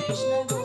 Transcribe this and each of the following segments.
Narayana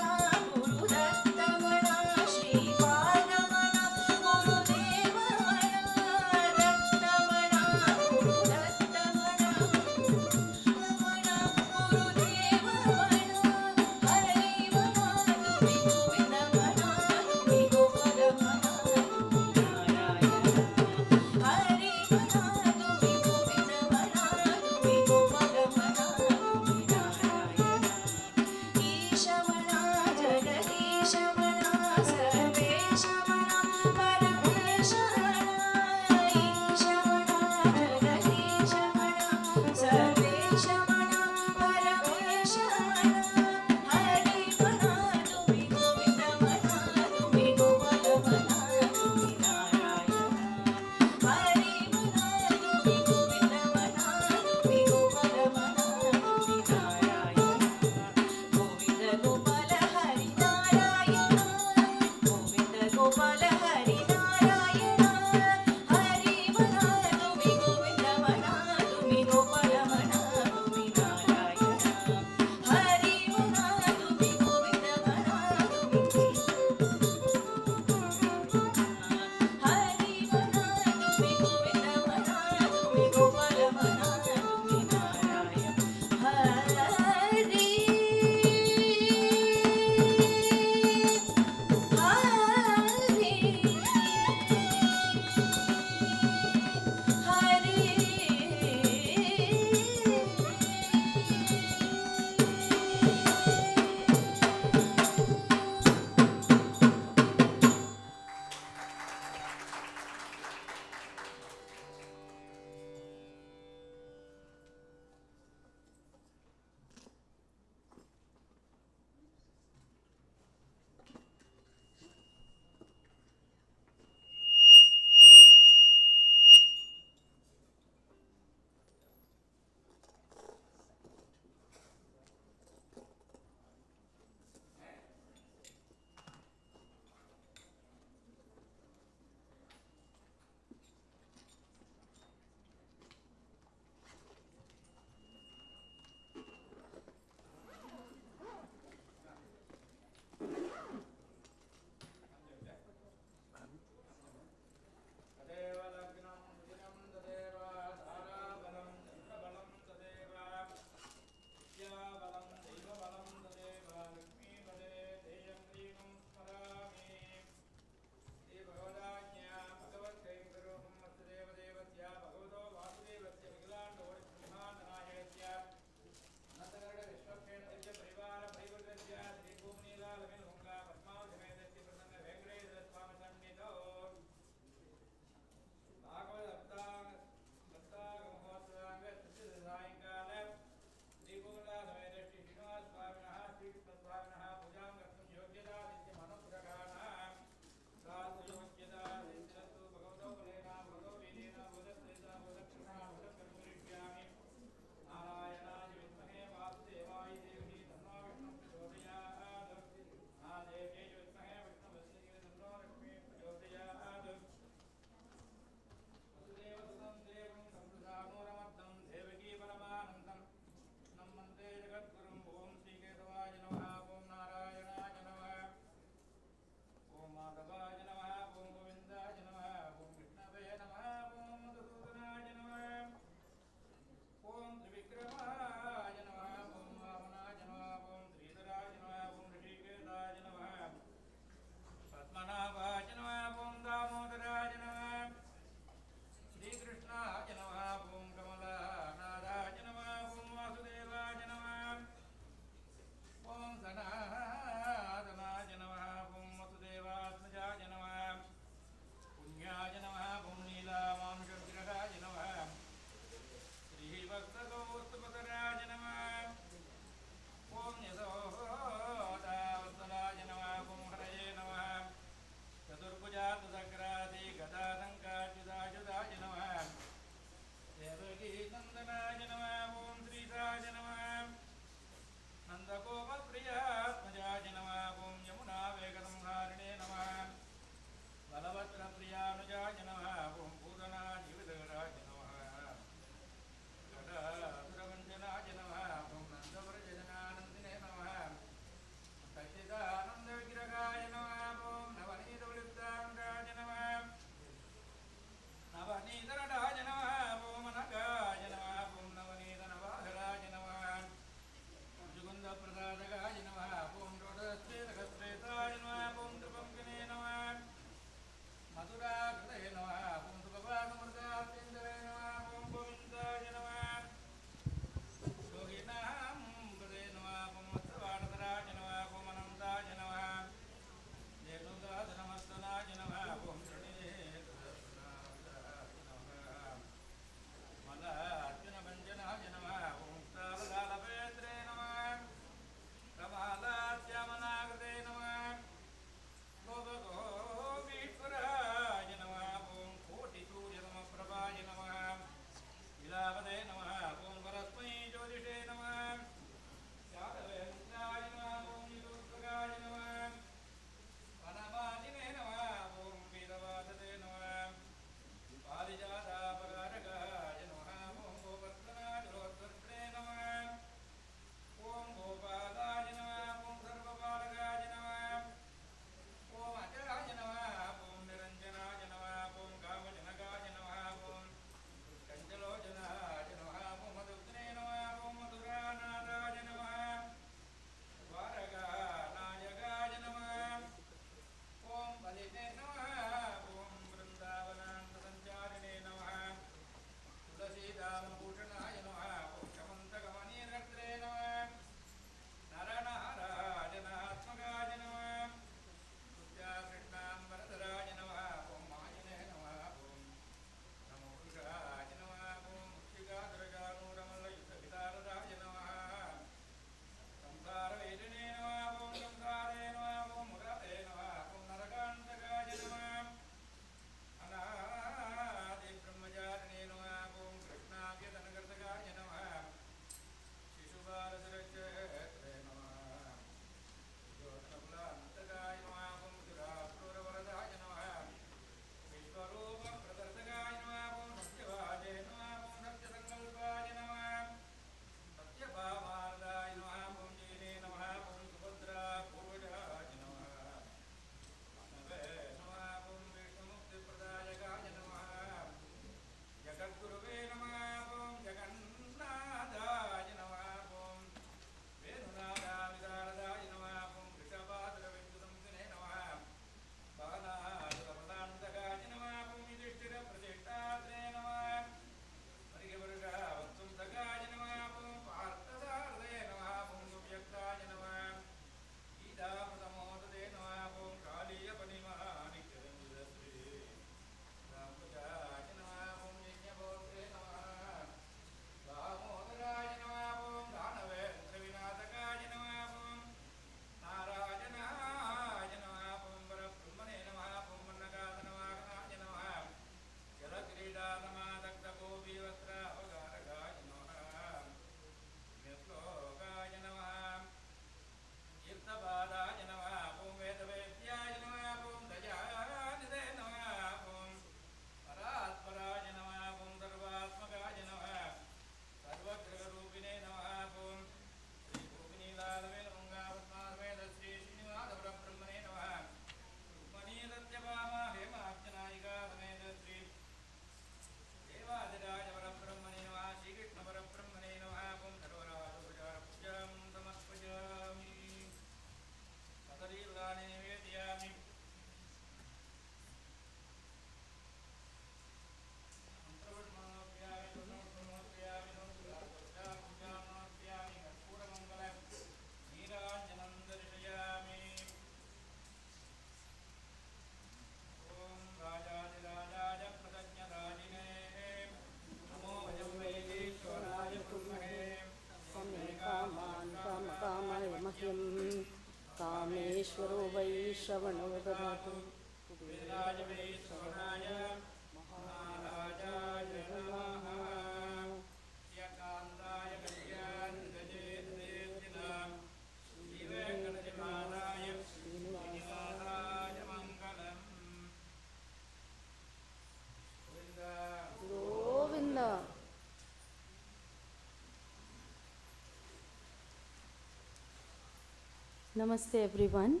Namaste everyone.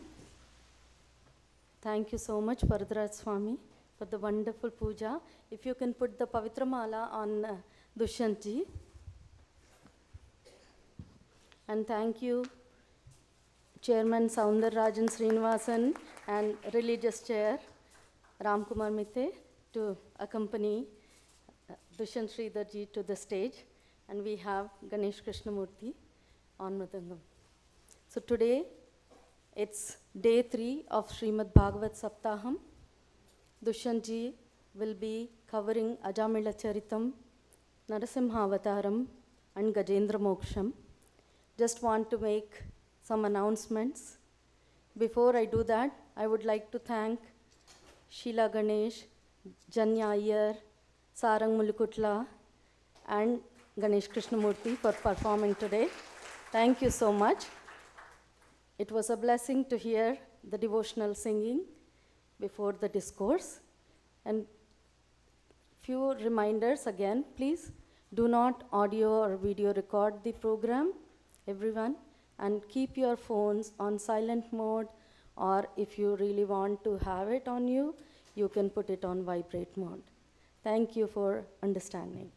Thank you so much, Varadaraj Swami, for the wonderful puja. If you can put the Pavitra Mala on Dushyanth ji. And thank you, Chairman Soundararajan Srinivasan and Religious Chair Ramkumar Mitte, to accompany Dushyanth Sridhar ji to the stage. And we have Ganesh Krishnamurti on Mridangam. So today, it's day 3 of Srimad Bhagavatha Sapthaham. Dushyanth ji will be covering Ajamila Charitram, Narasimha Avataram, and Gajendra Moksham. Just want to make some announcements. Before I do that, I would like to thank Sheila Ganesh, Janya Iyer, Sarang Mulukutla, and Ganesh Krishnamurti for performing today. Thank you so much. It was a blessing to hear the devotional singing before the discourse. And few reminders again, please do not audio or video record the program, everyone, and keep your phones on silent mode, or if you really want to have it on you, you can put it on vibrate mode. Thank you for understanding.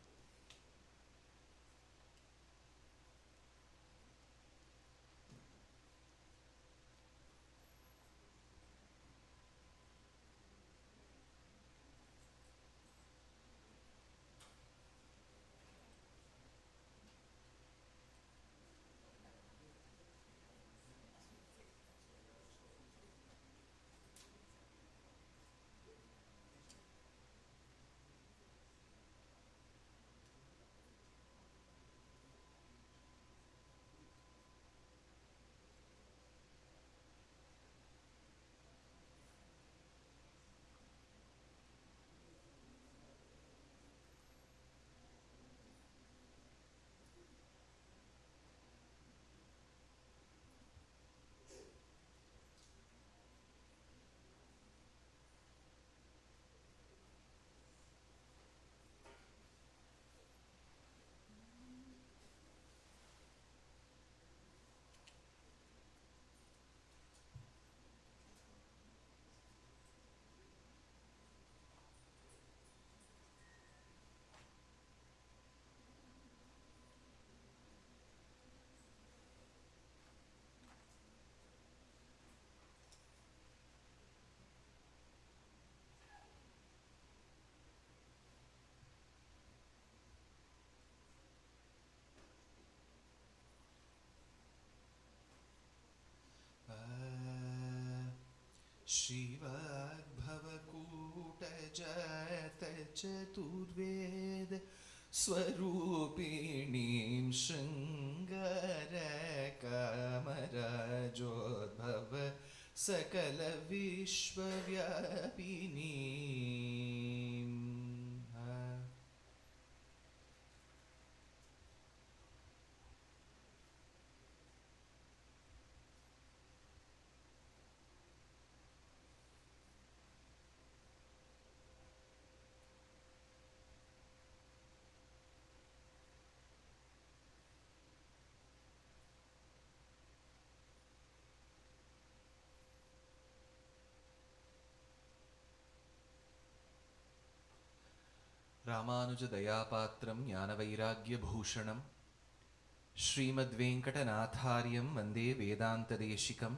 श्रीवाग्भवकूटजतचतुर्वेद स्वरूपिणीं शृङ्गारकमरजोद्भव सकलविश्वव्यापिनीम् रामानुजदयापात्रं ज्ञानवैराग्यभूषणं श्रीमद्वेङ्कटनाथार्यं वन्दे वेदान्तदेशिकं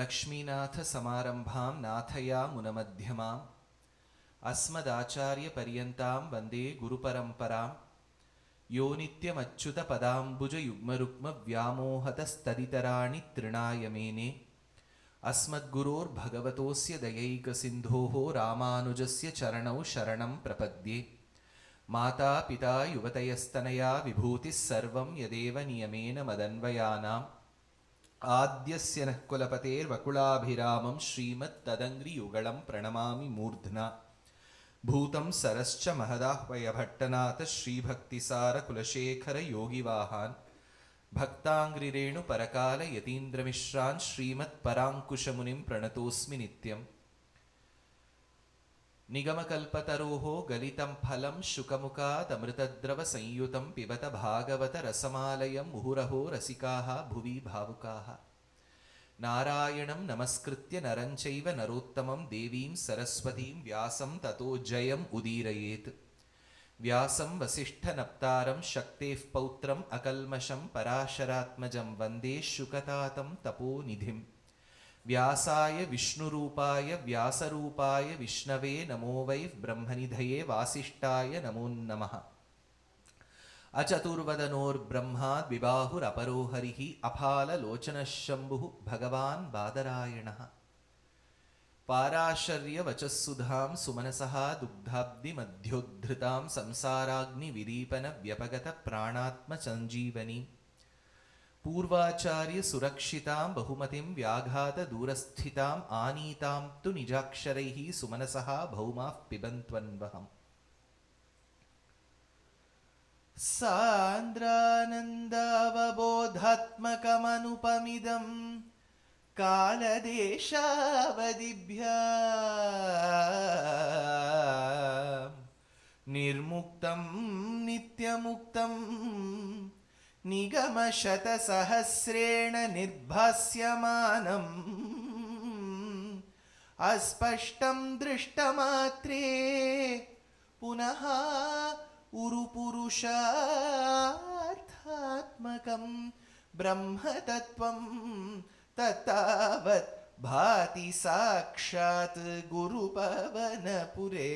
लक्ष्मीनाथसमारम्भां नाथयामुनमध्यमाम् अस्मदाचार्यपर्यन्तां वन्दे गुरुपरम्परां यो नित्यमच्युतपदाम्बुजयुग्मरुक्मव्यामोहतस्तदितराणि तृणाय मेने अस्मद्गुरोर्भगवतोऽस्य दयैकसिन्धोः रामानुजस्य चरणौ शरणं प्रपद्ये माता पिता युवतयस्तनया विभूतिः सर्वं यदेव नियमेन मदन्वयानाम् आद्यस्य नः कुलपतेर्वकुलाभिरामं श्रीमत्तदङ्घ्रियुगलं प्रणमामि मूर्ध्ना भूतं सरश्च महदाह्वयभट्टनाथ श्रीभक्तिसारकुलशेखरयोगिवाहान् भक्ताङ्घ्रिरेणुपरकाल यतीन्द्रमिश्रान् श्रीमत्पराङ्कुशमुनिं प्रणतोऽस्मि नित्यम् निगमकल्पतरोः गलितं फलं शुकमुखादमृतद्रवसंयुतं पिबत भागवत रसमालयं मुहुरहो रसिकाः भुवि भावुकाः नारायणं नमस्कृत्य नरं चैव नरोत्तमं देवीं सरस्वतीं व्यासं ततो जयम् उदीरयेत्। व्यासं वसिष्ठनप्तारं शक्तेः पौत्रम् अकल्मषं पराशरात्मजं वन्दे शुकतातं तपोनिधिं। व्यासाय विष्णुरूपाय व्यासरूपाय विष्णवे नमो वै ब्रह्मनिधये वासिष्ठाय नमो नमः। अचतुर्वदनोर्ब्रह्मा द्विबाहुरपरो हरिः अफाललोचनः शम्भुः भगवान् बादरायणः। पाराशर्यवचः सुधां सुमनसः दुग्धाब्धिमध्योद्धृतां संसाराग्निविदीपनव्यपगतप्राणात्मसञ्जीवनीं पूर्वाचार्यसुरक्षितां बहुमतिं व्याघातदूरस्थिताम् आनीतां तु निजाक्षरैः सुमनसः भौमाः पिबन्त्वन्वहम्। सान्द्रानन्दावबोधात्मकमनुपमिदं कालदेशावधिभ्यां निर्मुक्तं नित्यमुक्तं निगमशतसहस्रेण निर्भास्यमानम् अस्पष्टं दृष्टमात्रे पुनः उरुपुरुषार्थात्मकं ब्रह्मतत्त्वं तत्तावत् भाति साक्षात् गुरुपवनपुरे।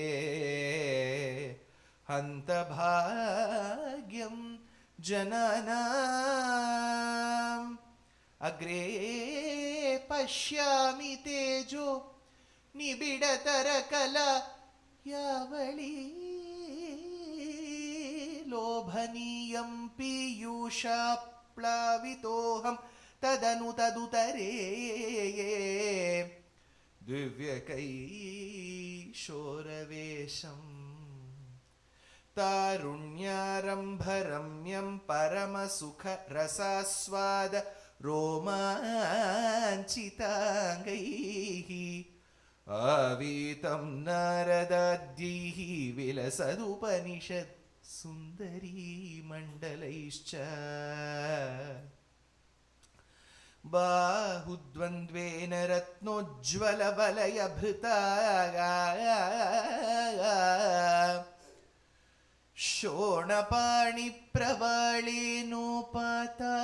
हन्तभाग्यं जनानाम् अग्रे पश्यामि तेजो निबिडतरकला यावळी लोभनीयं पीयूषाप्लावितोऽहं तदनु तदुतरे दिव्यकैशोरवेशम् तारुण्यारम्भरम्यं परमसुखरसास्वाद रोमाञ्चिताङ्गैः आवीतं नारदाद्यैः विलसदुपनिषत् सुन्दरी मण्डलैश्च बाहुद्वन्द्वेन रत्नोज्ज्वलवलयभृता शोणपाणिप्रवाळेनोपाता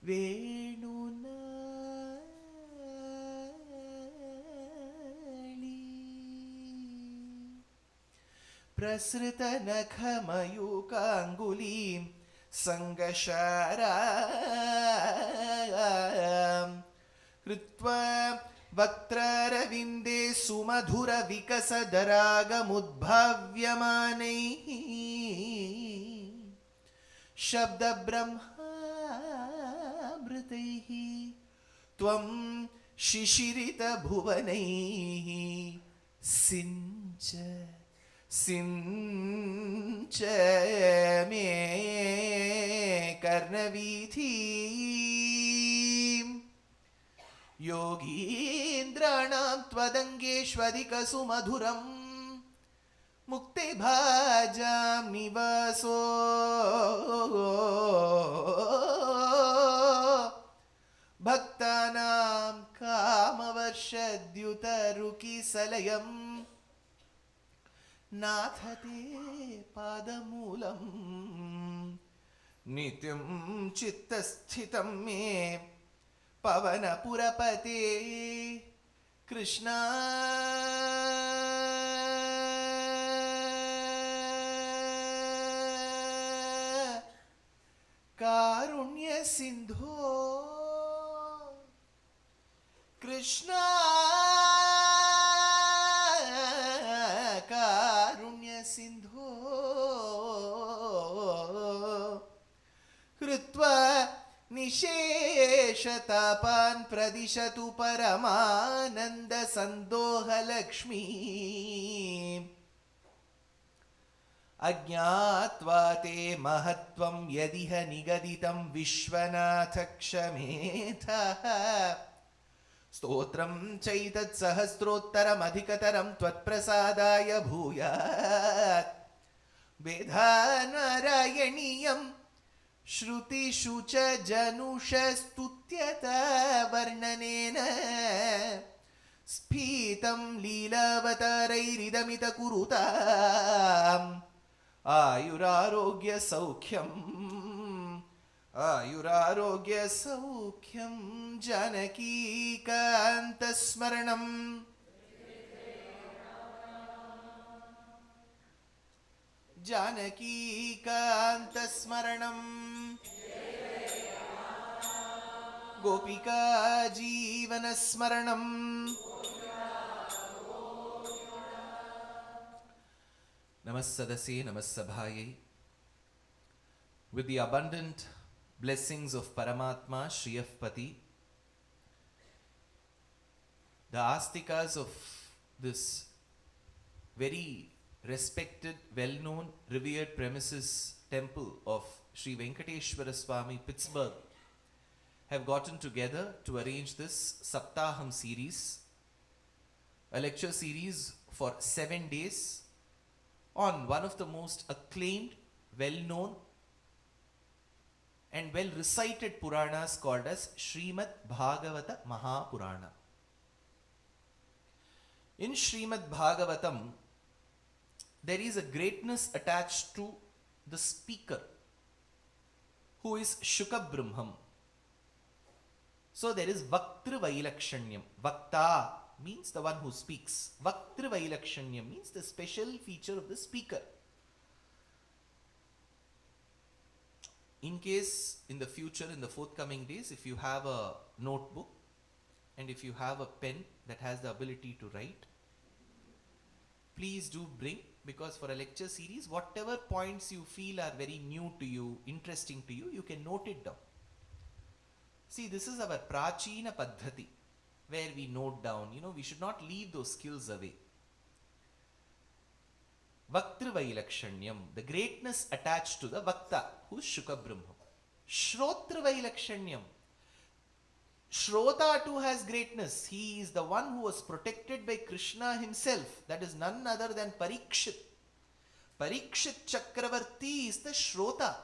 वेणुना प्रसृतनखमयूकाङ्गुलीं सङ्गशारां कृत्वा वक्त्रारविन्दे सुमधुरविकसदरागमुद्भाव्यमानैः शब्दब्रह्मामृतैः त्वं शिशिरितभुवनैः सिञ्च सिञ्च मे कर्णवीथीं योगीन्द्राणां त्वदङ्गेष्वधिकसुमधुरं मुक्तिभाजां निवासो भक्तानां कामवर्षद्युतरुकिसलयम् नाथ ते पादमूलं नित्यं चित्तस्थितं मे पवनपुरपते कृष्णा कारुण्यसिन्धो कृष्णा कारुण्यसिन्धो कृत्वा निशेषतापान् प्रदिशतु परमानन्दसन्दोहलक्ष्मी अज्ञात्वा ते महत्त्वं यदिह निगदितं विश्वनाथ क्षमेथः स्तोत्रं चैतत्सहस्रोत्तरमधिकतरं त्वत्प्रसादाय भूयात् वेदानारायणीयं Shrutishu cha janusha stutyata varnanena Sphitam leelavatarairiramita kurutam Ayurarogya saukyam Ayurarogya saukyam Janaki kanta smaranam Janaki kanta smaranam Gopika jivana smaranam Namasadase Namasabhaye. With the abundant blessings of Paramatma Shri Pati, the astikas of this very respected, well-known, revered premises temple of Sri Venkateswara Swami, Pittsburgh, have gotten together to arrange this Sapthaham series, a lecture series for 7 days on one of the most acclaimed, well-known and well-recited Puranas called as Srimad Bhagavata Mahapurana. In Srimad Bhagavatam, there is a greatness attached to the speaker, who is Shuka Brahmam. So there is Vaktri Vailakshanyam. Vakta means the one who speaks. Vaktri Vailakshanyam means the special feature of the speaker. In case in the future, in the forthcoming days, if you have a notebook and if you have a pen that has the ability to write, please do bring, because for a lecture series, whatever points you feel are very new to you, interesting to you, you can note it down. See, this is our Prachina Paddhati, where we note down, we should not leave those skills away. Vaktri Vailakshanyam, the greatness attached to the Vakta, who is Shuka Brahma. Shrotri Vailakshanyam, Shrota too has greatness. He is the one who was protected by Krishna himself. That is none other than Parikshit. Parikshit Chakravarti is the Shrota.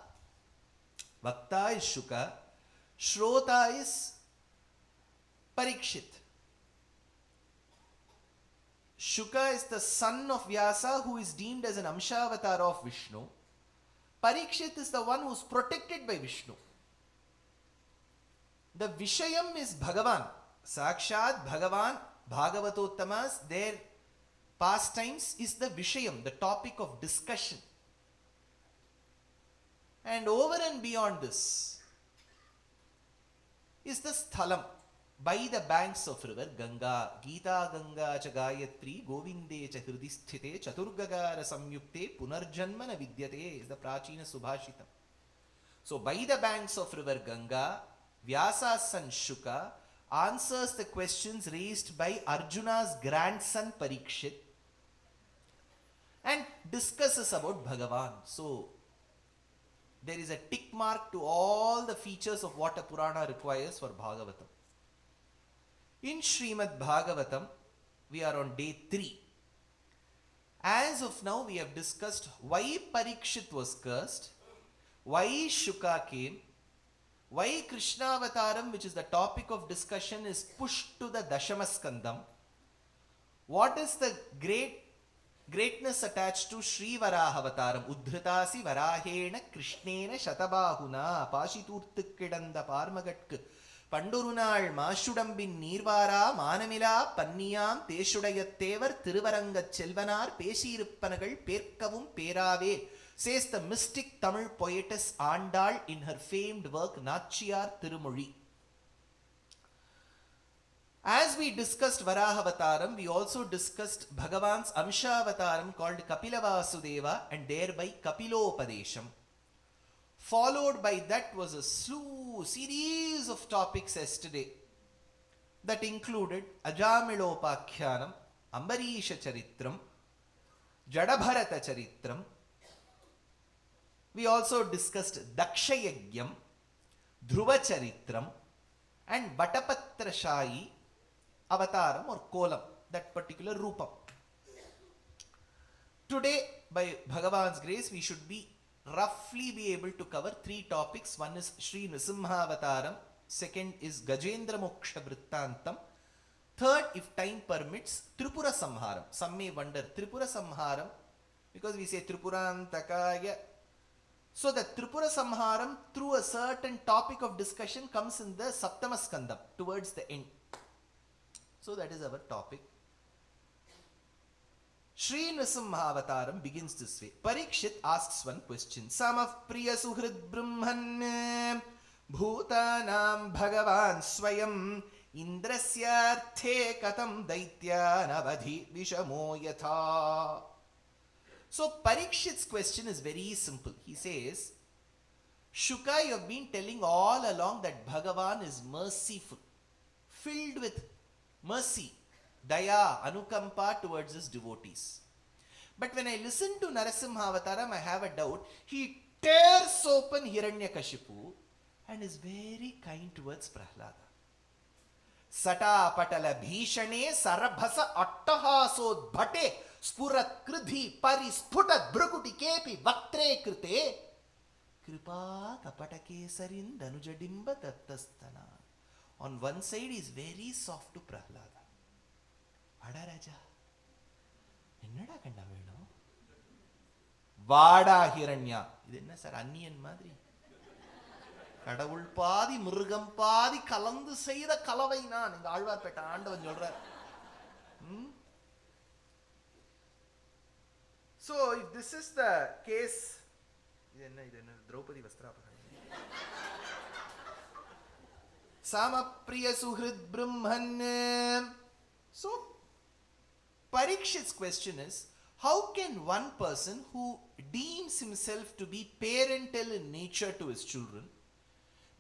Vakta is Shuka. Shrota is Parikshit. Shuka is the son of Vyasa, who is deemed as an Amshavatara of Vishnu. Parikshit is the one who is protected by Vishnu. The Vishayam is Bhagavan. Sakshat Bhagavan, Bhagavatottamas, their pastimes is the Vishayam, the topic of discussion. And over and beyond this is the Sthalam, by the banks of river Ganga. Gita Ganga cha Gayatri, Govinde cha Hridi Sthite, Chaturgagara Samyukte, Punarjanmana Vidyate is the Prachina Subhashitam. So by the banks of river Ganga, Vyasa's son Shuka answers the questions raised by Arjuna's grandson Parikshit and discusses about Bhagavan. So there is a tick mark to all the features of what a Purana requires for Bhagavatam. In Srimad Bhagavatam, we are on day 3. As of now, we have discussed why Parikshit was cursed, why Shuka came, why Krishna Avataram, which is the topic of discussion, is pushed to the Dashamaskandam. What is the greatness attached to Shri Varaha Avataram? Udhritasi Varahena Krishnena Shatabahuna Pashiturtikkidanda Parmagatku Pandurunal Mashudambin Nirvara Manamila Panniyam Teshudayatevar Thiruvaranga Chelvanar Pesirupanagal Perkavum Perave, says the mystic Tamil poetess Andal in her famed work Nachiyar Tirumozhi. As we discussed Varaha Avataram, we also discussed Bhagavan's Amsha Avataram called Kapila and thereby Kapilopadesham. Followed by that was a series of topics yesterday that included Ajamila Upakhyanam, Ambarisha Charitram, Jadabharata Charitram. We also discussed Daksha Yagnam, Dhruva Charitram and Vatapatra Shayi Avataram or Kolam, that particular Rupam. Today, by Bhagavan's grace, we should be roughly be able to cover 3 topics. One is Shri Avataram. Second is Gajendra Moksha Vrittantam. Third, if time permits, Tripura Samharam. Some may wonder, Tripura Samharam, because we say Tripurantakaya. So the Tripura Samharam through a certain topic of discussion comes in the Saptama Skandam towards the end. So that is our topic. Shri Avataram begins this way. Parikshit asks one question. Samav Priya Suhrid Brahman Bhutanam Bhagavan Swayam Indrasyarthe Katam Daityan Avadhi Vishamo Yatha. So Parikshit's question is very simple. He says, Shuka, you have been telling all along that Bhagavan is merciful, filled with mercy, daya, anukampa towards his devotees. But when I listen to Narasimha Avataram, I have a doubt. He tears open Hiranyakashipu and is very kind towards Prahlada. Sata patala bhishane sarabhasa attahasod bhate spurat kridhi parisputat brukuti kepi vaktre krite kripa kapatake sarin danujadimba tattastana. On one side he is very soft to Prahlada. Vada Raja, ennada kanda veno? Vada Hiranya. Idu enna sir, anniyan madri? கடவுள் பாதி மிருகம் பாதி கலந்து செய்த கலவை நான். இந்த ஆழ்வார்பேட்டை ஆண்டவன் சொல்றார். So if this is the case, இது என்ன Draupadi Vastrabharanam. Samapriya Suhrid Brahman. So Parikshit's question is, how can one person who deems himself to be parental in nature to his children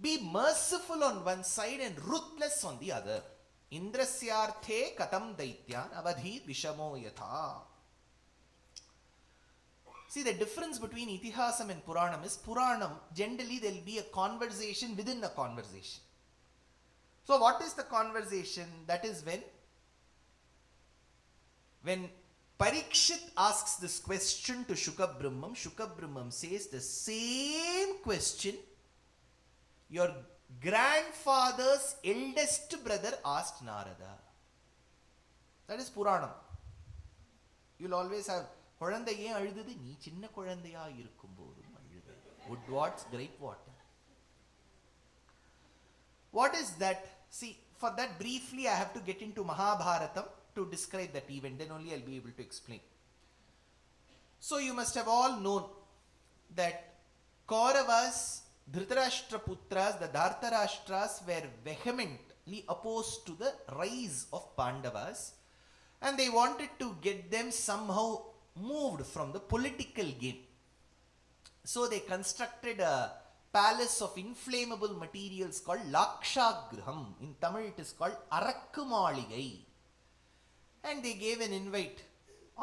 be merciful on one side and ruthless on the other? Indrasyarthe katam daityan avadhi vishamo yatha. See, the difference between Itihasam and Puranam is, Puranam, generally there will be a conversation within a conversation. So what is the conversation? That is when Parikshit asks this question to Shuka Brahmam says the same question your grandfather's eldest brother asked Narada. That is Puranam. You will always have, குழந்தையே அழுதுது, நீ சின்ன குழந்தையா இருக்கும்போதும் அழுது. Woodward's great water. What is that? See, for that briefly I have to get into Mahabharatam to describe that event. Then only I'll be able to explain. So you must have all known that Kauravas, Dhritarashtra Putras, the Dhartarashtras were vehemently opposed to the rise of Pandavas, and they wanted to get them somehow moved from the political game. So they constructed a palace of inflammable materials called Lakshagraham. In Tamil it is called Arakkumaligai. And they gave an invite,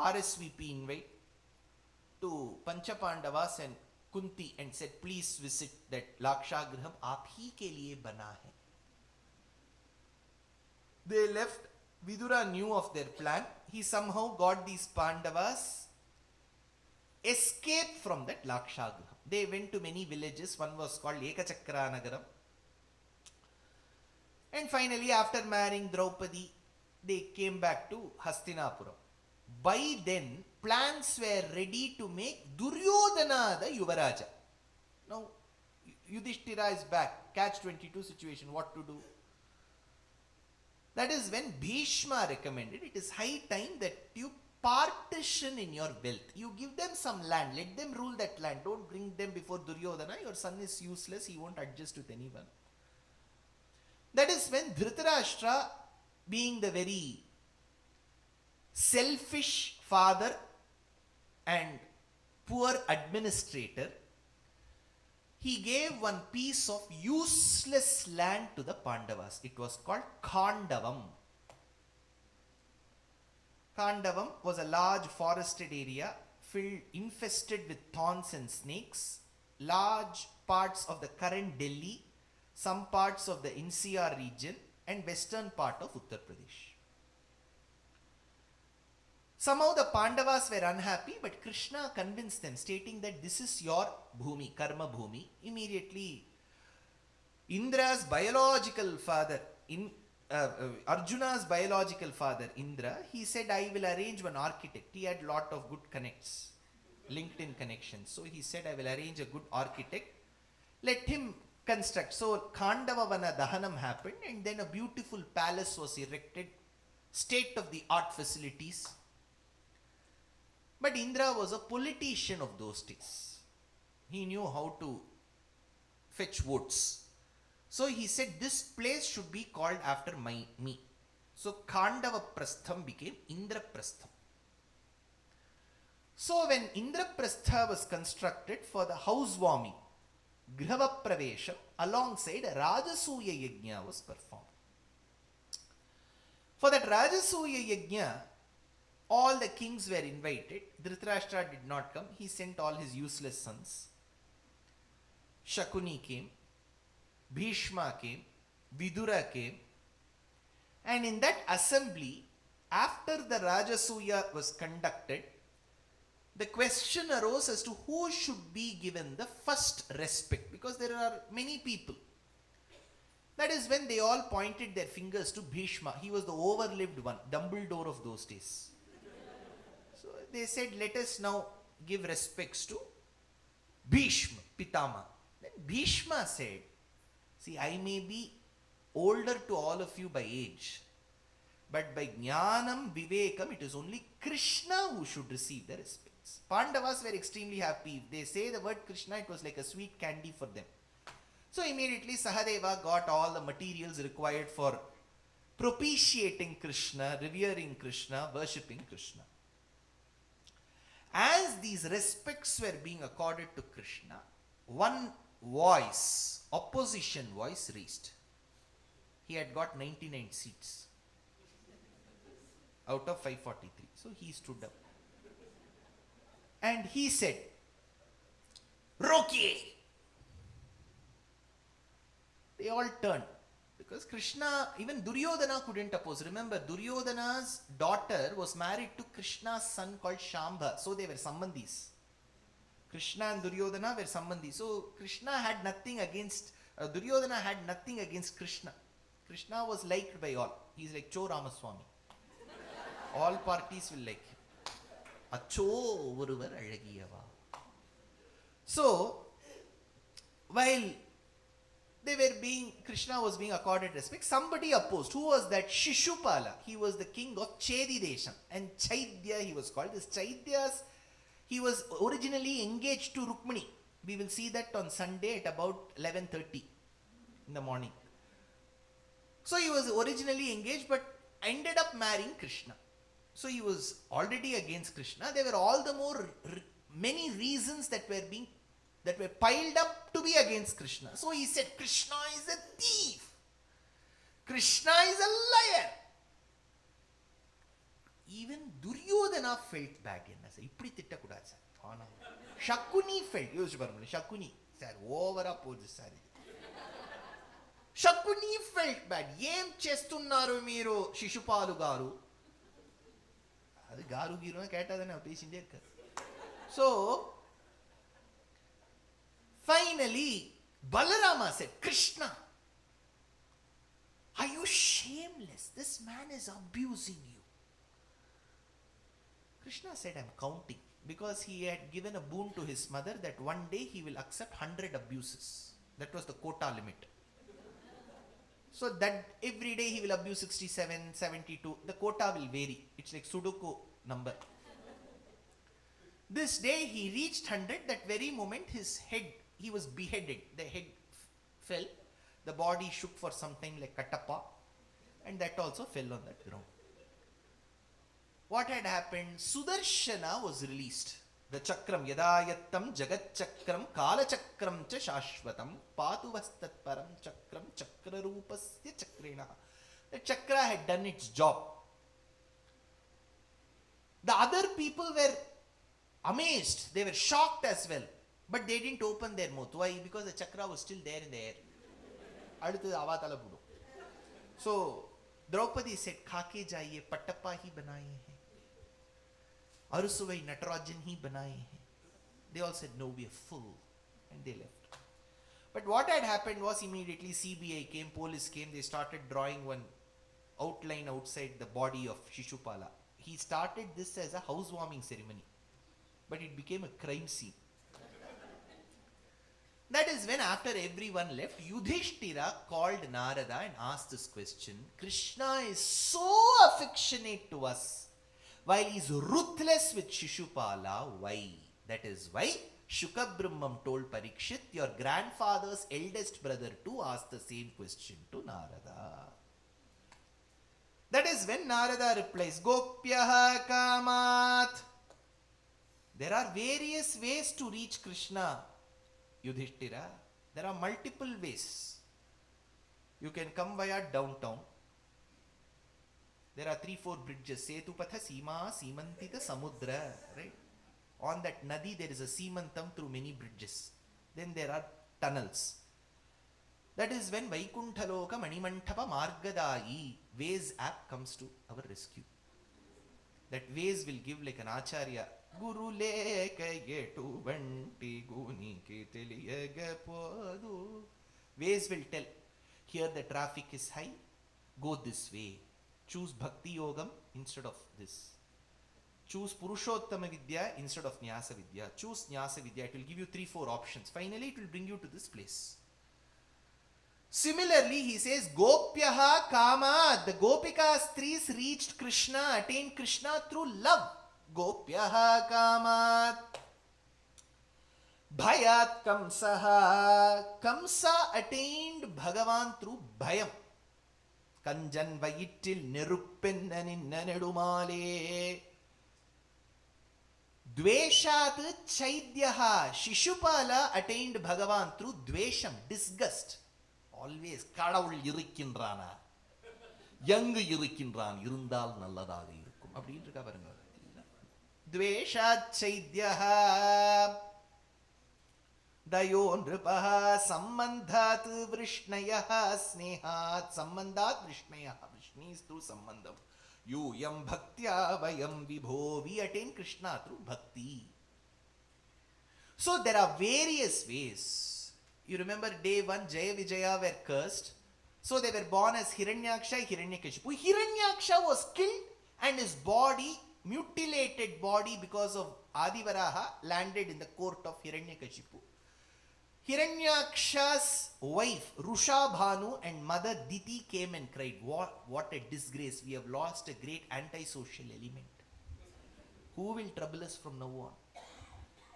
RSVP invite, to Panchapandavas and Kunti and said, please visit that Lakshagraham, aap hi ke liye bana hai. They left. Vidura knew of their plan. He somehow got these Pandavas escaped from that Lakshagraham. They went to many villages. One was called Ekachakra Nagaram. And finally, after marrying Draupadi, they came back to Hastinapuram. By then, plans were ready to make Duryodhana the Yuvaraja. Now, Yudhishthira is back. Catch-22 situation, what to do? That is when Bhishma recommended, it is high time that you partition in your wealth. You give them some land, let them rule that land. Don't bring them before Duryodhana. Your son is useless, he won't adjust with anyone. That is when Dhritarashtra, being the very selfish father and poor administrator, he gave one piece of useless land to the Pandavas. It was called Khandavam. Khandavam was a large forested area infested with thorns and snakes. Large parts of the current Delhi, some parts of the NCR region and western part of Uttar Pradesh. Somehow the Pandavas were unhappy, but Krishna convinced them, stating that this is your bhumi, karma bhumi. Immediately, Indra's biological father, Arjuna's biological father, Indra, he said, I will arrange one architect. He had lot of good connects, LinkedIn connections. So he said, I will arrange a good architect. Let him construct. So Khandavavana Dahanam happened, and then a beautiful palace was erected, state-of-the-art facilities. But Indra was a politician of those days. He knew how to fetch votes. So he said, this place should be called after me. So Khandava Prastham became Indraprastham. So when Indraprastha was constructed for the housewarming, Grihava Pravesham, alongside Rajasuya Yajna was performed. For that Rajasuya Yajna, all the kings were invited. Dhritarashtra did not come. He sent all his useless sons. Shakuni came. Bhishma came. Vidura came. And in that assembly, after the Rajasuya was conducted, the question arose as to who should be given the first respect, because there are many people. That is when they all pointed their fingers to Bhishma. He was the overlived one, Dumbledore of those days. So they said, let us now give respects to Bhishma, Pitama. Then Bhishma said, see, I may be older to all of you by age, but by Jnanam, Vivekam, it is only Krishna who should receive the respects. Pandavas were extremely happy. If they say the word Krishna, it was like a sweet candy for them. So immediately Sahadeva got all the materials required for propitiating Krishna, revering Krishna, worshipping Krishna. As these respects were being accorded to Krishna, one voice, opposition voice raised. He had got 99 seats out of 543. So he stood up. And he said, Rokiye. They all turned. Because Krishna, even Duryodhana couldn't oppose. Remember, Duryodhana's daughter was married to Krishna's son called Shambha. So they were sambandhis. Krishna and Duryodhana were sambandhis. So Krishna had nothing against, Duryodhana had nothing against Krishna. Krishna was liked by all. He's like Cho Ramaswamy. All parties will like him. Acho oruvar alagiyava. So, while Krishna was being accorded respect, somebody opposed. Who was that? Shishupala. He was the king of Chedidesham. And Chaitya he was called. This Chaityas, he was originally engaged to Rukmini. We will see that on Sunday at about 11:30 in the morning. So he was originally engaged but ended up marrying Krishna. So he was already against Krishna. There were all the more many reasons that were piled up to be against Krishna. So he said, Krishna is a thief. Krishna is a liar. Even Duryodhana felt bad. Shakuni felt. Shakuni. Sir, over up with this. Shakuni felt bad. Yem chestunnaru meero Shishupalu garu. Garu Giru Kata patient. So finally Balarama said, Krishna, are you shameless? This man is abusing you. Krishna said, I'm counting, because he had given a boon to his mother that one day he will accept 100 abuses. That was the quota limit. So that every day he will abuse 67, 72. The quota will vary. It's like Sudoku number. This day he reached 100. That very moment his head, he was beheaded. The head fell. The body shook for something like Katappa. And that also fell on that ground. What had happened? Sudarshana was released. The chakram, yadayattam jagat chakram kala chakram cha shashvatam patuvastat param chakram chakra rupasya chakrena. The chakra had done its job. The other people were amazed. They were shocked as well. But they didn't open their mouth. Why? Because the chakra was still there in the air. Adutha Avatala budu. So Draupadi said, Khake jaiye, pattappa hi banaye hai. Arusuvai Natarajan hi banaye hain. They all said, no, we are full. And they left. But what had happened was immediately CBI came, police came, they started drawing one outline outside the body of Shishupala. He started this as a housewarming ceremony. But it became a crime scene. That is when after everyone left, Yudhishthira called Narada and asked this question. Krishna is so affectionate to us, while he is ruthless with Shishupala. Why? That is why Shukabrahmam told Parikshit, your grandfather's eldest brother too asked the same question to Narada. That is when Narada replies, Gopyaha Kamat. There are various ways to reach Krishna, Yudhishthira. There are multiple ways. You can come via downtown. There are 3-4 bridges. Setupatha Seema Seemantita Samudra. Right? On that Nadi there is a Seemantam through many bridges. Then there are tunnels. That is when Vaikuntaloka Manimantapa Margadayi Waze app comes to our rescue. That Waze will give like an Acharya. Guru leka yetu vanti guni ke teliyaga podu. Waze will tell, here the traffic is high, go this way. Choose Bhakti Yogam instead of this. Choose Purushottama Vidya instead of Nyasa Vidya. Choose Nyasa Vidya. It will give you 3-4 options. Finally, it will bring you to this place. Similarly, he says, Gopyaha Kama. The Gopika Stris reached Krishna, attained Krishna through love. Gopyaha Kamat. Bhayat Kamsaha. Kamsa attained Bhagavan through Bhayam. Kanjan Vayittil Niruppennanin Nanedumale. Dveshat Chaidyaha. Shishupala attained Bhagavan through Dvesham, disgust. Always Kadavul Irikkindrana. Young Irikindran, Irundal Nalladaga Irukum. Appadi irukka parunga. Dveshat Chaidyaha. Dayo Nripaha Sambandhat Vrishnayaha Snehat. Sambandhat Vrishnayaha. Vrishni is through Sambandham. Yam Bhaktya Vayam Vibho. We attain Krishna through Bhakti. So there are various ways. You remember day 1, Jaya Vijaya were cursed. So they were born as Hiranyaksha, Hiranyakashipu. Hiranyaksha was killed and his body, mutilated body because of Adivaraha, landed in the court of Hiranyakashipu. Hiranyaksha's wife, Rushabhanu, and mother Diti came and cried, what a disgrace. We have lost a great antisocial element. Who will trouble us from now on?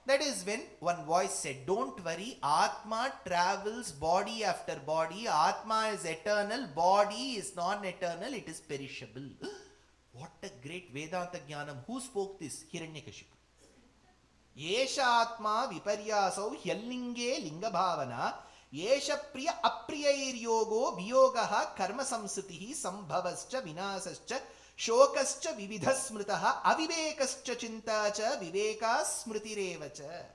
That is when one voice said, don't worry, Atma travels body after body. Atma is eternal, body is non-eternal, it is perishable. What a great Vedanta Jnanam. Who spoke this? Hiranyakashipu. Yesha Atma Viparyasau Hyallinge Linga Bhavana. Yesha Priya Apriyair Yogo Viyogaha Karma Samsutihi Sambhavascha Vinasascha Shokascha Vividhasmritaha Avivekascha Chintacha Viveka Smritirevacha.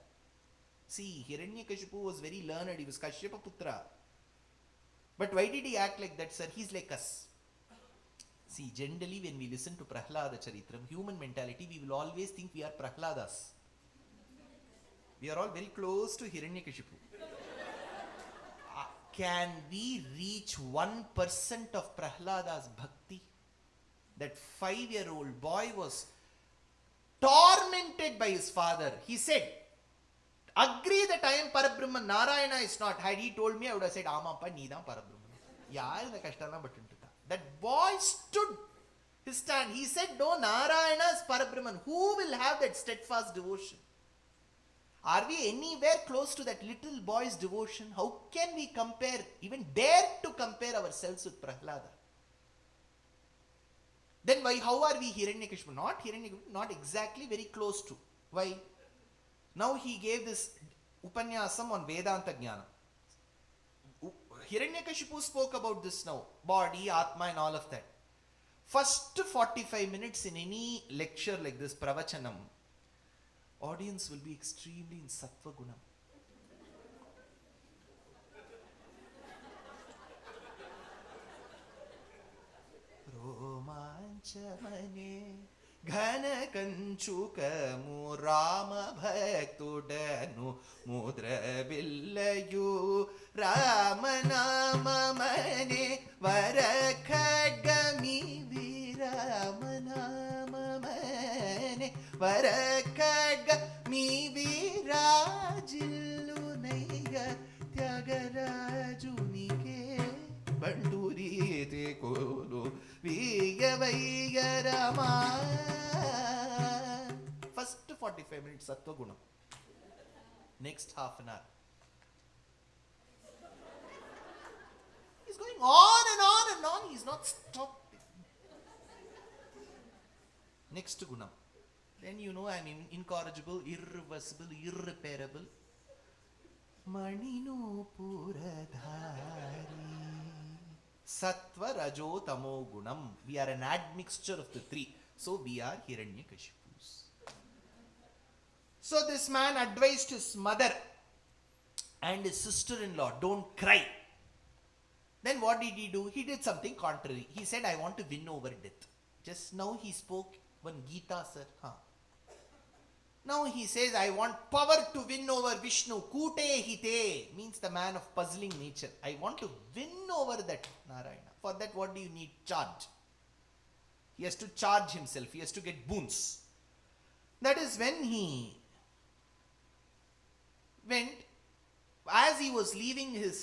See, Hiranyakashipu was very learned. He was Kashyapa Putra. But why did he act like that, sir? He's like us. See, generally when we listen to Prahlada Charitram, human mentality, we will always think we are Prahladas. We are all very close to Hiranyakashipu. Can we reach 1% of Prahlada's bhakti? That 5-year-old boy was tormented by his father. He said, agree that I am Parabrahman, Narayana is not. Had he told me, I would have said, Amappa, Needam Parabrahman. That boy stood his stand. He said, no, Narayana is Parabrahman. Who will have that steadfast devotion? Are we anywhere close to that little boy's devotion? How can we compare, even dare to compare ourselves with Prahlada? Then why, how are we Hiranyakashipu? Not exactly very close to. Why? Now he gave this Upanyasam on Vedanta Jnana. Hiranyakashipu spoke about this now. Body, Atma and all of that. First 45 minutes in any lecture like this, Pravachanam, audience will be extremely in Sattva Gunam. Romanchamane ఘన కంచుకము రామ భక్తుడను ముద్ర బిల్లయు రామనామమనే వర ఖడ్గమి విరామనామమనే వర ఖడ్గమి విరాజిల్లునయ్య త్యాగరాజునికే బండూరీతే కోలు వీయవయ్య రమా. First 45 minutes Sattva Gunam. Next half an hour. He's going on and on and on. He's not stopping. Next Gunam. Then you know I'm incorrigible, irreversible, irreparable. Manino Puradhari. Sattva, Rajo, Tamo, Gunam. We are an admixture of the three. So we are Hiranyakashipus. So this man advised his mother and his sister-in-law, don't cry. Then what did he do? He did something contrary. He said, I want to win over death. Just now he spoke one Gita, sir. Now he says, I want power to win over Vishnu. Kute hite means the man of puzzling nature. I want to win over that Narayana. For that, what do you need? Charge. He has to charge himself. He has to get boons. That is when he went, as he was leaving his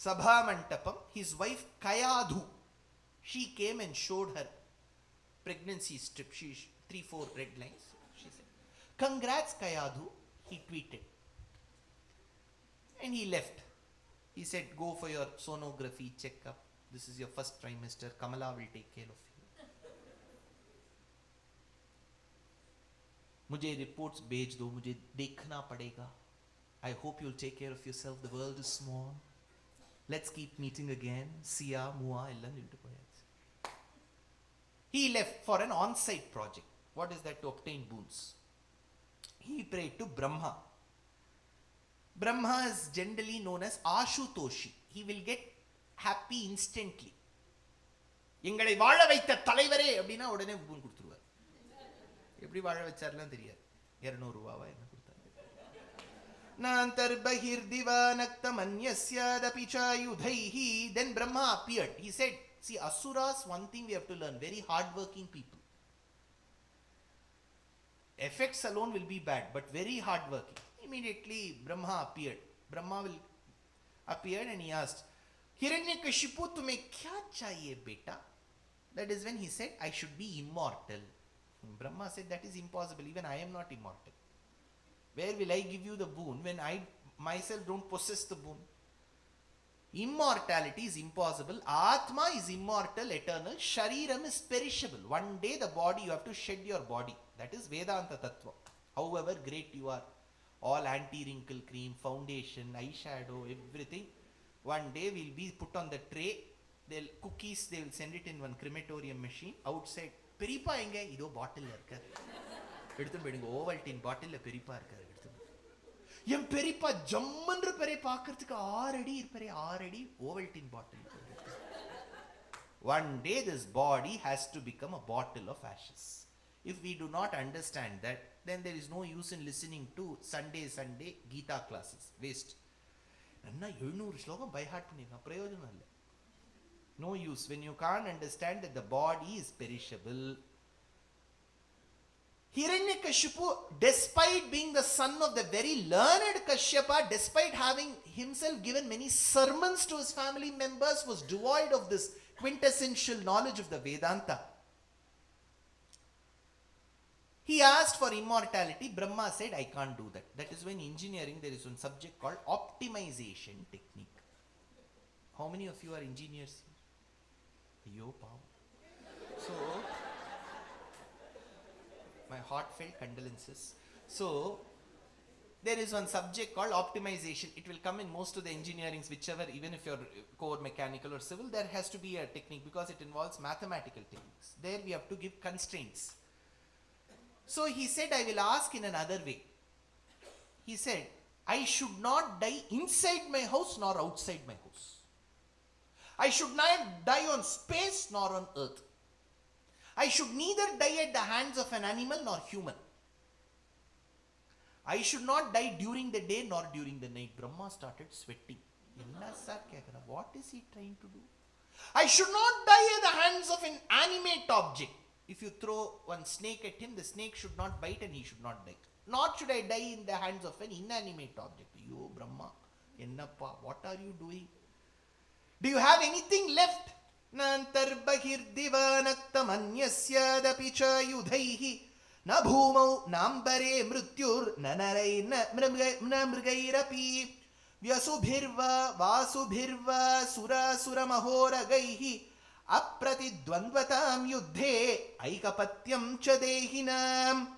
Sabha Mantapam, his wife Kayadhu, she came and showed her pregnancy strip. She 3-4 red lines. She said, congrats Kayadhu. He tweeted. And he left. He said, go for your sonography checkup. This is your first trimester. Kamala will take care of you. मुझे reports भेज दो, मुझे देखना पड़ेगा. I hope you'll take care of yourself. The world is small. Let's keep meeting again. Siya, Mua, ellam nilittu poyachu. He left for an on-site project. What is that? To obtain boons. He prayed to Brahma. Brahma is generally known as Ashutoshi. He will get happy instantly. எங்களை வாழ வைத்த தலைவரே அப்படின்னா உடனே பூன் கொடுத்துருவார். எப்படி வாழ வச்சார்லாம் தெரியாது. 200 ரூபாவா என்ன கொடுத்தாரு. நாந்தர்பஹிர்திவானக்தமன்யஸ்யாதபி சாயுதைஹி. Then Brahma appeared. He said, see, Asuras, one thing we have to learn, very hard-working people. Effects alone will be bad, but very hard-working. Immediately Brahma appeared. Brahma will appeared and he asked, Hiranyakashipu, tumhe kya chahiye beta? That is when he said, I should be immortal. Brahma said, that is impossible. Even I am not immortal. Where will I give you the boon when I myself don't possess the boon? Immortality is impossible. Atma is immortal, eternal. Shariram is perishable. One day the body, you have to shed your body. That is Vedanta Tattva. However great you are, all anti-wrinkle cream, foundation, eyeshadow, everything, one day will be put on the tray. They'll cookies, they will send it in one crematorium machine. Outside, Peripa enga ido bottle irukar. Eduthu pedunga Ovaltine bottle la Peripa irukar. Em Peripa jammanru pere paakkradhukku 6 அடி irpare 6 அடி Ovaltine bottle. One day this body has to become a bottle of ashes. If we do not understand that, then there is no use in listening to Sunday Gita classes. Waste. Nanna 700 slokam by heart pannirukka prayojanam illa. No use when you can't understand that the body is perishable. Hiranyakashipu, despite being the son of the very learned Kashyapa, despite having himself given many sermons to his family members, was devoid of this quintessential knowledge of the Vedanta. He asked for immortality. Brahma said, I can't do that. That is when engineering there is one subject called optimization technique. How many of you are engineers here? Yo, power. So, my heartfelt condolences. So, there is one subject called optimization. It will come in most of the engineerings, whichever, even if you're core mechanical or civil, there has to be a technique because it involves mathematical techniques. There we have to give constraints. So he said, I will ask in another way. He said, I should not die inside my house nor outside my house. I should not die on space nor on earth. I should neither die at the hands of an animal nor human. I should not die during the day nor during the night. Brahma started sweating. What is he trying to do? I should not die at the hands of an animate object. If you throw one snake at him, the snake should not bite and he should not die. Nor should I die in the hands of an inanimate object. You, Brahma, Ennappa, what are you doing? Do you have anything left? Nantarbahir divanaktamanyasya dapicha yudhaihi na bhumau nambare mrutyur nanarai na mrgairapi vyasubhirva vasubhirva sura sura mahoragaihi apratidvandvatam yuddhe aikapatyam cha dehinam.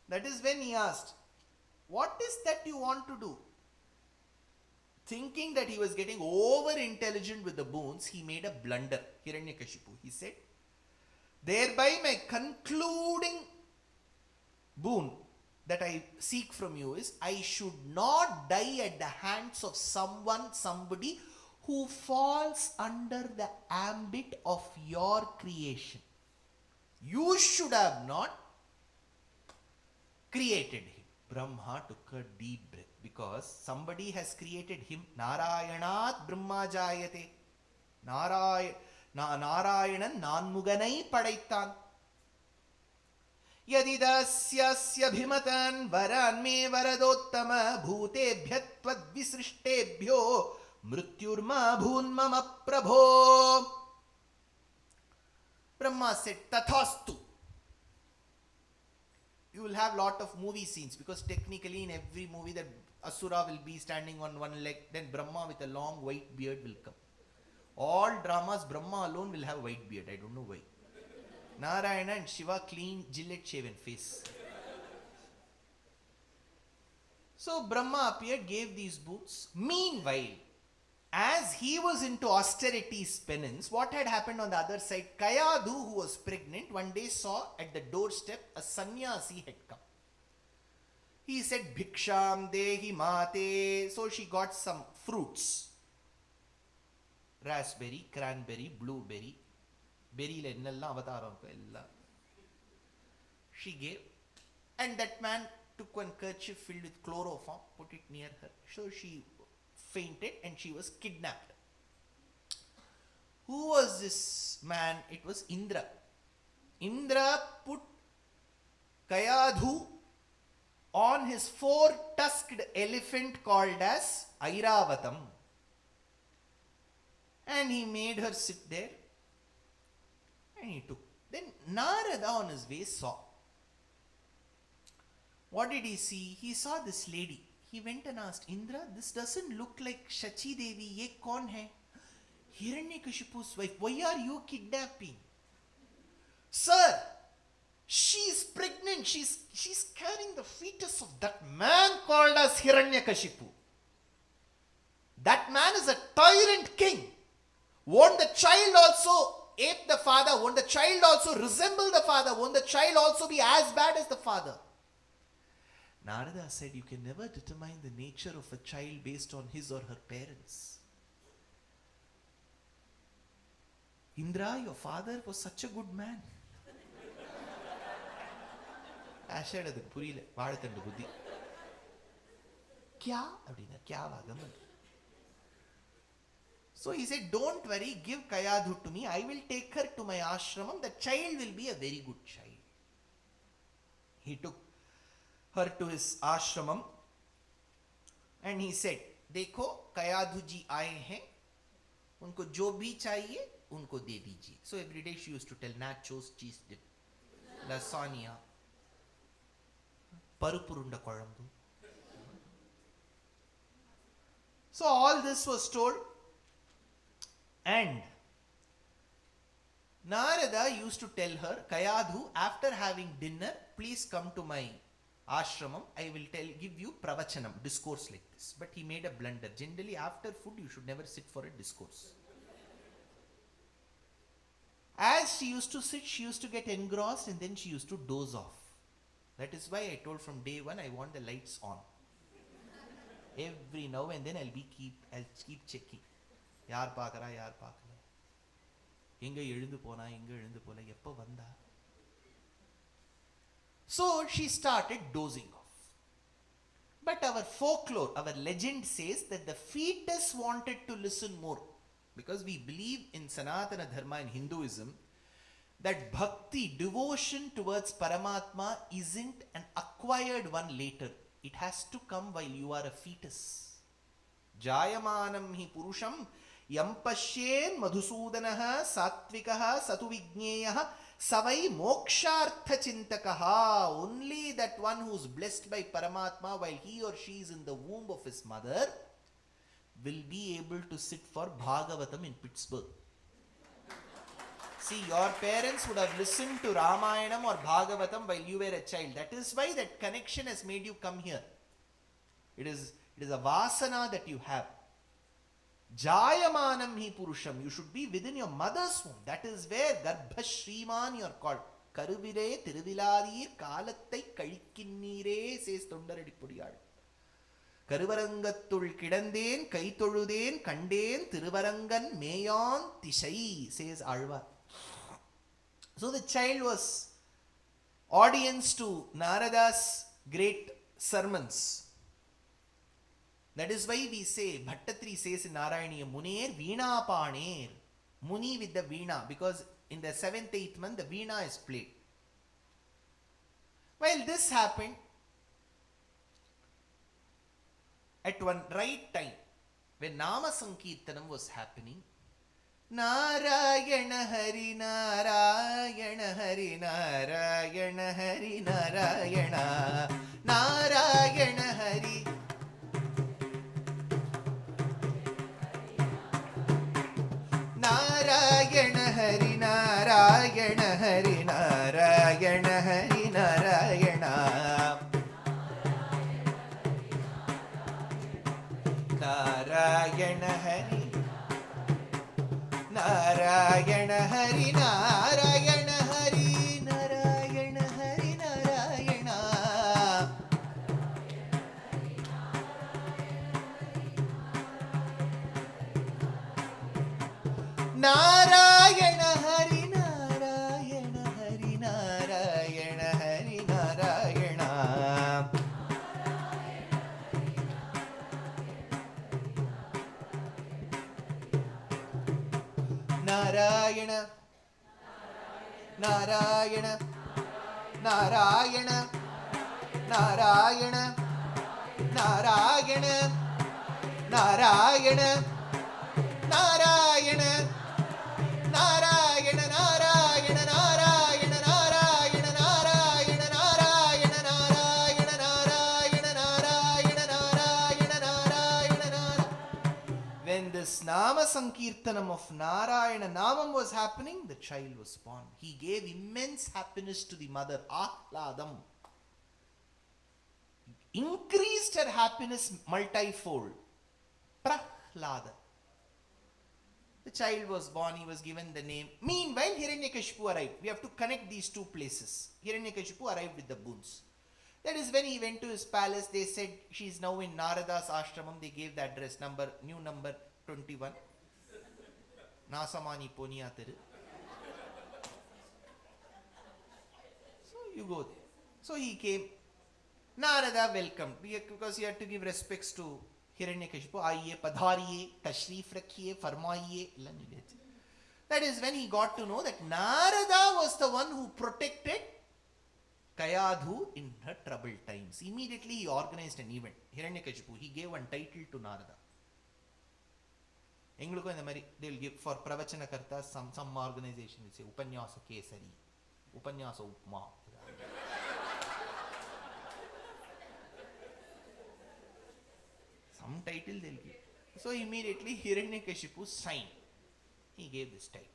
That is when he asked, what is that you want to do? Thinking that he was getting over intelligent with the boons, he made a blunder. Hiranyakashipu. He said, thereby my concluding boon that I seek from you is, I should not die at the hands of somebody who falls under the ambit of your creation. You should have not created him. Brahma took a deep breath because somebody has created him. Narayanat Brahma Jayate. Narayanan Nanmuganai Padaittan. Yadidasyasya bhimatan varan me varadottama bhutebhyatvad visrishtebhyo mrutyurma bhunmama prabho. Brahma said, Tathastu. You will have lot of movie scenes because technically in every movie that Asura will be standing on one leg, then Brahma with a long white beard will come. All dramas, Brahma alone will have white beard. I don't know why. Narayana and Shiva clean, Gillette shaven face. So Brahma appeared, gave these boons. Meanwhile, as he was into austerity's penance, what had happened on the other side? Kayadu, who was pregnant, one day saw at the doorstep a sannyasi had come. He said, Bhiksham dehi mate. So she got some fruits. Raspberry, cranberry, blueberry. Berry ennalla Avataram ella. She gave. And that man took one kerchief filled with chloroform, put it near her. So she fainted and she was kidnapped. Who was this man? It was Indra. Indra put Kayadhu on his four-tusked elephant called as Airavatam. And he made her sit there and he took. Then Narada on his way saw. What did he see? He saw this lady. He went and asked, Indra, this doesn't look like Shachi Devi. Ye kaun hai? Hiranyakashipu's wife. Why are you kidnapping? Sir, she's pregnant. She's carrying the fetus of that man called as Hiranyakashipu. That man is a tyrant king. Won't the child also ape the father? Won't the child also resemble the father? Won't the child also be as bad as the father? Narada said, you can never determine the nature of a child based on his or her parents. Indra, your father was such a good man. I said, adukku puriyala vaadatandu buddhi. Kya? Abdina kya vagam? So he said, don't worry, give Kayadhu to me. I will take her to my ashramam. The child will be a very good child. He took her to his ashramam and he said, देखो कयाधु जी आए हैं, उनको जो भी चाहिए उनको दे दीजिए. So every day she used to tell nachos, cheese dip, lasagna, parupurunda kolambu. So all this was told, and Narada used to tell her, Kayadhu, after having dinner, please come to my ashramam. I will give you Pravachanam, discourse like this. But he made a blunder. Generally, after food, you should never sit for a discourse. As she used to sit, she used to get engrossed and then she used to doze off. That is why I told from day one, I want the lights on. Every now and then I'll keep checking. Yaar paakara, yaar paakara. எங்க எழுந்து போனா எங்க எழுந்து போல எப்ப வந்தா. So she started dozing off. But our folklore, our legend says that the fetus wanted to listen more, because we believe in Sanatana Dharma in Hinduism that bhakti, devotion towards Paramatma, isn't an acquired one later. It has to come while you are a fetus. Jayamanam hi purusham yam pashyen madhusudanaha sattvikaha satu vigneyaha savai mokshartha chintakaha. Only that one who is blessed by Paramatma while he or she is in the womb of his mother will be able to sit for Bhagavatam in Pittsburgh. See, your parents would have listened to Ramayanam or Bhagavatam while you were a child. That is why that connection has made you come here. It is a vasana that you have. Jayamanam hi purusham. You should be within your mother's womb. That is where Garbha Shriman you are called. Karuvire Tiruviladir Kalathai Kalikinnire, says Thondaradipudiyal. Karuvarangathul kidandhen kai toludhen kanden Tiruvarangan meyan tishai, says Alvar. So the child was audience to Narada's great sermons. That is why we say, Bhattatri says in Narayaniya, Muner Veena Paner, Muni with the Veena, because in the 7th, 8th month the Veena is played. While this happened, at one right time, when Nama Sankirtanam was happening, Narayana Hari Narayana Hari Narayana Hari Narayana Narayana Hari Narayana Hari Narayana Hari Narayana Hari Narayana Narayana Hari Narayana Hari Narayana Hari Narayana Hari Narayana Narayana Hari Narayana Hari Narayana Hari Narayana Narayana Narayana Narayana Narayana Narayana Narayana Narayana Narayana Narayana Narayana Narayana Narayana Narayana Narayana Narayana Narayana Narayana. When this Nama Sankirtanam of Narayana Namam was happening, the child was born. He gave immense happiness to the mother, Ahladam. Increased her happiness multifold. Prahlada. The child was born, he was given the name. Meanwhile, Hiranyakashipu arrived. We have to connect these two places. Hiranyakashipu arrived with the boons. That is when he went to his palace. They said she is now in Narada's ashramam. They gave the address, new number 21. Nasamani Poniyathiru. So you go there. So he came. Narada welcomed, because he had to give respects to Hiranyakashipu. Aiye, padhariye, tashrif rakhiye, farmaiye. That is when he got to know that Narada was the one who protected Kayadhu in her troubled times. Immediately he organized an event. Hiranyakashipu, he gave one title to Narada. They will give for Pravachana Kartas, some organization will say Upanyasa Kesari, Upanyasa Upma. Some title they will give. So immediately Hiranyakashipu signed. He gave this title.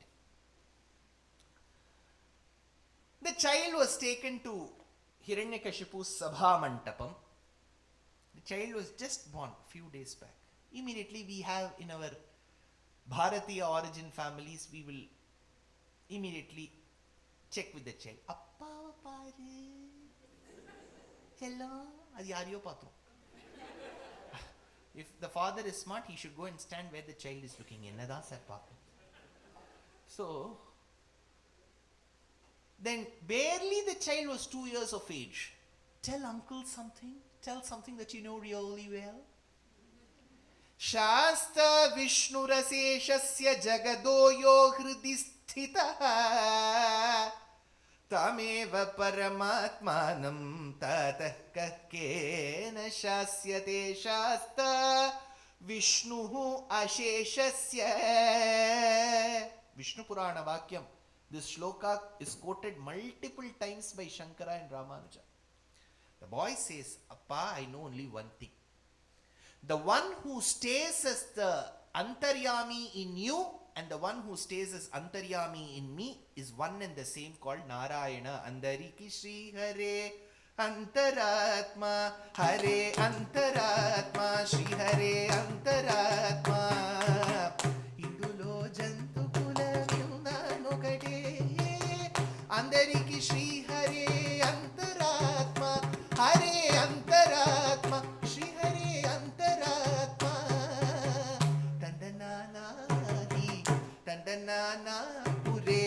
The child was taken to Hiranyakashipu's Sabha Mantapam. The child was just born a few days back. Immediately we have in our Bharatiya origin families, we will immediately check with the child. Appa paru. Hello. Adi yaariyo paatrom. If the father is smart, he should go and stand where the child is looking. Ennada sir paatrom. So, then barely the child was 2 years of age. Tell uncle something. Tell something that you know really well. Shasta Vishnuraseshasya Jagadoyo Hridi Sthitaha Tameva Paramatmanam Tatah Kena Shasyate Shasta Vishnuhu Asheshasya. Vishnu Purana Vakyam. This shloka is quoted multiple times by Shankara and Ramanuja. The boy says, Appa, I know only one thing. The one who stays as the Antaryami in you and the one who stays as Antaryami in me is one and the same, called Narayana. Andariki Shri Hare Antaratma Hare Antaratma Shri Hare Antaratma Indulo Jantu Kula Vyunano Kade Andariki Shri Hare Antaratma Hare Antaratma Shri Hare Antaratma Tandanana Hi Tandanana Pure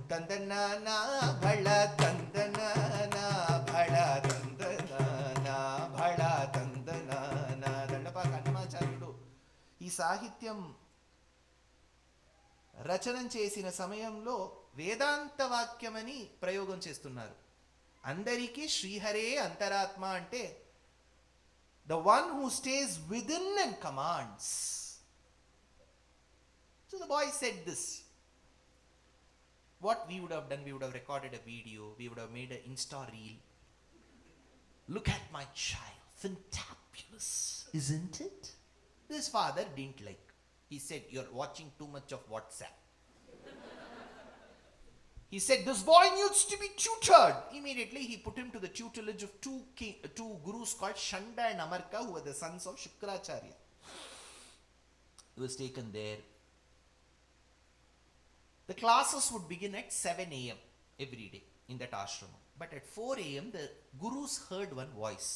Tandanana Bhala Tandanana Bhala Tandanana Bhala Tandanana Dandapa Kannamacharyudu ఈ సాహిత్యం రచనం చేసిన సమయంలో వేదాంత వాక్యమని ప్రయోగం చేస్తున్నారు. అందరికీ శ్రీహరే అంతరాత్మ అంటే the one who stays within and commands. So the boy said this. What we would have done, we would have recorded a video, we would have made an Insta reel. Look at my child, fantabulous, isn't it? This father didn't like. He said, you're watching too much of WhatsApp. He said, this boy needs to be tutored. Immediately he put him to the tutelage of two gurus called Shanda and Amarka, who were the sons of Shukracharya. He was taken there. The classes would begin at 7 a.m. every day in that ashram. But at 4 a.m. the gurus heard one voice.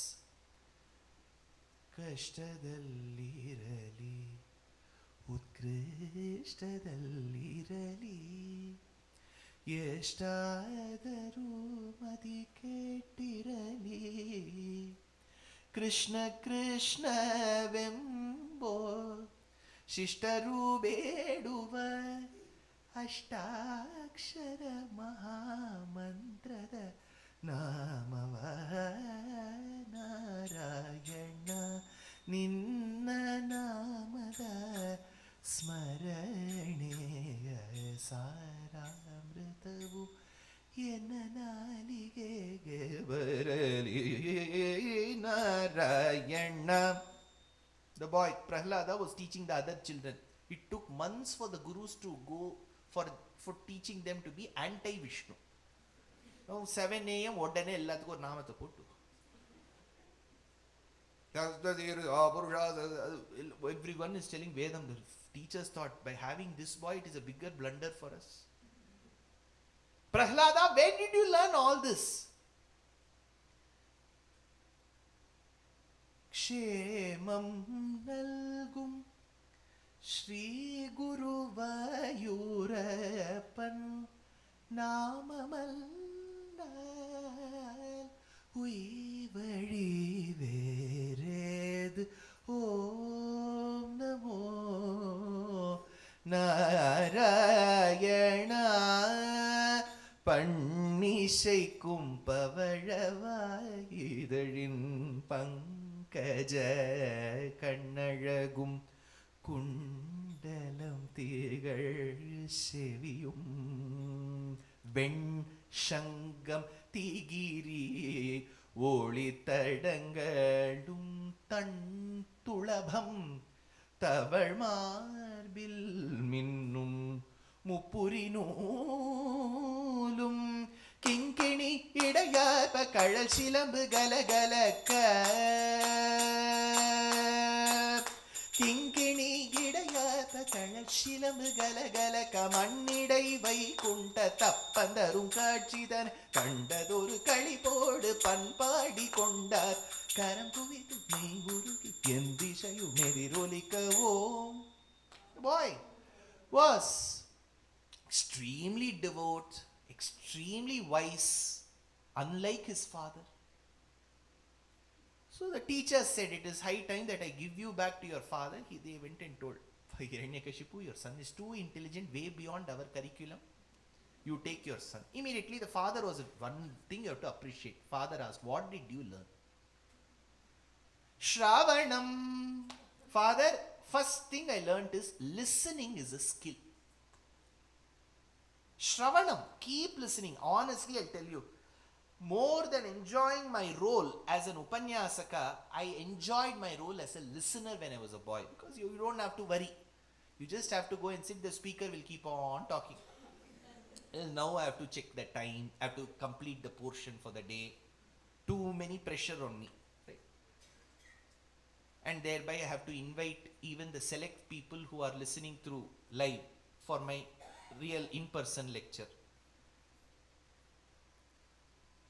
Kashtadallirali Utkrishhtadallirali ಎಷ್ಟಾದರೂ ಮದಿ ಕೆಟ್ಟಿರಲಿ ಕೃಷ್ಣ ಕೃಷ್ಣವೆಂಬೋ ಶಿಷ್ಟರು ಬೇಡುವ ಅಷ್ಟಾಕ್ಷರ ಮಹಾಮಂತ್ರದ ನಾಮವ ನಾರಾಯಣ ನಿನ್ನ ನಾಮದ ಸ್ಮರಣೆಯ ಸಾರಾಮೃತವು ಎನ್ನ ನಾಲಿಗೆಗೆ ಬರಲಿ Narayana. The boy Prahlada was teaching the other children. It took months for the gurus to go for teaching them to be anti-Vishnu. Now 7 a.m. ಒಡ್ಡನೆ ಎಲ್ಲದಕ್ಕೂ ನಾಮತ ಕೊಟ್ಟು everyone is telling Vedam. The teachers thought, by having this boy, it is a bigger blunder for us. Prahlada, where did you learn all this? Kshemam nalgum Shri Guru Vayurapan Namamallal Uivadi Vered Om Namo Narayana பன்னிசைக்கும் பவழவாயிதழின் பங்கஜ கண்ணழகும் குண்டலம் திகழ் செவியும் வெண்சங்கம் திகிரி ஒளித்தடங்களும் தன் துளபம் தவழ் மார்பில் மின்னும் முப்புரி நூலும் கிங்கிணி இடையாப கழல் சிலம்பு கலகலக்க கிங்கிணி இடையாப கழல் சிலம்பு கலகலக்க மண்ணிடை வைகுண்ட தப்பந்தரும் காட்சிதன் கண்டதொரு களிபோடு பண்பாடி கொண்டார் கரம் குவித்து மெய் உருகி என் திசையும் எதிரொலிக்க ஓம். Boy was extremely devout, extremely wise, unlike his father. So the teacher said, it is high time that I give you back to your father. They went and told, Hiranyakashipu, your son is too intelligent, way beyond our curriculum. You take your son. Immediately the father was, one thing you have to appreciate. Father asked, what did you learn? Shravanam. Father, first thing I learned is listening is a skill. Shravanam, keep listening. Honestly, I'll tell you, more than enjoying my role as an Upanyasaka, I enjoyed my role as a listener when I was a boy. Because you don't have to worry. You just have to go and sit, the speaker will keep on talking. And now I have to check the time, I have to complete the portion for the day. Too many pressure on me. Right? And thereby I have to invite even the select people who are listening through live for my real in-person lecture.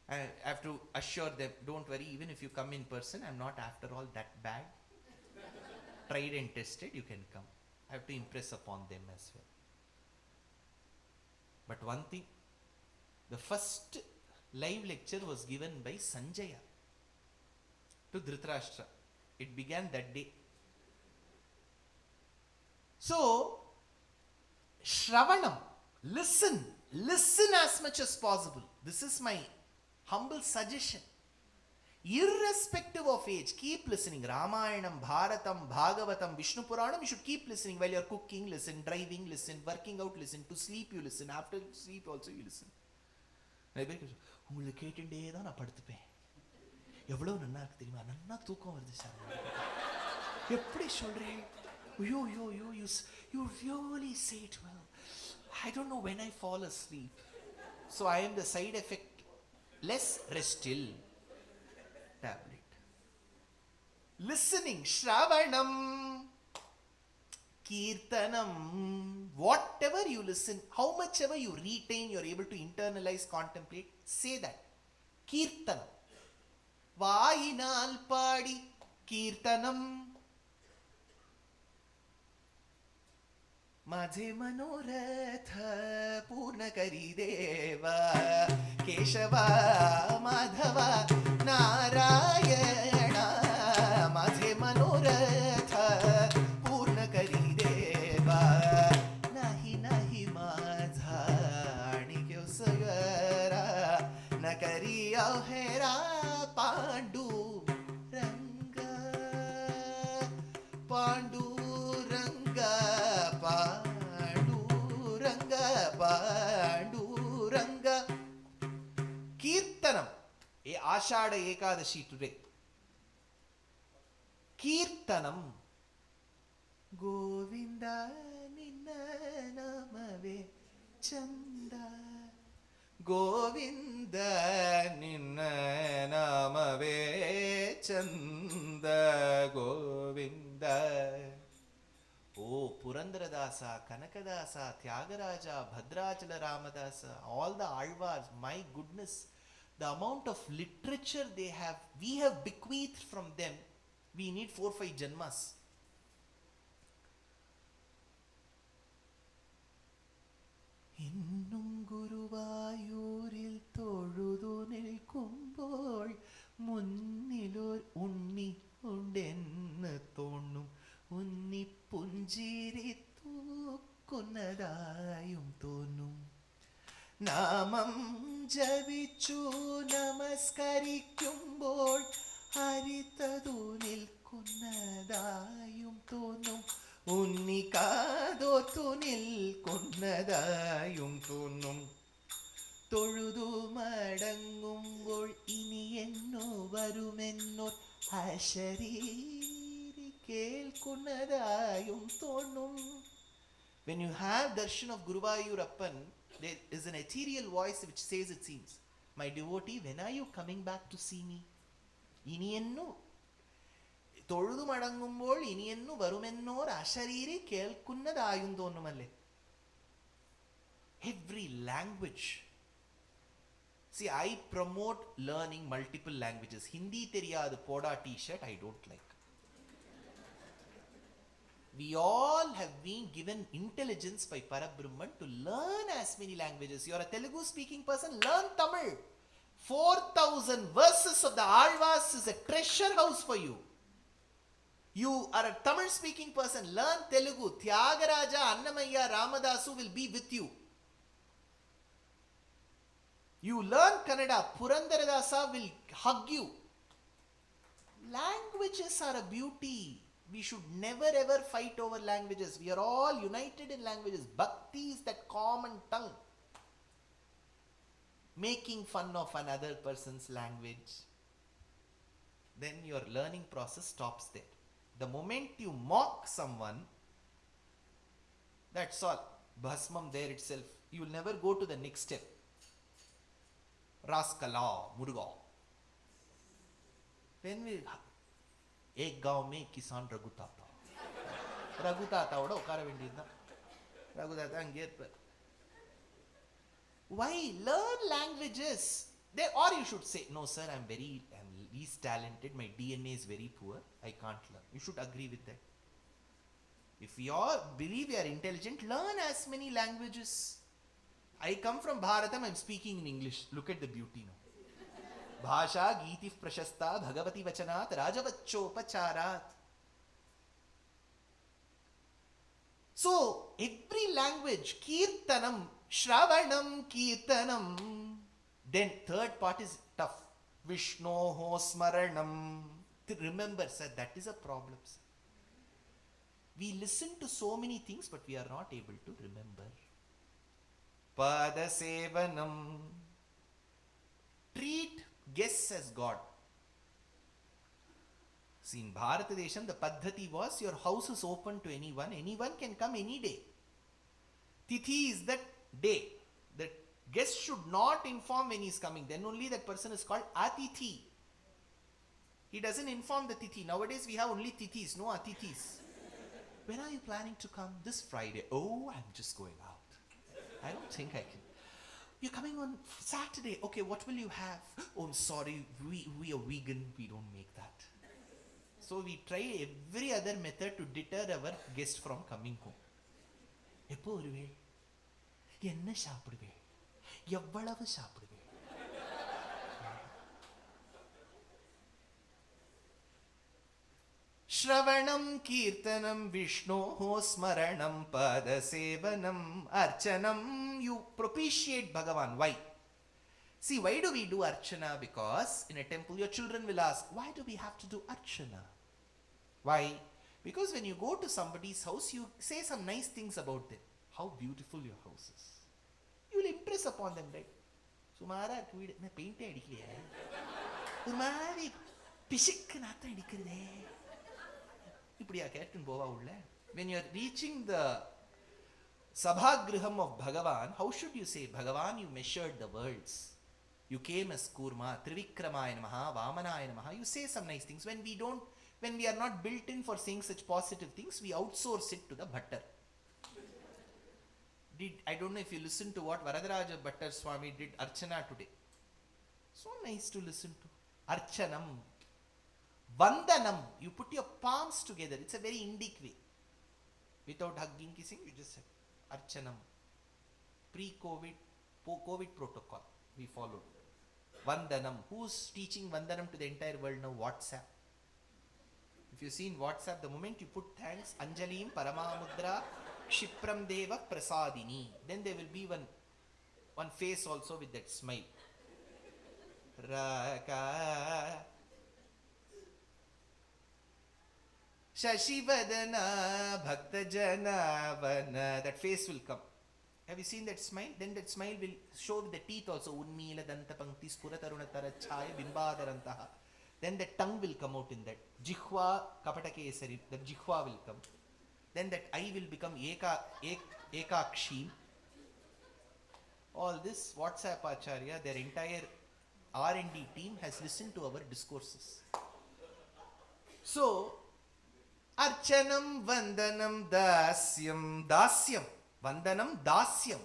I have to assure them, don't worry, even if you come in person, I'm not after all that bad. Tried and tested, you can come. I have to impress upon them as well. But one thing, the first live lecture was given by Sanjaya to Dhritarashtra. It began that day. So, Shravanam, listen as much as possible. This is my humble suggestion. Irrespective of age, keep listening. Ramayanam, Bharatam, Bhagavatam, Vishnu Puranam, you should keep listening while you're cooking, listen, driving, listen, working out, listen, to sleep you listen, after sleep also you listen. உங்களுக்கு கேட்டுட்டே தான் நான் படுத்துப்பேன். எவ்வளவு நல்லா இருக்கு தெரியுமா? நல்லா தூக்கம் வருது சார். எப்படி சொல்றேன்? You really say it well. I don't know when I fall asleep. So I am the side effect. Less rest still. Tablet. Listening, Shravanam, Kirtanam, whatever you listen, how much ever you retain, you are able to internalize, contemplate, say that. Kirtanam. Vainal Padi, Kirtanam. माझे मनोरथ पूर्ण करी देवा केशवा माधवा नारायणा माझे मनोरथ पूर्ण करी देवा नाही नाही माझा आणि केसगरा न करी अहेरा पांडू रंग Panduranga. Kirtanam. Ashada Ekadashi today. Kirtanam. Govinda Ninna Namave Chanda. Govinda Ninna Namave Chanda. Govinda. Oh, Purandaradasa, Kanakadasa, Tyagaraja, Bhadrachala Ramadasa, all the Alvars, my goodness, the amount of literature they have, we have bequeathed from them, we need 4-5 janmas. Innum Guruvayuril Toludu Nilkumbol Munnilur Unni Undennu Thonnum Unni Punjiri Thukkunnadayum Thonnum Namam Javichu Namaskarikkkumbol Haritadu Nilkunnadayum Thonnum Unni Kadothu Nilkunnadayum Thonnum Toludu Madangumbol Ini Enno Varumennor Ashariri Kelkunnadayum Thonnum. When you have darshan of Guruvayurappan, there is an ethereal voice which says, it seems, my devotee, when are you coming back to see me? Iniyennu Toludu Madangumbol Iniyennu Varumennor Ashariri Kelkunnadayum Thonnumalle. Every language. See, I promote learning multiple languages. Hindi theriyadu poda t-shirt I don't like. We all have been given intelligence by Parabrahman to learn as many languages. You are a Telugu speaking person, learn Tamil. 4,000 verses of the Alvas is a treasure house for you. You are a Tamil speaking person, learn Telugu. Tyagaraja, Annamaya, Ramadasu will be with you. You learn Kannada, Purandaradasa will hug you. Languages are a beauty. We should never ever fight over languages. We are all united in languages. Bhakti is that common tongue. Making fun of another person's language. Then your learning process stops there. The moment you mock someone, that's all. Bhasmam there itself. You will never go to the next step. Raskala, Muruga. When we ek gaon mein kisan ragutata. Ragutata oda okara vendidna. Ragutata ange irpar. Why? Learn languages. There, or you should say, no sir, I'm least talented, my DNA is very poor, I can't learn. You should agree with that. If we all believe we are intelligent, learn as many languages. I come from Bharatam, I'm speaking in English. Look at the beauty now. Bhasha Geetif Prashasta Bhagavati Vachanat Rajavachopacharat. So, every language, Kirtanam, Shravanam, Kirtanam. Then third part is tough. Vishnoho Smaranam. Remember, sir, that is a problem, sir. We listen to so many things, but we are not able to remember. Padasevanam. Treat guests as God. See, in Bharatadesham, the Paddhati was your house is open to anyone. Anyone can come any day. Tithi is that day. The guest should not inform when he is coming. Then only that person is called Atithi. He doesn't inform the Tithi. Nowadays we have only Tithis, no Atithis. When are you planning to come? This Friday. Oh, I'm just going out. I don't think I can. You're coming on Saturday. Okay, what will you have? Oh, I'm sorry. We are vegan. We don't make that. So we try every other method to deter our guest from coming home. எப்போ வருவே? என்ன சாப்பிடுவே? எவ்வளவு சாப்பிடுவே? Shravanam Kirtanam Vishnoho Smaranam Padasevanam Archanam. You propitiate Bhagavan. Why? See, why do we do Archana? Because in a temple your children will ask, why do we have to do Archana? Why? Because when you go to somebody's house, you say some nice things about them. How beautiful your house is. You will impress upon them, right? Sumara tweed na paint adikliya. Sumari pishik naatha adikirde. Ipdiya kettu bova ulla. When you are reaching the Sabhagriham of Bhagavan, how should you say, Bhagavan, you measured the worlds. You came as Kurma, Trivikramaya Namaha, Vamanaya Namaha. You say some nice things. When we are not built in for saying such positive things, we outsource it to the Bhattar. I don't know if you listened to what Varadaraja Bhattar Swami did Archana today. So nice to listen to. Archanam. Vandanam. You put your palms together. It's a very Indic way. Without hugging, kissing, you just say Archanam. Pre-COVID, COVID protocol we followed. Vandanam. Who's teaching Vandanam to the entire world now? WhatsApp. If you see in WhatsApp, the moment you put thanks, Anjalim Paramamudra Kshipram Deva Prasadini, then there will be one face also with that smile. Raka Shashivadana Bhaktajana Vana. That face will come. Have you seen that smile? Then that smile will show with the teeth also. Unmila Danta Pankti Spuratarunatara Chaya Bimbadarantaha. Then the tongue will come out in that. Jihva Kapatakesari. The Jihva will come. Then that eye will become Ekakshi. All this WhatsApp Acharya, their entire R&D team has listened to our discourses. So, Archanam Vandanam Dasyam. Dasyam. Vandanam Dasyam.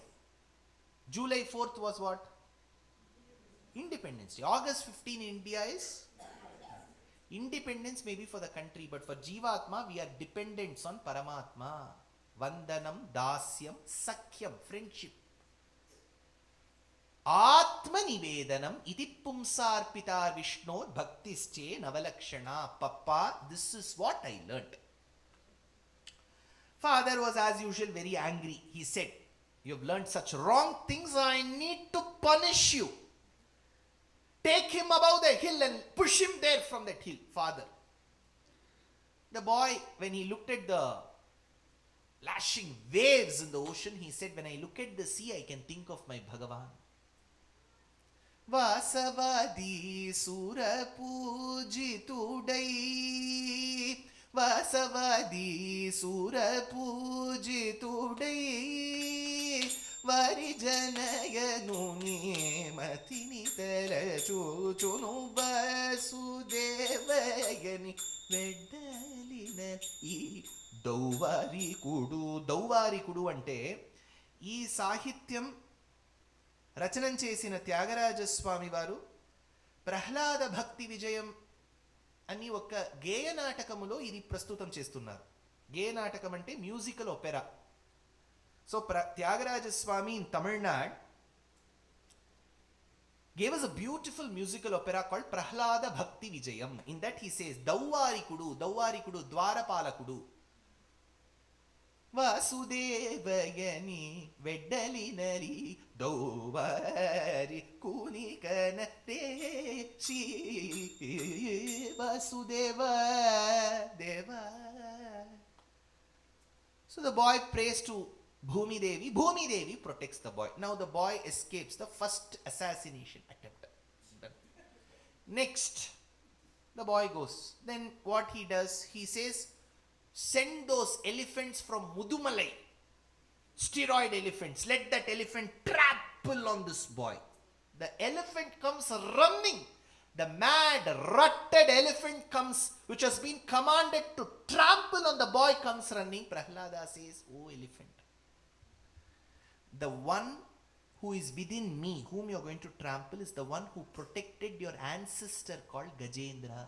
July 4th was what? Independence Day. August 15 in India is Independence may be for the country, but for Jivatma, we are dependents on Paramatma. Vandanam, Dasyam, Sakhyam, friendship. Atma Nivedanam, iti pumsarpita Vishnu, bhaktische navalakshana. Papa, this is what I learnt. Father was as usual very angry. He said, you have learnt such wrong things, I need to punish you. Take him above the hill and push him there from that hill, father. The boy, when he looked at the lashing waves in the ocean, he said, when I look at the sea, I can think of my Bhagavan. Vasavadi Sura Pujitudai, Vasavadi Sura Pujitudai, Varijanayanu Matini Terachuchunu Vasudevayani Vedalina E Dauvari Kudu ante ee sahityam రచనం చేసిన త్యాగరాజస్వామి వారు ప్రహ్లాద భక్తి విజయం అని ఒక గేయ నాటకములో ఇది ప్రస్తుతం చేస్తున్నారు. గేయ నాటకం అంటే musical opera. So Tyagaraja Swamy in Tamil Nadu gave us a beautiful musical opera called Prahlada Bhakti Vijayam. In that he says, Dauvarikudu, Dwarapalakudu. Vasudevayani Vedalinari Dauvari Kunikana Deshi Vasudeva Deva. So the boy prays to Bhumi Devi. Bhumi Devi protects the boy. Now the boy escapes the first assassination attempt. Next, the boy goes. Then what he does, he says, send those elephants from Mudumalai, steroid elephants. Let that elephant trample on this boy. The elephant comes running. The mad, rutted elephant comes, which has been commanded to trample on the boy, comes running. Prahlada says, oh elephant, the one who is within me, whom you are going to trample, is the one who protected your ancestor called Gajendra.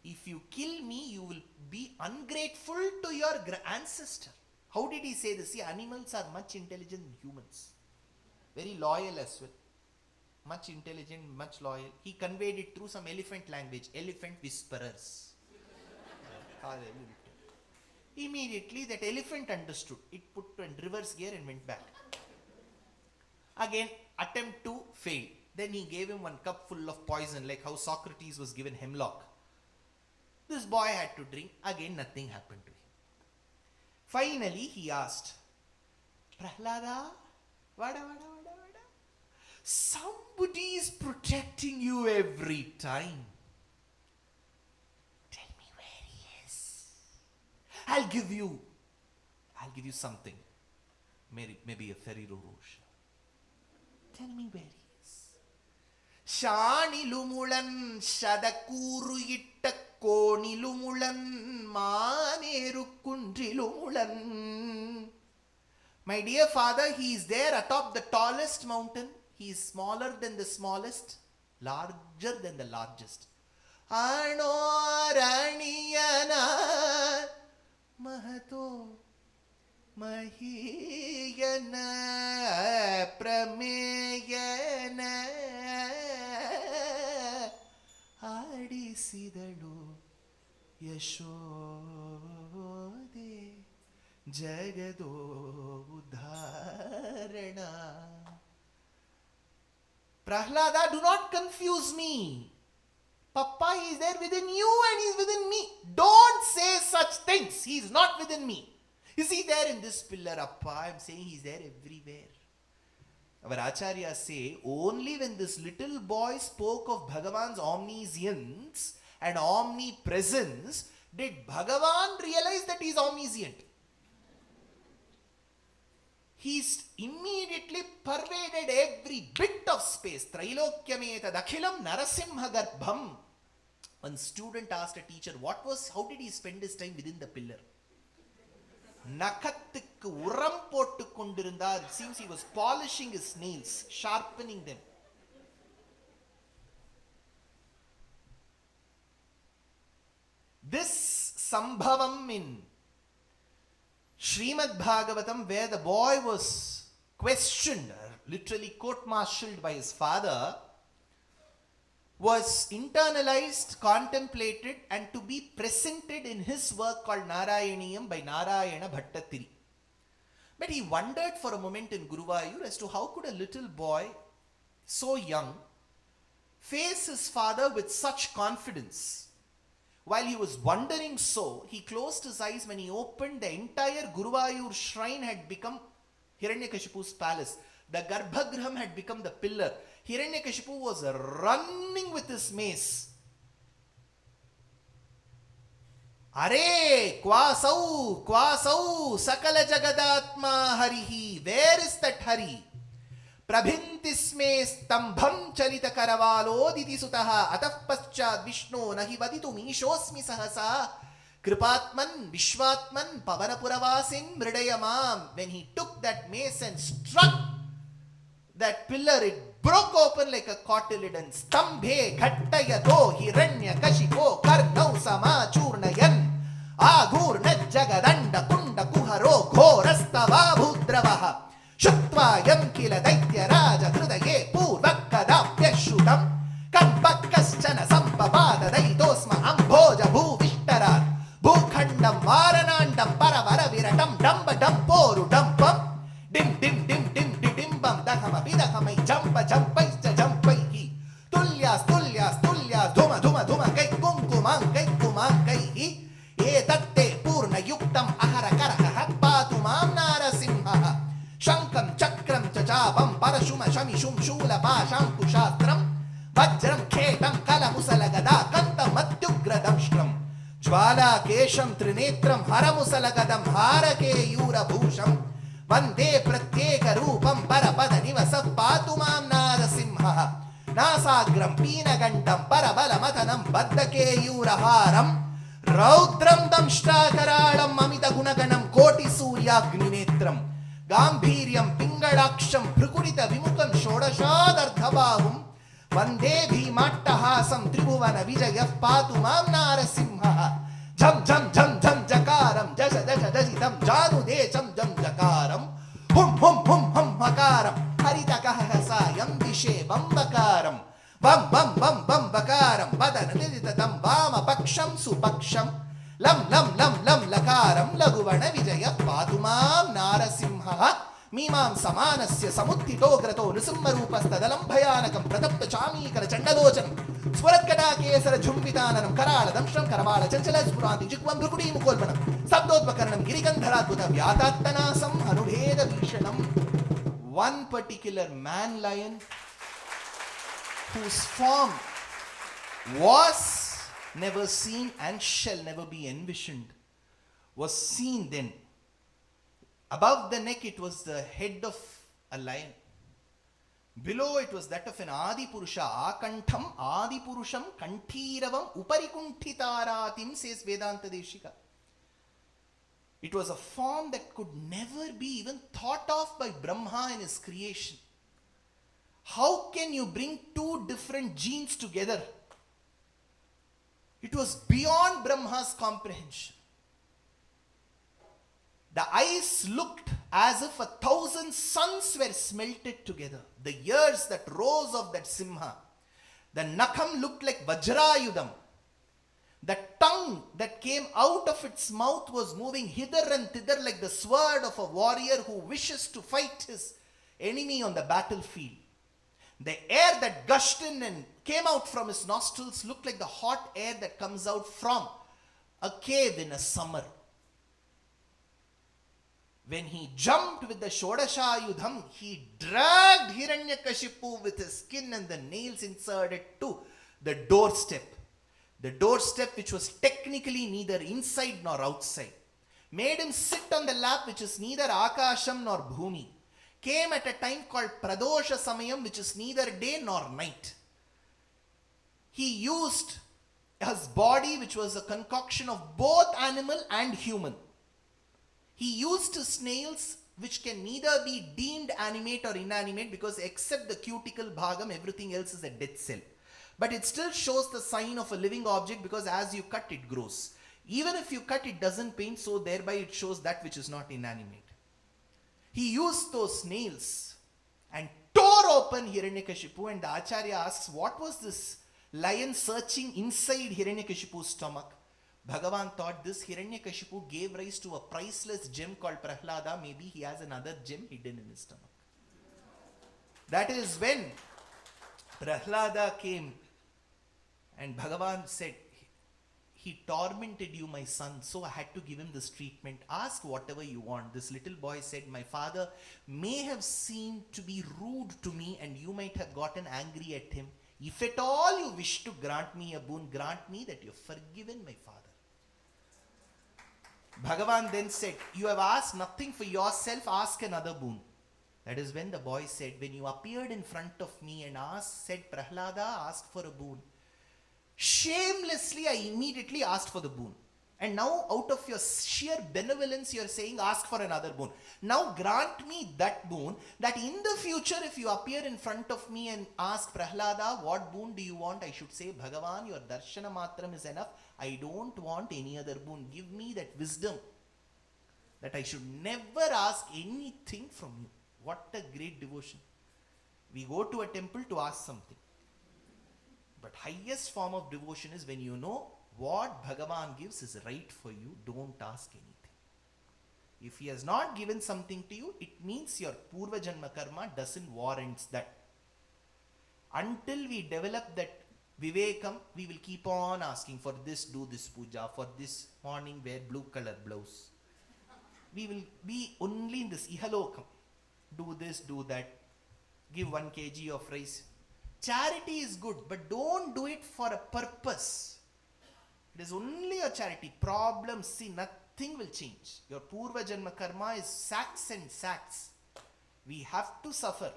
If you kill me, you will be ungrateful to your ancestor. How did he say this? See, animals are much intelligent than humans. Very loyal as well. Much intelligent, much loyal. He conveyed it through some elephant language. Elephant whisperers. Immediately that elephant understood. It put in reverse gear and went back. Again, attempt to fail. Then he gave him one cup full of poison, like how Socrates was given hemlock. This boy had to drink. Again, nothing happened to him. Finally, he asked, Prahlada, vada. Somebody is protecting you every time. Tell me where he is. I'll give you something. Maybe a Ferrero Rocher. Tell me where he is. Shanilumulan Shadakuru Itta Konilumulan Maneru Kundrilumulan. My dear father, he is there atop the tallest mountain. He is smaller than the smallest, larger than the largest. Anoraniyana Mahato Mahiyana Prameyana Adisidalu Yashode Jagado Udharana. Prahlada, do not confuse me. Papa, he is there within you and he is within me. Don't say such things. He is not within me. Is he there in this pillar, Appa? I am saying he is there everywhere. Our acharyas say, only when this little boy spoke of Bhagavan's omniscience and omnipresence did Bhagavan realize that he is omniscient. He immediately pervaded every bit of space. Trailokyameta dakhilam Narasimha garbham. One student asked a teacher, how did he spend his time within the pillar? Nakattukku uram pottu kondirundar. It seems he was polishing his nails, sharpening them. Sambhavam in Srimad Bhagavatam, where the boy was questioned, literally court-martialed by his father, was internalized, contemplated, and to be presented in his work called Narayaniyam by Narayana Bhattatiri. But he wondered for a moment in Guruvayur as to how could a little boy, so young, face his father with such confidence. While he was wondering so, he closed his eyes. When he opened, the entire Guruvayur shrine had become Hiranyakashipu's palace. The Garbhagraham had become the pillar. Hiranyakashipu was running with his mace. Are, kwasau, sakala jagadatma harihi. Where is that Hari? Prabhintisme stambham charita karavalo diti sutaha atah paschad Vishnu nahi vaditu mishosmi sahasa kripatman vishvatman pavanapuravasin mridayamam. When he took that mace and struck that pillar, it broke open like a cotyledon. Stambhe ghattayato hiranyakashipo karnau samachurnayan agurna jagadanda kunda kuharo ghorastava bhudravaha Shutva yam kila daitya raja hridaye purvakkadapyashrutam kanpakkaschana sampavada daitosma ambhoja bhuvishtarat bhukhandam varanandam paravara viratam damba damporu dampam dim dim dim dim dimbam dakhama bidakhamai jampa jampaischa jampaihi tulyas tulyas tulyas dhuma dhuma dhuma kai kumkumam kaihi etatte purna yuktam ahara karaha patumam narasimha Shankam chakram chachapam parashuma shamishum shula pasham kushatram vajram khetam kalamusalagada kantam matyugradamshram jvala kesham trinetram haramusalagadam harake yura bhusham vande pratyeka rupam parapada nivasa patumam narasimha nasagram pinagandam parabala matanam baddake yuraharam raudram damshtakaralam amita gunaganam koti suryagninetram Gambhiryam Pingadaksham Prkurita Vimukam Shodashadardhabahum Vande Bhimattahasam Tribhuvana Vijayah Patumam Narasimha Jam Jam Jam Jam Jakaram Jasha Jasha Jajitam Janu Desham Jam Jakaram Hum Hum Hum Hum Hakaram Haritakahasayam Vishe Bambakaram Bam Bam Bam Bam Bakaram Badana Niditatam Vama Paksham Supaksham Lam lam lam lam lakaram laguvana vijaya patumam narasimha mimam samanasya samuttito grato nrisimharupastadalam bhayanakam pratapta chamikara chandalochanam swaratkata kesara jhumvitananam karala damshram karabala chanchala spuranti jikvam brukudi mukolvanam sabdodvakaranam girigandharadbhuta vyatattanasam anubheda vishanam. One particular man lion whose form was never seen and shall never be envisioned was seen then. Above the neck it was the head of a lion. Below it was that of an Adi Purusha. Akantham Adi Purusham Kanthiravam Uparikuntitaratim, says Vedanta Deshika. It was a form that could never be even thought of by Brahma in his creation. How can you bring two different genes together? It was beyond Brahma's comprehension. The eyes looked as if 1,000 suns were smelted together. The ears that rose of that Simha. The Nakham looked like Vajrayudam. The tongue that came out of its mouth was moving hither and thither like the sword of a warrior who wishes to fight his enemy on the battlefield. The air that gushed in and came out from his nostrils looked like the hot air that comes out from a cave in a summer. When he jumped with the Shodashayudham, he dragged Hiranyakashipu with his skin and the nails inserted to the doorstep. The doorstep, which was technically neither inside nor outside, made him sit on the lap, which is neither Akasham nor Bhumi. Came at a time called Pradosha Samayam, which is neither day nor night. He used his body, which was a concoction of both animal and human. He used his nails, which can neither be deemed animate or inanimate, because except the cuticle bhagam, everything else is a dead cell. But it still shows the sign of a living object, because as you cut, it grows. Even if you cut, it doesn't pain, so thereby it shows that which is not inanimate. He used those nails and tore open Hiranyakashipu, and the Acharya asks, what was this lion searching inside Hiranyakashipu's stomach? Bhagavan thought this Hiranyakashipu gave rise to a priceless gem called Prahlada. Maybe he has another gem hidden in his stomach. That is when Prahlada came and Bhagavan said, he tormented you, my son, so I had to give him this treatment. Ask whatever you want. This little boy said, my father may have seemed to be rude to me and you might have gotten angry at him. If at all you wish to grant me a boon, grant me that you have forgiven my father. Bhagavan then said, you have asked nothing for yourself, ask another boon. That is when the boy said, when you appeared in front of me and said, Prahlada, ask for a boon. Shamelessly, I immediately asked for the boon. And now, out of your sheer benevolence, you are saying, ask for another boon. Now, grant me that boon, that in the future, if you appear in front of me and ask, Prahlada, what boon do you want? I should say, Bhagavan, your darshana matram is enough. I don't want any other boon. Give me that wisdom, that I should never ask anything from you. What a great devotion. We go to a temple to ask something. But highest form of devotion is when you know what Bhagavan gives is right for you. Don't ask anything. If he has not given something to you, it means your Purva Janma Karma doesn't warrant that. Until we develop that Vivekam, we will keep on asking for this, do this puja, for this morning wear blue color blouse. We will be only in this Ihalokam. Do this, do that. Give 1 kg of rice. Charity is good, but don't do it for a purpose. It is only a charity. Problems, see, nothing will change. Your Purva Janma Karma is sacks and sacks. We have to suffer.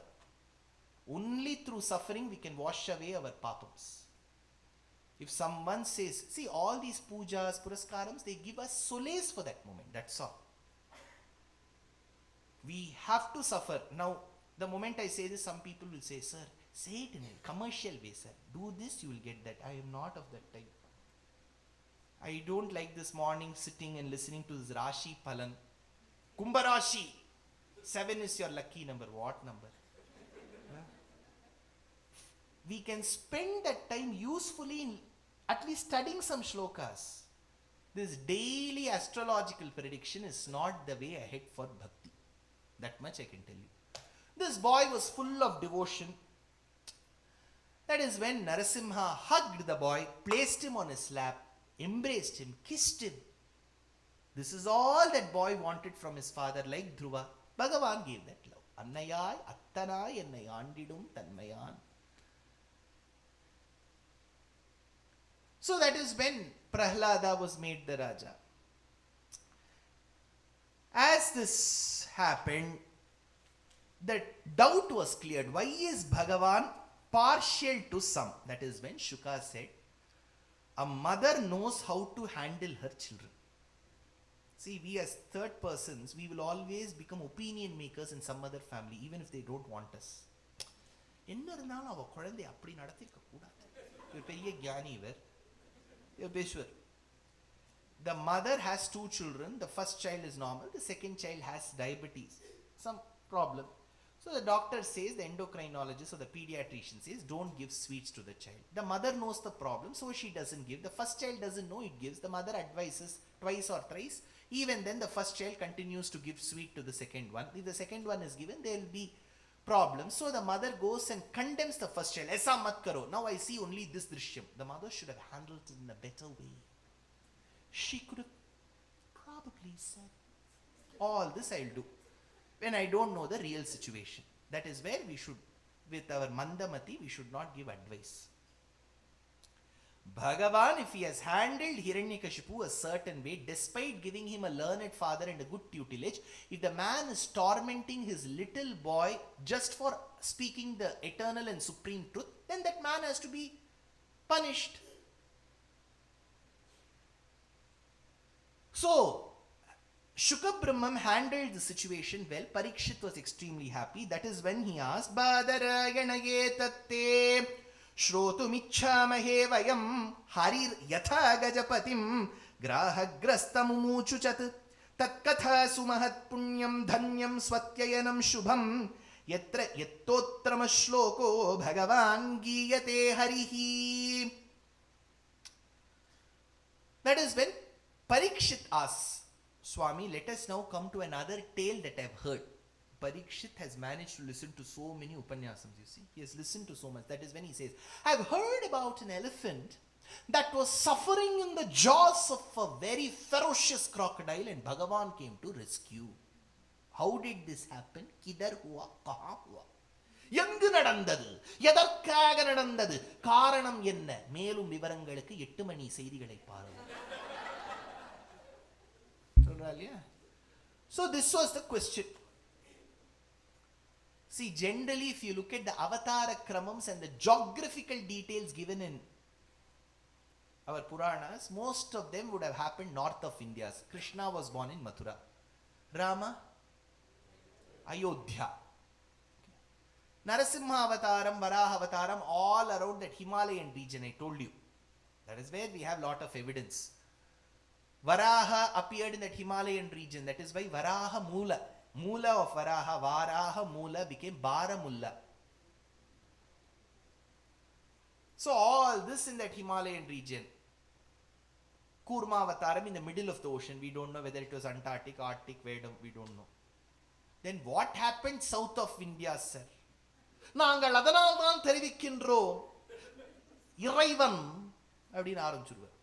Only through suffering we can wash away our papams. If someone says, see, all these pujas, puraskarams, they give us solace for that moment. That's all. We have to suffer. Now, the moment I say this, some people will say, sir, say it in a commercial way, sir. Do this, you will get that. I am not of that type. I don't like this morning sitting and listening to this Rashi Palan. Kumbha Rashi. 7 is your lucky number. What number? We can spend that time usefully in at least studying some shlokas. This daily astrological prediction is not the way ahead for bhakti. That much I can tell you. This boy was full of devotion. That is when Narasimha hugged the boy, placed him on his lap, embraced him, kissed him. This is all that boy wanted from his father, like Dhruva. Bhagavan gave that love. Annayai, attanai, ennai andidum tanmayan. So that is when Prahlada was made the Raja. As this happened, the doubt was cleared. Why is Bhagavan partial to some? That is when Shuka said, a mother knows how to handle her children. See, we as third persons, we will always become opinion makers in some other family, even if they don't want us. The mother has 2 children. The first child is normal. The second child has diabetes. Some problem. So the doctor says, the endocrinologist or the pediatrician says, don't give sweets to the child. The mother knows the problem, so she doesn't give. The first child doesn't know it gives. The mother advises twice or thrice. Even then the first child continues to give sweet to the second one. If the second one is given, there will be problems. So the mother goes and condemns the first child. Aisa mat karo. Now I see only this drishyam. The mother should have handled it in a better way. She could have probably said, all this I'll do, when I don't know the real situation. That is where we should, with our mandamati, we should not give advice. Bhagavan, if he has handled Hiranyakashipu a certain way, despite giving him a learned father and a good tutelage, if the man is tormenting his little boy just for speaking the eternal and supreme truth, then that man has to be punished. So, Shuka Brahman handled the situation well. Parikshit was extremely happy. That is when he asked, Badarayanaye tatte Shrotumichhamahe vayam harir yatha gajapatim grahaghrastamumuchuchat tatkatha sumahat punyam dhanyam swatyayanam shubham yatra yattotrama shloko bhagavan giyate harihi. That is when Parikshit asks, Swami, let us now come to another tale that I have heard. Parikshit has managed to listen to so many upanyasams, you see. He has listened to so much. That is when he says, I have heard about an elephant that was suffering in the jaws of a very ferocious crocodile and Bhagavan came to rescue. How did this happen? Kidhar hua, kaha hua? எங்கு நடந்தது, எதற்காக நடந்தது, காரணம் என்ன? மேலும் விவரங்களுக்கு 8 மணி செய்திகளை பாருங்கள். சொல்றாலியா? So this was the question. See, generally if you look at the Avatara Kramams and the geographical details given in our Puranas, most of them would have happened north of India. Krishna was born in Mathura. Rama, Ayodhya. Narasimha Avataram, Varaha Avataram, all around that Himalayan region, I told you. That is where we have lot of evidence. Varaha appeared in that Himalayan region. That is why Varaha Mula. Mula of Varaha, Varaha Mula became Baramulla. So all this in that Himalayan region. Kurma Avataram in the middle of the ocean. We don't know whether it was Antarctic, Arctic, we don't know. Then what happened south of India, sir? நாங்கள் அதனால் தான் தெரிவிக்கின்றோம் இறைவன் அப்படின்னு ஆரம்பிச்சிருவார்.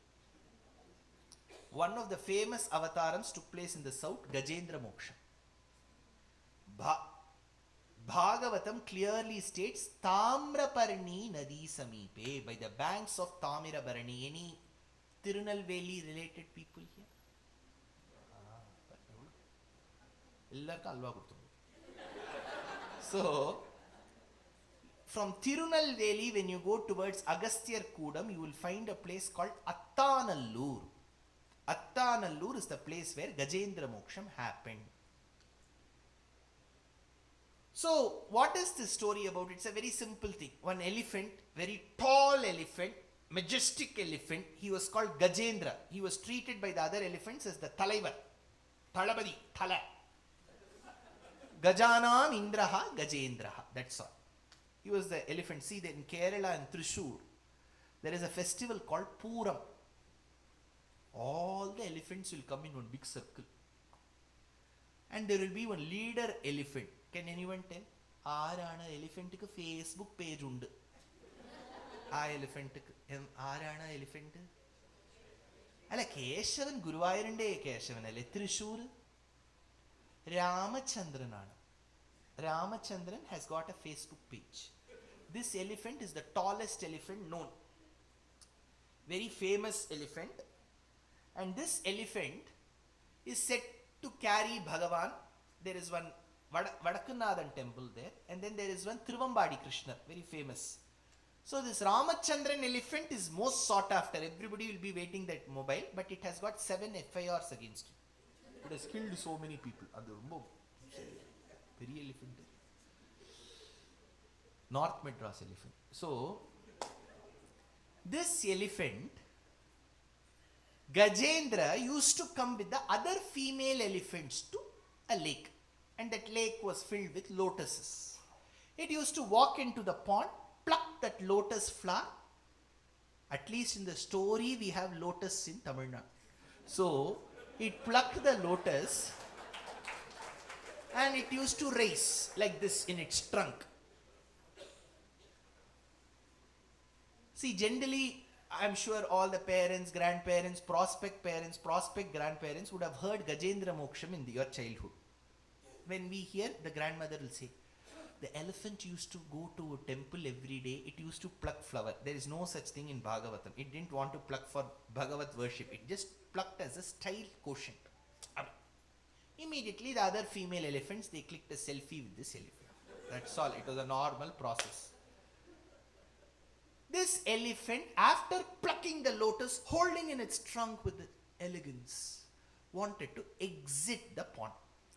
One of the famous avatarams took place in the south, Gajendra Moksham. Bhagavatam clearly states Tamraparni Nadi Samipe, by the banks of Tamirabarani. Any Tirunelveli related people here? எல்லாருக்கும் அல்வா கொடுத்துருவோம். So from Tirunelveli, when you go towards Agasthyar Kudam, you will find a place called Attanallur. Attanallur is the place where Gajendra Moksham happened. So, what is this story about? It's a very simple thing. One elephant, very tall elephant, majestic elephant, he was called Gajendra. He was treated by the other elephants as the Talaivar. Talabadi, Thala. Gajanam Indraha, Gajendraha. That's all. He was the elephant. See, that in Kerala and Thrissur, there is a festival called Puram. All the elephants will come in one big circle. And there will be one leader elephant. Can anyone tell? Aarana elephant ku Facebook page undu. Elephant ku. Aarana elephant? Alla Keshavan Guruvayurinte Keshavan alle Thrissur. Ramachandranana. Ramachandran has got a Facebook page. This elephant is the tallest elephant known. Very famous elephant. And this elephant is said to carry Bhagavan. There is one Vadakanadan temple there. And then there is one Trivambadi Krishna, very famous. So this Ramachandran elephant is most sought after. Everybody will be waiting that mobile. But it has got 7 FIRs against it. It has killed so many people. Very elephant. North Madras elephant. So, this elephant, Gajendra used to come with the other female elephants to a lake. And that lake was filled with lotuses. It used to walk into the pond, pluck that lotus flower. At least in the story we have lotus in Tamil Nadu. So, it plucked the lotus and it used to race like this in its trunk. See, generally, I am sure all the parents, grandparents, prospect grandparents would have heard Gajendra Moksham in your childhood. When we hear, the grandmother will say, the elephant used to go to a temple every day. It used to pluck flower. There is no such thing in Bhagavatam. It didn't want to pluck for Bhagavat worship. It just plucked as a style quotient. Immediately, the other female elephants, they clicked a selfie with this elephant. That's all. It was a normal process. This elephant, after plucking the lotus, holding in its trunk with elegance, wanted to exit the pond.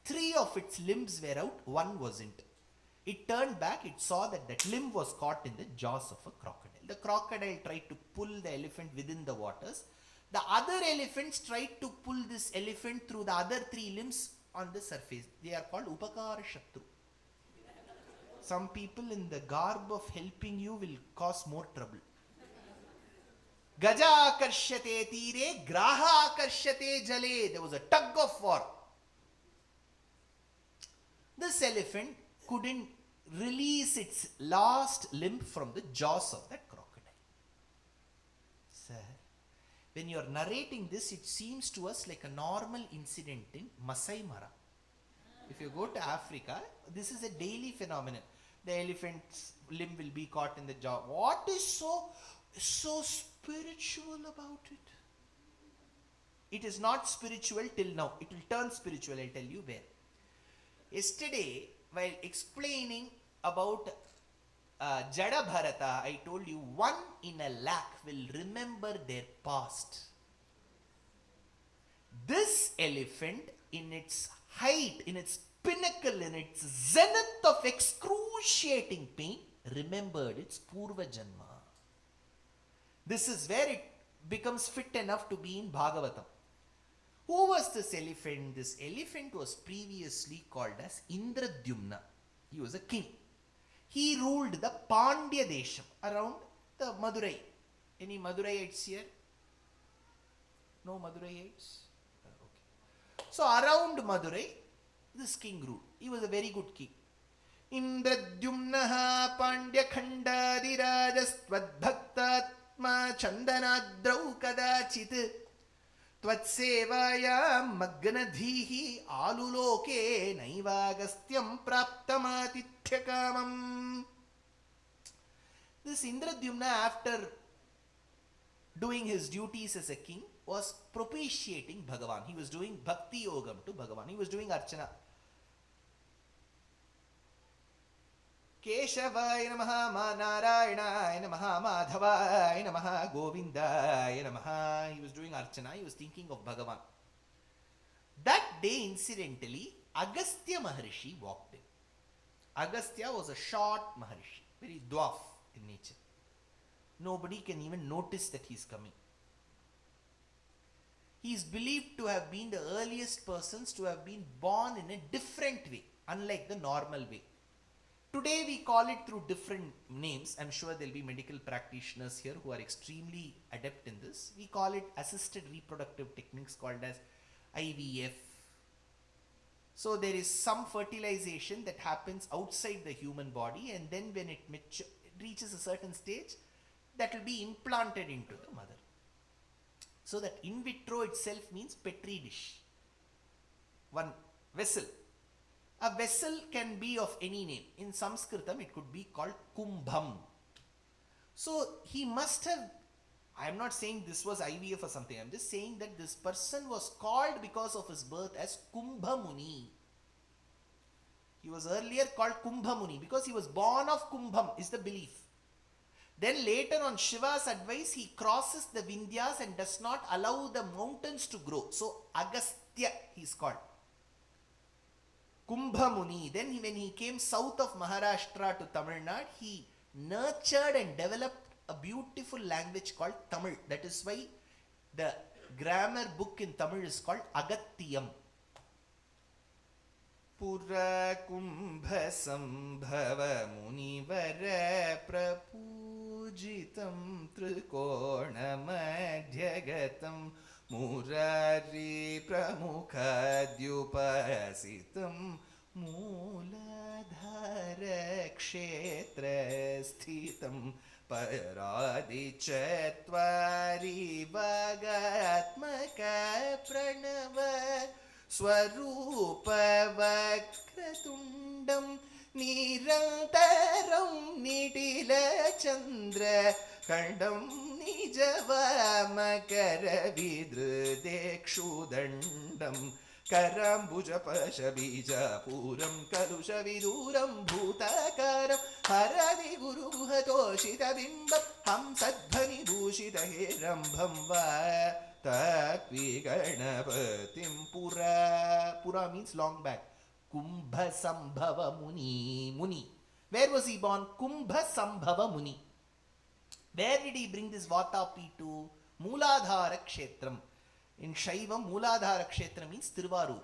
3 of its limbs were out, 1 wasn't. It turned back, it saw that that limb was caught in the jaws of a crocodile. The crocodile tried to pull the elephant within the waters. The other elephants tried to pull this elephant through the other three limbs on the surface. They are called Upakara Shatru. Some people in the garb of helping you will cause more trouble. Gaja akarshate tire, graha akarshate jale. There was a tug of war. This elephant couldn't release its last limb from the jaws of that crocodile. Sir, when you are narrating this, it seems to us like a normal incident in Masai Mara. If you go to Africa, this is a daily phenomenon. The elephant's limb will be caught in the jaw. What is so spiritual about it? It is not spiritual till now. It will turn spiritual. I'll tell you where. Yesterday, while explaining about Jada Bharata, I told you 1 in a lakh will remember their past. This elephant, in its height, in its pinnacle, in its zenith of excruciating pain, remembered its Purva Janma. This is where it becomes fit enough to be in Bhagavatam. Who was this elephant? This elephant was previously called as Indradyumna. He was a king. He ruled the Pandya Desham around the Madurai. Any Maduraites here? No Maduraites? Okay. So around Madurai, this king ruled. He was a very good king. Indradyumnaha Pandya Khandadi Rajastvad Bhaktatma Chandanadrau Kadachit Tvatsevayam Magnadhihi Aluloke Naivagastyam Praptamatithyakamam. This Indradyumna, after doing his duties as a king, was propitiating Bhagavan. He was doing Bhakti Yogam to Bhagavan. He was doing Archana. Keshavaya Namaha, Narayana Namaha, Madhavaya Namaha, Govindaya Namaha. He was doing Archana. He was thinking of Bhagavan. That day, incidentally, Agastya Maharishi walked in. Agastya was a short Maharishi, very dwarf in nature. Nobody can even notice that he is coming. He is believed to have been the earliest persons to have been born in a different way, unlike the normal way. Today we call it through different names. I'm sure there will be medical practitioners here who are extremely adept in this. We call it assisted reproductive techniques called as IVF. So there is some fertilization that happens outside the human body, and then when it reaches a certain stage, that will be implanted into the mother. So that in vitro itself means petri dish. One vessel. A vessel can be of any name. In Sanskritam, it could be called kumbham. So he must have, I am not saying this was IVF or something. I am just saying that this person was called because of his birth as Kumbha Muni. He was earlier called Kumbha Muni because he was born of Kumbham, is the belief. Then later on Shiva's advice, he crosses the Vindhyas and does not allow the mountains to grow. So Agastya he is called. Kumbha Muni. Then when he came south of Maharashtra to Tamil Nadu, he nurtured and developed a beautiful language called Tamil. That is why the grammar book in Tamil is called Agattiyam. Pura Kumbha Sambhava Munivara Prapujitam Trikona Madhyagatam Murari Pramukhadhyupasitam Mooladhara Kshetra Sthitam Paradi Chatvari Bhagatmaka Pranava Swarupa Vakratundam Nirantaram Nitila Chandra Kandam Nijavamakara Vidrudekshudandam Karambuja Pashabija Puram Kalusha Viduram Bhutakaram Haradi Guru Hatoshita Bimbam Hamsadhani Bhushita Herambham Va Takvi Ganapatim Pura. Pura means long back. Kumbha Sambhava Muni. Muni. Where was he born? Kumbha Sambhava Muni. Where did he bring this Vatapi to? Mooladhara Kshetram. In Shaivam, Mooladhara Kshetra means Tiruvarur.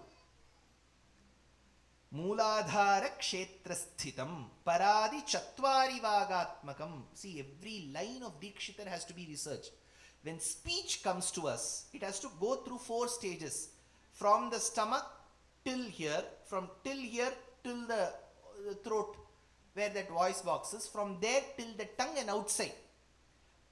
Mooladhara Kshetra Sthitam Paradi Chatvari Vagatmakam. See, every line of Dikshitar has to be researched. When speech comes to us, it has to go through 4 stages. From the stomach till here, from till here till the throat, where that voice box is, from there till the tongue and outside.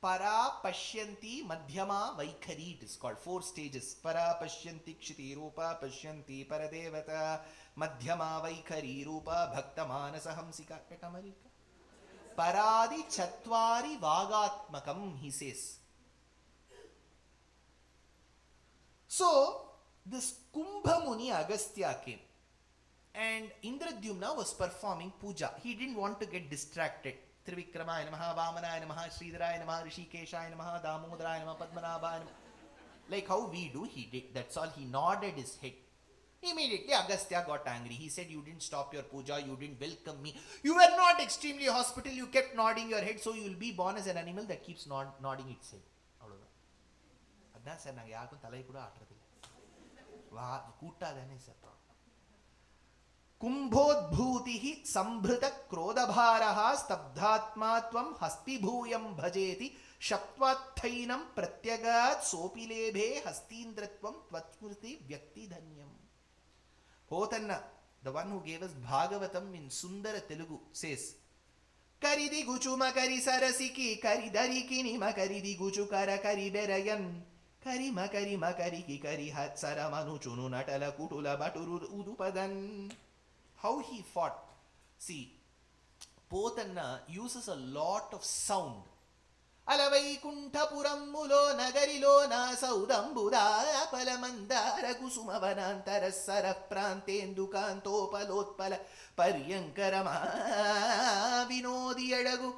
Para Pashyanti Madhyama Vaikhari, it is called 4 stages. Para Pashyanti Kshiti Rupa Pashyanti Paradevata Madhyama Vaikhari Rupa Bhakta Manasa Hamsika Petamarika. Paradi Chatvari Vagatmakam, he says. So, this Kumbha Muni Agastya came and Indradyumna was performing puja. He didn't want to get distracted. Trivikramaya Namaha, Vamana Namaha, Sridharaya Namaha, Rishikeshaya Namaha, Damodaraya Namaha, Padmanabhaya Namaha. Like how we do, he did. That's all. He nodded his head. Immediately Agastya got angry. He said, you didn't stop your puja, you didn't welcome me. You were not extremely hospitable, you kept nodding your head, so you will be born as an animal that keeps nodding its head. That's sir, naga yakum thalai kuda aatradilla. Kuttadane sir. Kumbhodbhutihi sambhrita krodabharaha stabdhatmatvam hastibhuyam bhajeti shaptvathainam pratyagat sopilebhe hastindratvam tvatsmurti vyakti dhanyam. Potanna, the one who gave us Bhagavatam in Sundara Telugu, says, Karidi guchu makari sarasiki karidari kini makaridi guchu kara kari berayan kari makari ki kari hat saramanu chunu natala kutula baturur udupadan. How he fought. See, Potanna uses a lot of sound. Alavaikuntapurammulo nagarilo na saudambuda palamandara kusumavanantara saraf prantendu kantopalotpala paryankarama vinodi adagu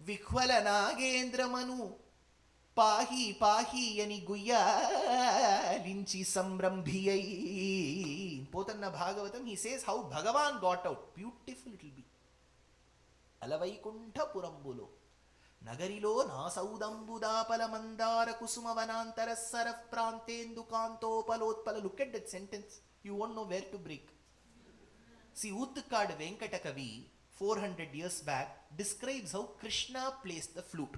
vikhwala nagendra manu pahi yani guyalinchi samrambhiyai. Potanna Bhagavatam, he says how Bhagavan got out. Beautiful it will be. Alavaikunta purambulo nagarilo nasaudambuda palamandara kusumavanantara saraf prantendu kanto palotpala. Look at that sentence. You won't know where to break. See, Uttukad Venkatakavi 400 years back describes how Krishna plays the flute.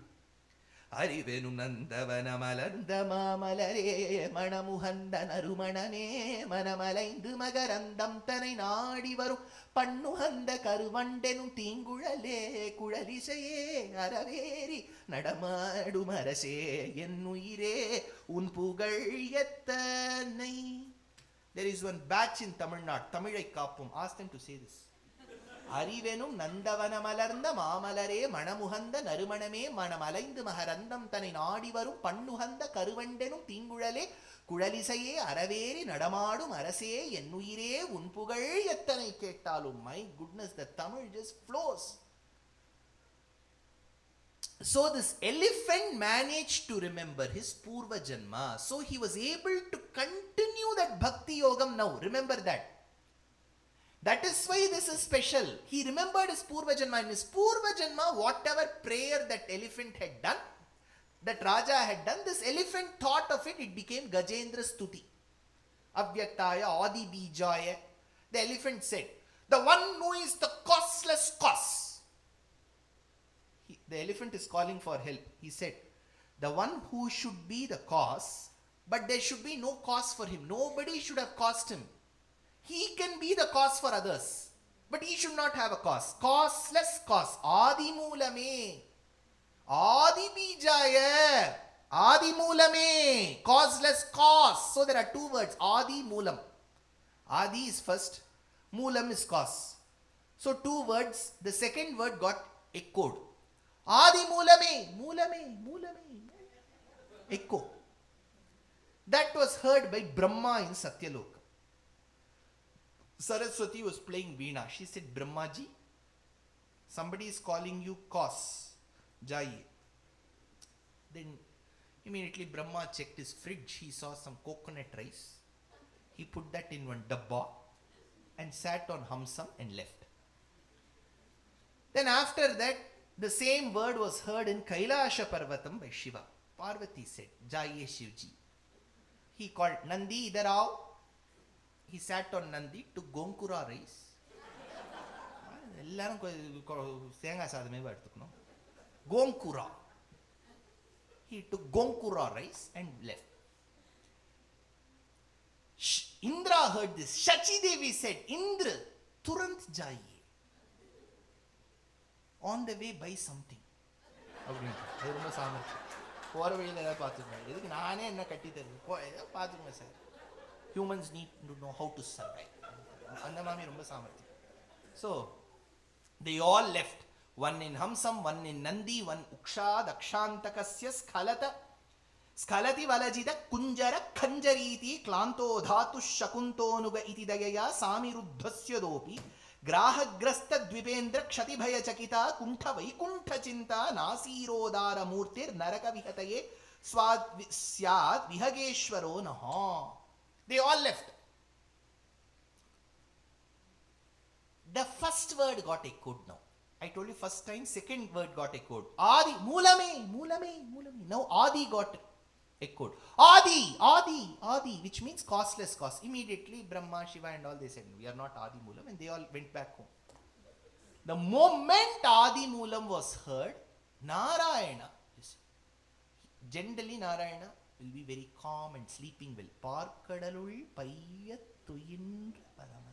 Arivenu nandavana malarda mamalare manamuhanda narumanane manamalaindu magarandam tanai naadi varum pannuhanda karuvandenu tingulale kulalisaye araveri nadamadu marase ennuyire unpugal yettanai. There is one batch in Tamil Nadu, Tamilai Kappum. Ask them to say this. Arivenum Nandavana Malarnda Mamalare Manamuhanda Narumaname Manamalaindu Maharandam Tani Nadivarum Pannuhanda Karuvandenum Tingulale Kudalisaye Araveri Nadamadu Marase Yennuire Unpugal Yattanai Kettalu. My goodness, the Tamil just flows. So this elephant managed to remember his Purva Janma. So he was able to continue that Bhakti Yogam now. Remember that. That is why this is special. He remembered his Purva Janma. In his Purva Janma, whatever prayer that elephant had done, that Raja had done, this elephant thought of it, it became Gajendra Stuti. Avyaktaya Adi Bijaya. The elephant said, the one who is the causeless cause. The elephant is calling for help. He said, the one who should be the cause, but there should be no cause for him. Nobody should have caused him. He can be the cause for others, but he should not have a cause. Causeless cause. Adi Mulame. Adi Bijaya. Adi Mulame. Causeless cause. So there are 2 words. Adi Mulam. Adi is first. Mulam is cause. So 2 words. The second word got echoed. Adi Mulame. Mulame. Echo. That was heard by Brahma in Satyaloka. Saraswati was playing Veena. She said, Brahmaji, somebody is calling you cause. Jaiye. Then immediately Brahma checked his fridge. He saw some coconut rice. He put that in one dabba and sat on Hamsam and left. Then after that, The same word was heard in Kailasha Parvatam by Shiva. Parvati said, Jaiye Shivji. He called Nandi, idhar aao. He sat on Nandi, took Gonkura rice. எல்லாரும் தேங்காய் சாதமே எடுத்துக்கணும். Gonkura. He took Gonkura rice and left. Indra heard this. Shachi Devi said, Indra, Turant jaiye. On the way, buy something. அது ரொம்ப சாமர்த்தியம். போகிற வழியில் ஏதாவது பார்த்துக்கணும். எதுக்கு நானே என்ன கட்டி தருது பார்த்துக்கோங்க sir. Humans need to know how to survive. அந்த மாதிரி ரொம்ப சாமர்த்தியம். So, they all left. One in Hamsam, one in Nandi, one Uksha, Dakshantakasya Skalati Valajita Kunjara Kanjariti Klanto Dhatu Shakuntonuga iti dayaya Samiruddhasya dopi Grahagrasta Dvipendra Kshatibhaya Chakita Kuntha Vaikuntha Chinta Nasirodara Murtir Naraka Vihataye Swad Syad Vihageshwaro Naha. They all left. The first word got echoed now. I told you first time, second word got echoed. Adi, Mulame. Now Adi got echoed. Adi, which means causeless cause. Immediately Brahma, Shiva and all they said, we are not Adi Moolam, and they all went back home. The moment Adi Moolam was heard, Narayana, generally Narayana will be very calm and sleeping well. Parkadalul payyatuyindra paraman.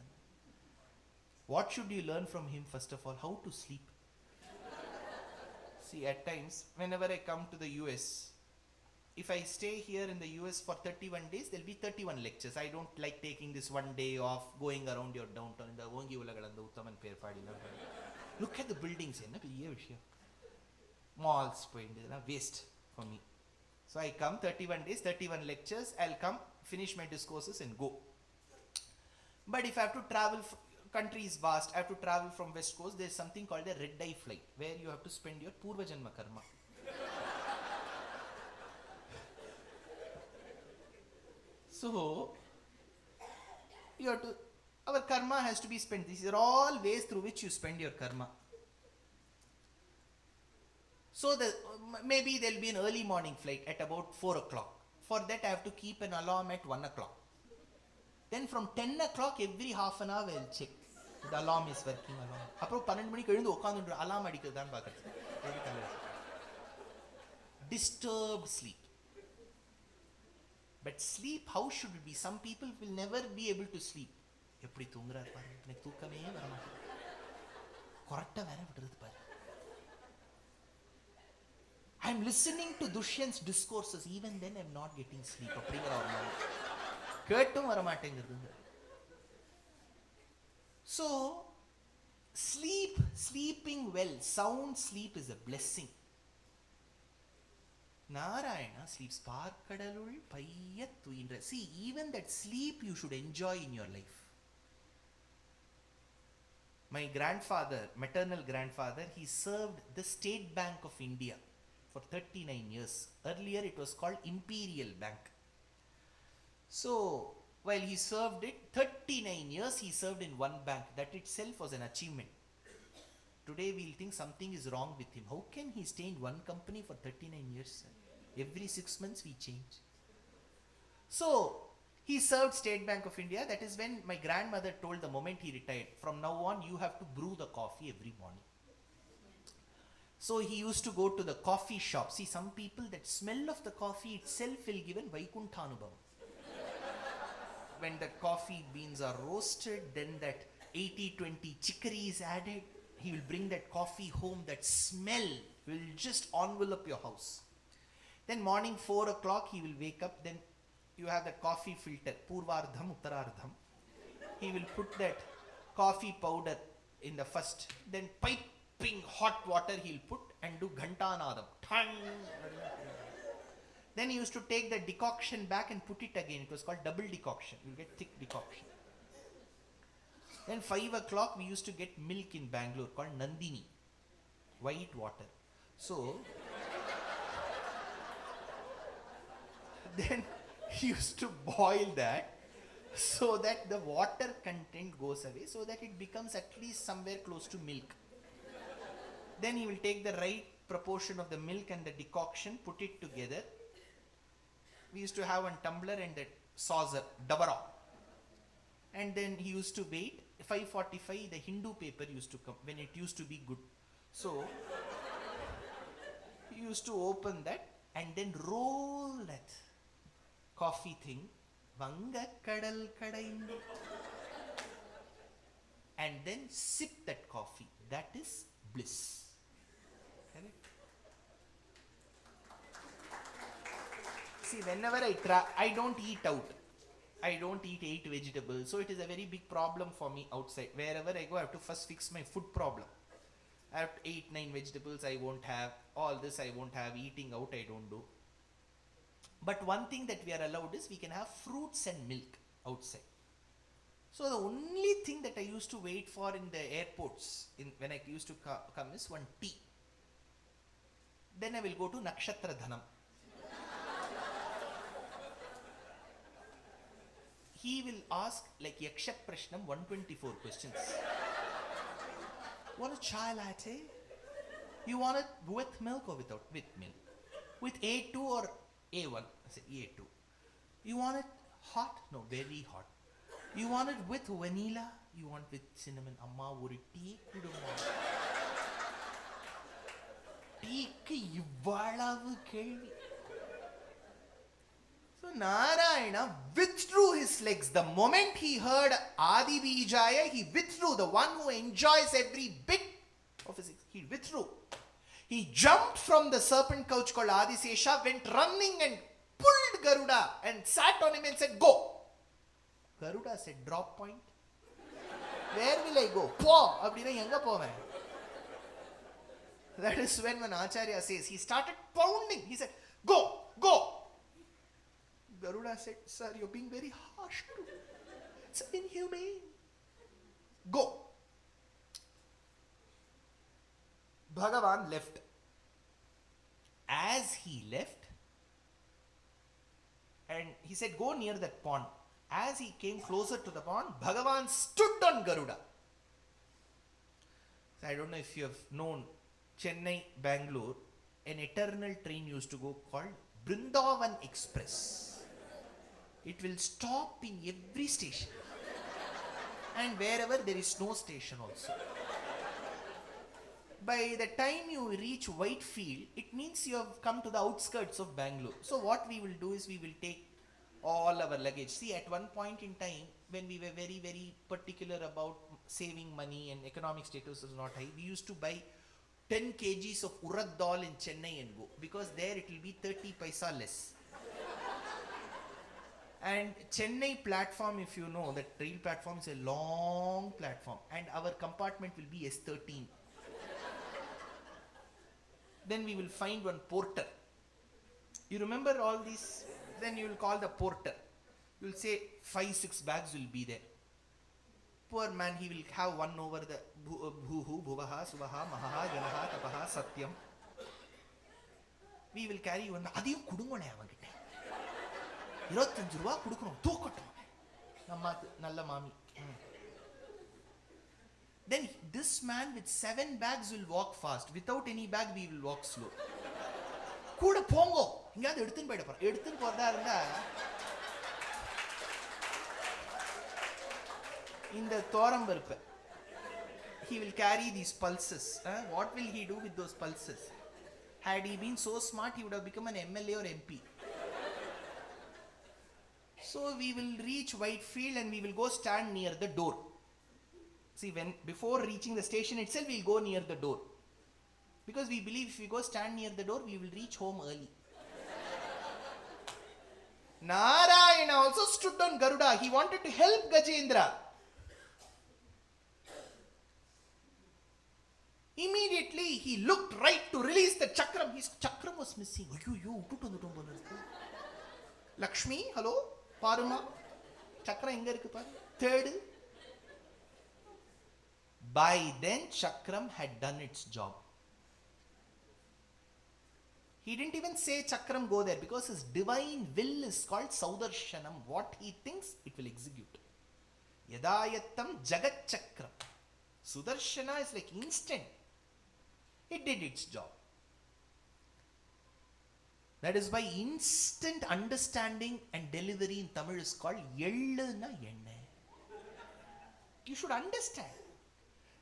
What should you learn from him first of all? How to sleep. See, at times, whenever I come to the US, if I stay here in the US for 31 days, there will be 31 lectures. I don't like taking this one day off, going around your downtown. Look at the buildings. Malls, waste for me. So I come 31 days, 31 lectures. I'll come, finish my discourses and go. But if I have to travel, country is vast, I have to travel from West Coast, there is something called a red eye flight, where you have to spend your Purva Janma Karma. So, you have to, our karma has to be spent. These are all ways through which you spend your karma. So, maybe there will be an early morning flight at about 4 o'clock. For that, I have to keep an alarm at 1 o'clock. Then from 10 o'clock, every half an hour, I will check. The alarm is working. Apro 12 மணிக்கு எழுந்து உட்கார்ந்து alarm அடிக்குதான்னு பார்க்கிறது. Disturbed sleep. But sleep, how should it be? Some people will never be able to sleep. எப்படி தூங்குறாரு பாரு. எனக்கு தூக்கமே வர மாட்டேங்குது. கொரட்டை வேற விடுறது பாரு. I'm listening to Dushyanth's discourses. Even then I'm not getting sleep. அப்படிங்கிற ஒரு மாதிரி. கேட்டும் வர மாட்டேங்குது. So, sleeping well, sound sleep is a blessing. Narayana sleeps Parkadalul payyatuyindra. See, even that sleep you should enjoy in your life. My grandfather, maternal grandfather, he served the State Bank of India for 39 years. Earlier it was called Imperial Bank. So, while he served it, 39 years he served in one bank. That itself was an achievement. Today we will think something is wrong with him. How can he stay in one company for 39 years? Every 6 months we change. So, he served State Bank of India. That is when my grandmother told the moment he retired, from now on you have to brew the coffee every morning. So, he used to go to the coffee shop. See, some people, that smell of the coffee itself will give an Vaikunthanubhavam. When the coffee beans are roasted, then that 80-20 chicory is added. He will bring that coffee home. That smell will just envelop your house. Then morning 4 o'clock he will wake up. Then you have that coffee filter, Purvardham, Uttarardham. He will put that coffee powder in the first. Then piping hot water he will put and do Ghantanadam. Then he used to take the decoction back and put it again. It was called double decoction. You get thick decoction. Then 5 o'clock we used to get milk in Bangalore called Nandini. White water. So, then he used to boil that so that the water content goes away, so that it becomes at least somewhere close to milk. Then he will take the right proportion of the milk and the decoction, put it together. We used to have one tumbler and that saucer, dabara. And then he used to wait. 5:45, the Hindu paper used to come, when it used to be good. So, he used to open that and then roll that coffee thing. Vanga kadal kadaindu. And then sip that coffee. That is bliss. Correct? See, whenever I don't eat out. I don't eat 8 vegetables. So it is a very big problem for me outside. Wherever I go, I have to first fix my food problem. I have 8, 9 vegetables I won't have. All this I won't have. Eating out I don't do. But one thing that we are allowed is we can have fruits and milk outside. So the only thing that I used to wait for in the airports when I used to come is one tea. Then I will go to Nakshatra Dhanam. He will ask like Yaksha Prashnam 124 questions. Want a chai latte? You want it with milk or without? With milk. With A2 or A1? I say A2. You want it hot? No, very hot. You want it with vanilla? You want with cinnamon? Amma oru tea kudumma. Tea ku ivvalavu kelvi. So Narayana withdrew his legs. The moment he heard Adi Bijaya, he withdrew. The one who enjoys every bit of his, he withdrew. He jumped from the serpent couch called Adisesha, went running and pulled Garuda and sat on him and said, go. Garuda said, drop point. Where will I go? Po. Abdina yanga poven. That is when Acharya says, he started pounding. He said, go, go. Garuda said, sir, you're being very harsh too. It's inhumane. Go. Bhagavan left. As he left, and he said, go near that pond. As he came closer to the pond, Bhagavan stood on Garuda. So I don't know if you have known Chennai, Bangalore, an eternal train used to go called Brindavan Express. It will stop in every station. And wherever there is no station also. By the time you reach Whitefield, it means you have come to the outskirts of Bangalore. So what we will do is we will take all our luggage. See, at one point in time, when we were very, very particular about saving money and economic status was not high, we used to buy 10 kgs of urad dal in Chennai and go. Because there it will be 30 paisa less. And Chennai platform, if you know, that rail platform is a long platform. And our compartment will be S13. Then we will find one porter. You remember all these? Then you will call the porter. You will say 5-6 bags will be there. Poor man, he will have one over the bhuhu, bhuvaha, suvaha, mahaha, janaha, tapaha, satyam. We will carry one. Adiyum kudungone avangite. 25 ரூபா கொடுக்கணும் தூக்கட்டும் நம்ம நல்ல மாமி. Then this man with 7 bags will walk fast. Without any bag we will walk slow. கூட போங்க எங்கயாவது எடுத்துன்னு போயிட போறோம். எடுத்துன்னு போறதா இருந்தா இந்த தோரம்பருப்பு. He will carry these pulses. What will he do with those pulses? Had he been so smart, he would have become an MLA or MP. So we will reach Whitefield and we will go stand near the door. See, before reaching the station itself, we will go near the door. Because we believe if we go stand near the door, we will reach home early. Narayana also stood on Garuda. He wanted to help Gajendra. Immediately, he looked right to release the chakram. His chakram was missing. Lakshmi, hello? Paruma, chakra enga irukku paru. Third. By then, chakram had done its job. He didn't even say chakram go there because his divine will is called Saudarshanam. What he thinks, it will execute. Yadayatam jagat chakram. Sudarshana is like instant. It did its job. That is why instant understanding and delivery in Tamil is called Elluna Enne. You should understand.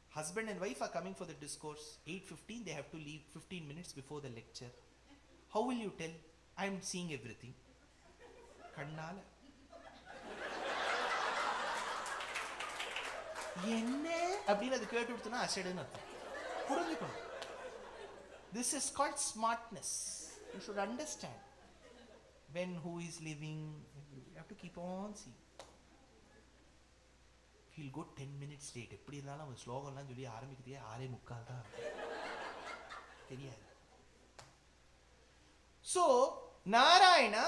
Husband and wife are coming for the discourse. 8:15, they have to leave 15 minutes before the lecture. How will you tell? I am seeing everything. Kannala. Enne அப்படின்னு அது கேட்டு விடுத்துனா அசடுன்னு அர்த்தம். புரிஞ்சுக்கணும். This is called smartness. You should understand. When who is living, you have to keep on seeing. He'll go 10 minutes late. எப்படி இருந்தாலும் அவன் ஸ்லோகம்லாம் சொல்லி ஆரம்பிக்கிறதே 6:45 தான். தெரியாது. So, Narayana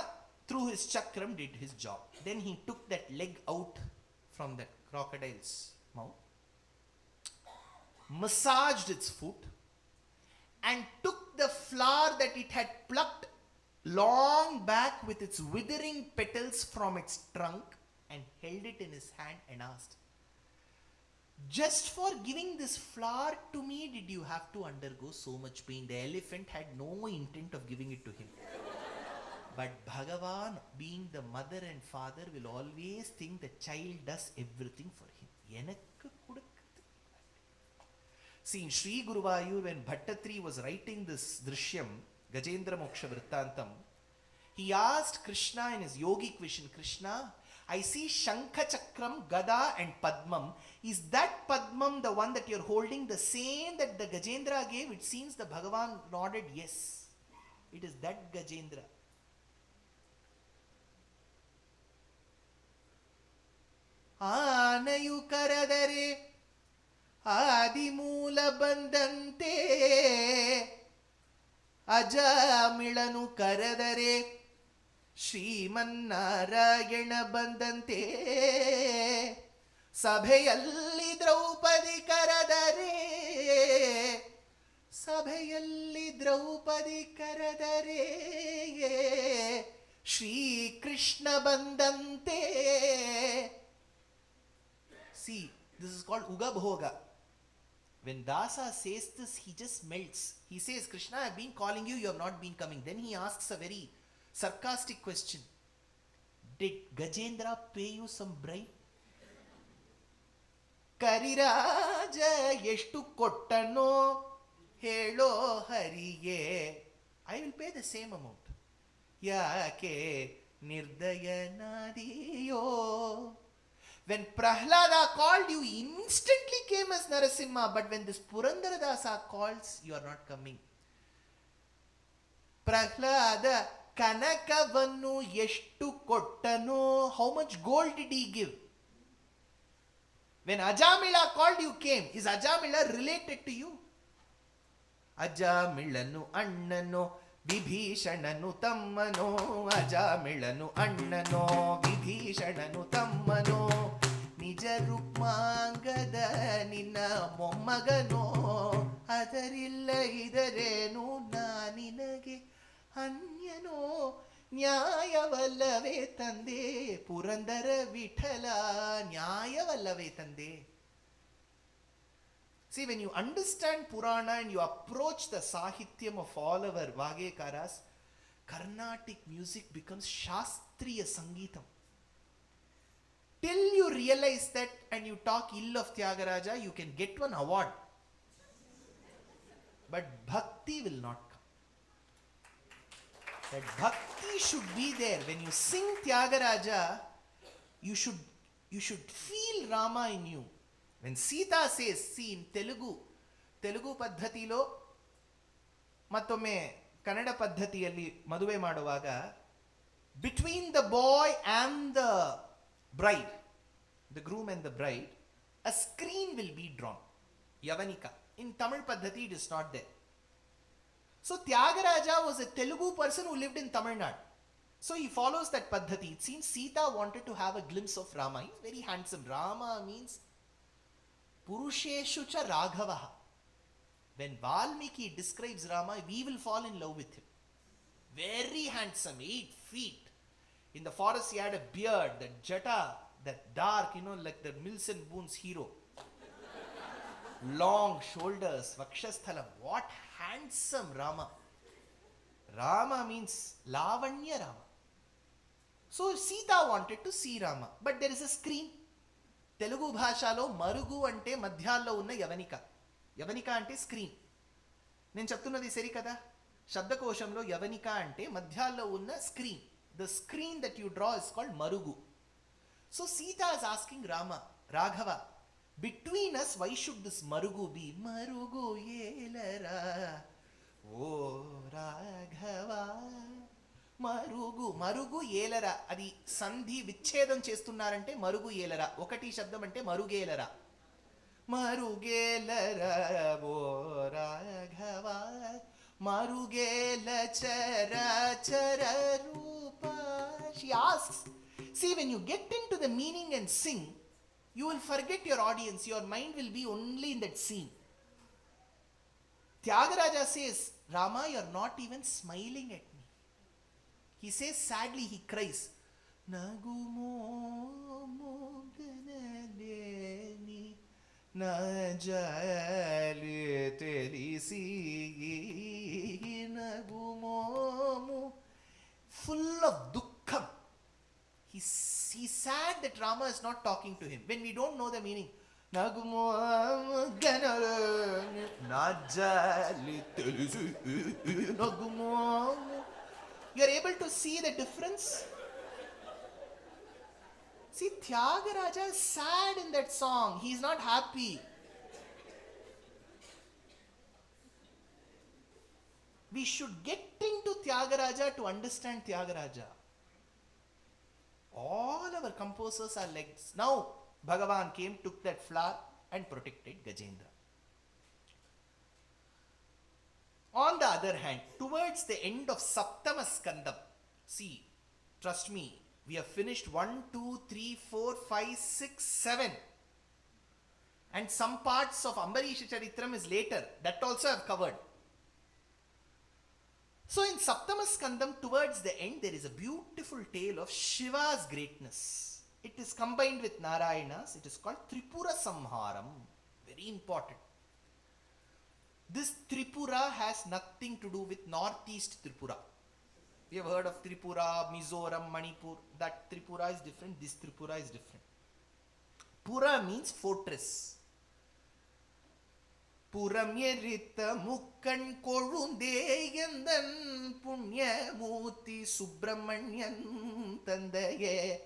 through his chakram did his job. Then he took that leg out from that crocodile's mouth, massaged its foot, and took the flower that it had plucked long back with its withering petals from its trunk and held it in his hand and asked, just for giving this flower to me, did you have to undergo so much pain? The elephant had no intent of giving it to him. But Bhagavan, being the mother and father, will always think the child does everything for him. Enakku kudukku. See, in Shri Guruvayur, when Bhattatri was writing this Drishyam, Gajendra Moksha Vrittantam, he asked Krishna in his yogic vision, Krishna, I see Shankha Chakram, Gada and Padmam. Is that Padmam the one that you're holding, the same that the Gajendra gave? It seems the Bhagavan nodded yes. It is that Gajendra. ಆನೆಯು ಕರೆದರೆ ಆದಿಮೂಲ ಬಂದಂತೆ ಅಜಮಿಳನು ಕರೆದರೆ ಶ್ರೀಮನ್ನಾರಾಯಣ ಬಂದಂತೆ ಸಭೆಯಲ್ಲಿ ದ್ರೌಪದಿ ಕರೆದರೆ ಶ್ರೀಕೃಷ್ಣ ಬಂದಂತೆ. See, this is called Uga Bhoga. When Dasa says this, he just melts. He says, Krishna, I have been calling you, you have not been coming. Then he asks a very sarcastic question. Did Gajendra pay you some bribe? Kariraja eshtu kottano helo hariye. I will pay the same amount. Yake nirdayanadiyo. When Prahlada called, you instantly came as Narasimha. But when this Purandaradasa calls, you are not coming. Prahlada Kanakavannu Yeshtu Kottano. How much gold did he give? When Ajamila called, you came. Is Ajamila related to you? Ajamilanu Annano Vibhishananu Tammano. Ajamilanu Annano Vibhishananu Tammano. ನಿಜ ರುಕ್ಮಾಂಗದ ನಿನ್ನ ಮೊಮ್ಮಗನೋ ಅದರಿಲ್ಲ ಇದರೇನು ನಾನಿನಗೆ ಅನ್ಯನೋ ನ್ಯಾಯವಲ್ಲವೇ ತಂದೆ ಪುರಂದರ ವಿಠಲ ನ್ಯಾಯವಲ್ಲವೇ ತಂದೆ. See, when you understand Purana and you approach the Sahityam of all our Vagekaras, Carnatic music becomes Shastriya Sangeetam. Till you realize that and you talk ill of Tyagaraja, you can get one award. But bhakti will not come. That bhakti should be there. When you sing Tyagaraja, you should feel Rama in you. When Sita says, see in Telugu paddhatilo mattomme Kannada paddhatiyalli maduve maduvaga, between the boy and the bride, the groom and the bride, a screen will be drawn. Yavanika. In Tamil Paddhati, it is not there. So Tyagaraja was a Telugu person who lived in Tamil Nadu. So he follows that Paddhati. It seems Sita wanted to have a glimpse of Rama. He's very handsome. Rama means Purusheshu cha Raghavaha. When Valmiki describes Rama, we will fall in love with him. Very handsome, 8 feet. In the forest he had a beard, that jata, that dark, like the Mills and Boons hero. long shoulders, Vakshasthalam. What handsome Rama. Rama means Lavanya Rama. So Sita wanted to see Rama, but there is a screen. Telugu bhashalo marugu ante madhyallo unna yavanika. Yavanika ante screen. నేను చెప్తున్నది సరి కదా? శబ్దకోశంలో యవనిక అంటే మధ్యాల్లో ఉన్న screen. The screen that you draw is called marugu. So Sita is asking Rama, Raghava, between us, why should this marugu be? Marugu yelara, oh Raghava. మరుగు ఏలరా. అది సంధి విచ్ఛేదం చేస్తున్నారంటే మరుగు ఏలరా. ఒకటి శబ్దం అంటే మరుగేలరా. మరుగేలరా ఓ రాఘవ మరుగేల చర చర రూప. She asks. See, when you get into the meaning and sing, you will forget your audience. Your mind will be only in that scene. Tyagaraja says, Rama, you are not even smiling at me. He says sadly, he cries, Nagumo muganaleni najali telisi nagumo. Full of dukkham. He's sad that Rama is not talking to him. When we don't know the meaning, Nagumo muganaleni najali telisi nagumo. You are able to see the difference? See, Tyagaraja is sad in that song. He is not happy. We should get into Tyagaraja to understand Tyagaraja. All our composers are like this. Now, Bhagavan came, took that flower and protected Gajendra. On the other hand, towards the end of Saptama Skandam, see, trust me, we have finished 1, 2, 3, 4, 5, 6, 7. And some parts of Ambarisha Charitram is later. That also I have covered. So in Saptama Skandam, towards the end, there is a beautiful tale of Shiva's greatness. It is combined with Narayana's. It is called Tripura Samharam. Very important. This Tripura has nothing to do with northeast Tripura. We have heard of Tripura, Mizoram, Manipur. That Tripura is different. This Tripura is different. Pura means fortress. Puram yerita mukkan kolundeyandan punya muti subramanian tandaye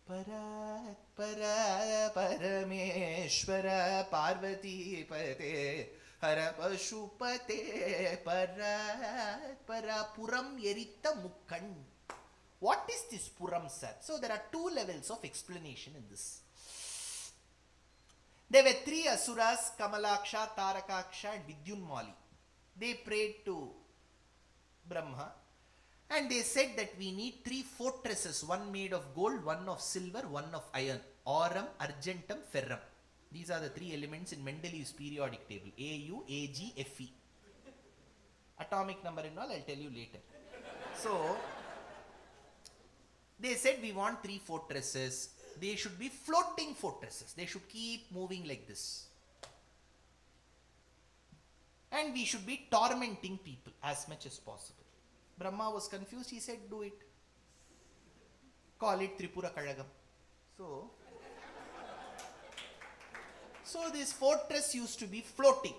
parat para parameshwara parvati pate Harapashupate Puram Yerita Mukkan. What is this Puram, sir? So there are two levels of explanation in this. There were three Asuras, Kamalaksha, Tarakaksha and Vidyunmali. They prayed to Brahma and they said that we need three fortresses, one made of gold, one of silver, one of iron. Aurum, Argentum, Ferrum. These are the three elements in Mendeleev's periodic table. AU, AG, Fe. Atomic number and all, I'll tell you later. So, they said we want three fortresses. They should be floating fortresses. They should keep moving like this. And we should be tormenting people as much as possible. Brahma was confused. He said, do it. Call it Tripura Kalagam. So this fortress used to be floating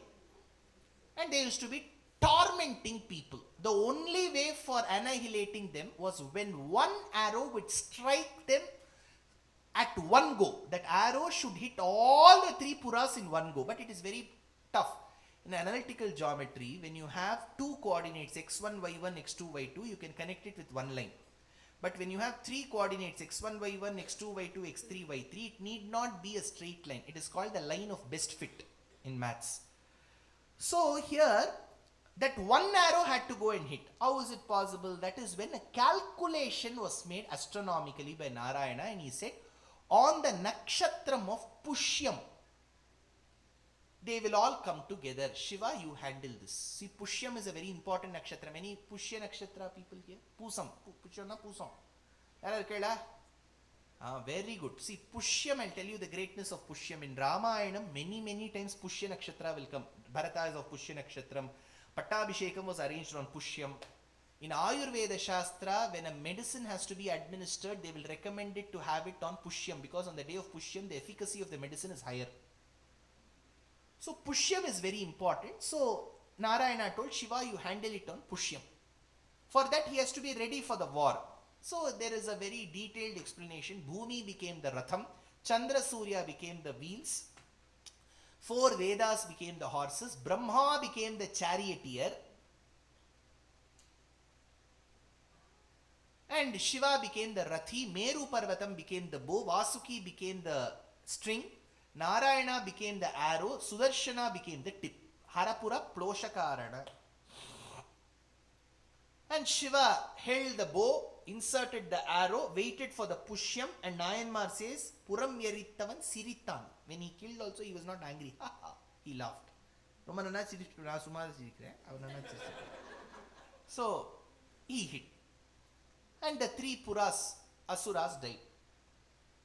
and they used to be tormenting people. The only way for annihilating them was when one arrow would strike them at one go. That arrow should hit all the three puras in one go, but it is very tough. In analytical geometry, when you have two coordinates x1, y1, x2, y2, you can connect it with one line. But when you have three coordinates x1, y1, x2, y2, x3, y3, it need not be a straight line. It is called the line of best fit in maths. So here, that one arrow had to go and hit. How is it possible? That is when a calculation was made astronomically by Narayana and he said, on the nakshatram of Pushyam, they will all come together. Shiva, you handle this. See, Pushyam is a very important nakshatra. Many Pushya nakshatra people here? Pusam. Pushyam na Pusam. Yarar kela? Very good. See, Pushyam, I'll tell you the greatness of Pushyam. In Ramayanam, many times Pushya Nakshatra will come. Bharata is of Pushya Nakshatram. Pattabhishekam was arranged on Pushyam. In Ayurveda Shastra, when a medicine has to be administered, they will recommend it to have it on Pushyam, because on the day of Pushyam, the efficacy of the medicine is higher. So Pushyam is very important. So Narayana told Shiva, you handle it on Pushyam. For that, he has to be ready for the war. So there is a very detailed explanation. Bhumi became the Ratham, Chandra Surya became the wheels, 4 Vedas became the horses, Brahma became the charioteer, and Shiva became the Rathi, Meru Parvatam became the bow, Vasuki became the string, Narayana became the arrow, Sudarshana became the tip, Harapura Ploshakarana. And Shiva held the bow, inserted the arrow, waited for the Pushyam, and Nayanmar says, Puram Yarittavan Siritan. When he killed also, he was not angry. He laughed. So, he hit. And the 3 Puras, Asuras, died.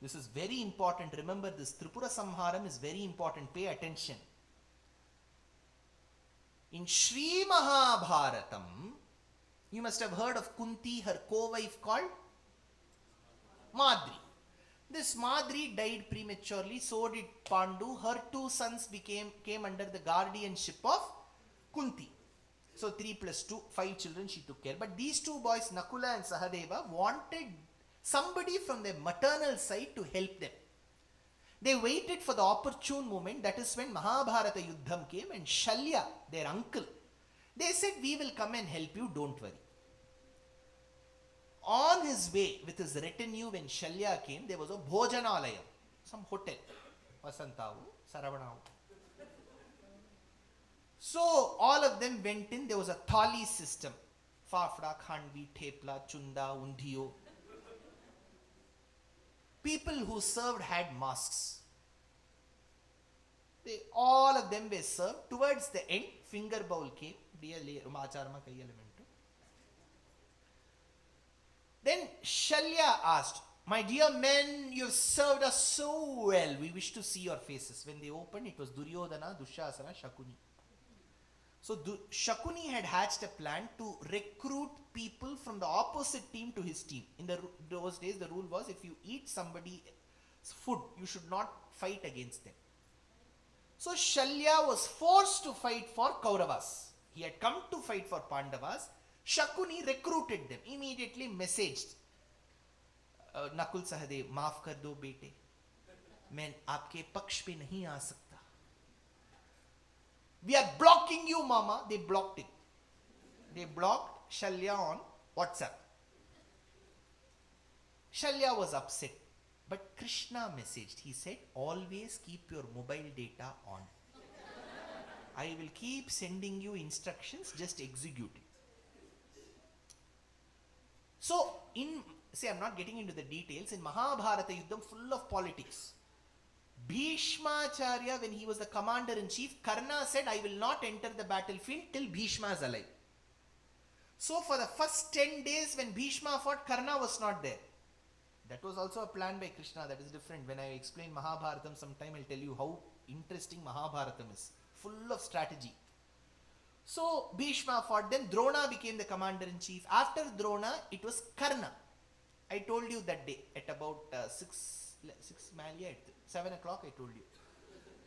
This is very important. Remember this. Tripura Samharam is very important. Pay attention. In Shri Mahabharatam, you must have heard of Kunti, her co-wife called Madri. This Madri died prematurely, so did Pandu. Her 2 sons came under the guardianship of Kunti. So 3 plus 2, 5 children she took care. But these 2 boys, Nakula and Sahadeva, wanted somebody from their maternal side to help them. They waited for the opportune moment. That is when Mahabharata Yuddham came, and Shalya, their uncle, they said, we will come and help you, don't worry. On his way with his retinue, when Shalya came, there was a Bhojanalayam, some hotel, Vasantavu, Saravanavu. So all of them went in. There was a thali system. Fafda, Khandvi, Thepla, Chunda, Undiyo. People who served had masks. All of them were served. Towards the end, finger bowl came. Then Shalya asked, my dear men, you have served us so well. We wish to see your faces. When they opened, it was Duryodhana, Dushasana, Shakuni. So Shakuni had hatched a plan to recruit people from the opposite team to his team. In those days, the rule was, if you eat somebody's food, you should not fight against them. So Shalya was forced to fight for Kauravas. He had come to fight for Pandavas. Shakuni recruited them. Immediately messaged Nakul Sahadev, maaf kar do bete. Main aapke paksh pe nahi aa sakta. We are blocking you, Mama. They blocked it. They blocked Shalya on WhatsApp. Shalya was upset. But Krishna messaged. He said, always keep your mobile data on. I will keep sending you instructions. Just execute it. So, I'm not getting into the details. In Mahabharata Yuddham, full of politics. Bhishmacharya, when he was the commander-in-chief, Karna said, I will not enter the battlefield till Bhishma is alive. So for the first 10 days when Bhishma fought, Karna was not there. That was also a plan by Krishna. That is different. When I explain Mahabharatam sometime, I'll tell you how interesting Mahabharatam is. Full of strategy. So Bhishma fought. Then Drona became the commander-in-chief. After Drona, it was Karna. I told you that day at about 7 o'clock I told you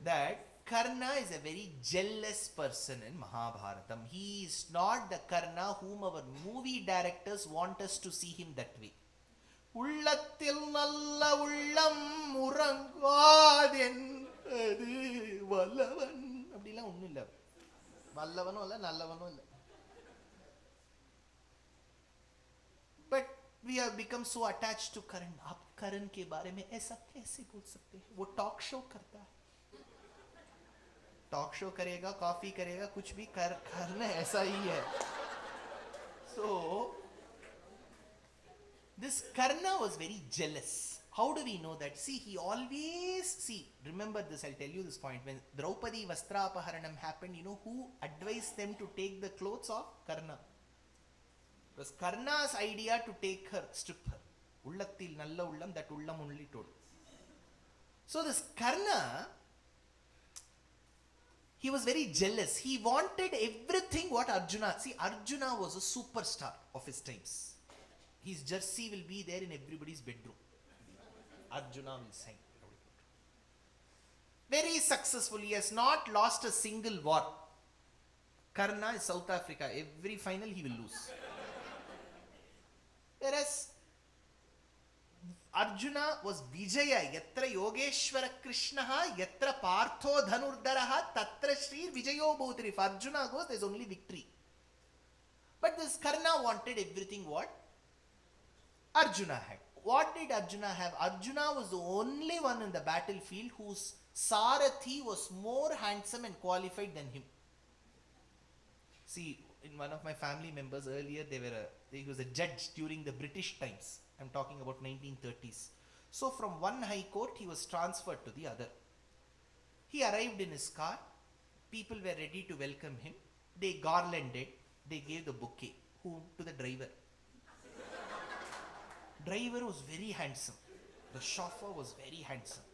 that Karna is a very jealous person in Mahabharatam. He is not the Karna whom our movie directors want us to see him that way. Ullathil nalla ullam urangadhen adu vallavan appdila onnu illa vallavano illa nallavano illa. But we have become so attached to Karan. आप करण के बारे में ऐसा कैसे बोल सकते हैं? वो टॉक शो करता है. टॉक शो करेगा, कॉफी करेगा, कुछ भी करना ऐसा ही है. So this Karna was very jealous. How do we know that? See, remember this, I'll tell you this point. When Draupadi Vastrapaharanam happened, you know who advised them to take the clothes of Karna? It was Karna's idea to take her, strip her. Ullattil nalla ullam, that ullam only told. So this Karna, he was very jealous. He wanted everything what Arjuna. See, Arjuna was a superstar of his times. His jersey will be there in everybody's bedroom. Arjuna will sign. Very successful. He has not lost a single war. Karna is South Africa. Every final he will lose. Whereas Arjuna was Vijaya. Yatra Yogeshwara Krishnaha, Yatra Partho Dhanurdaraha, Tatra Shri Vijayo Bhutri. If Arjuna goes, there is only victory. But this Karna wanted everything what Arjuna had. What did Arjuna have? Arjuna was the only one in the battlefield whose Sarathi was more handsome and qualified than him. See, in one of my family members earlier, he was a judge during the British times. I'm talking about 1930s. So from one high court, he was transferred to the other. He arrived in his car. People were ready to welcome him. They garlanded. They gave the bouquet. Whom? To the driver. Driver was very handsome. The chauffeur was very handsome.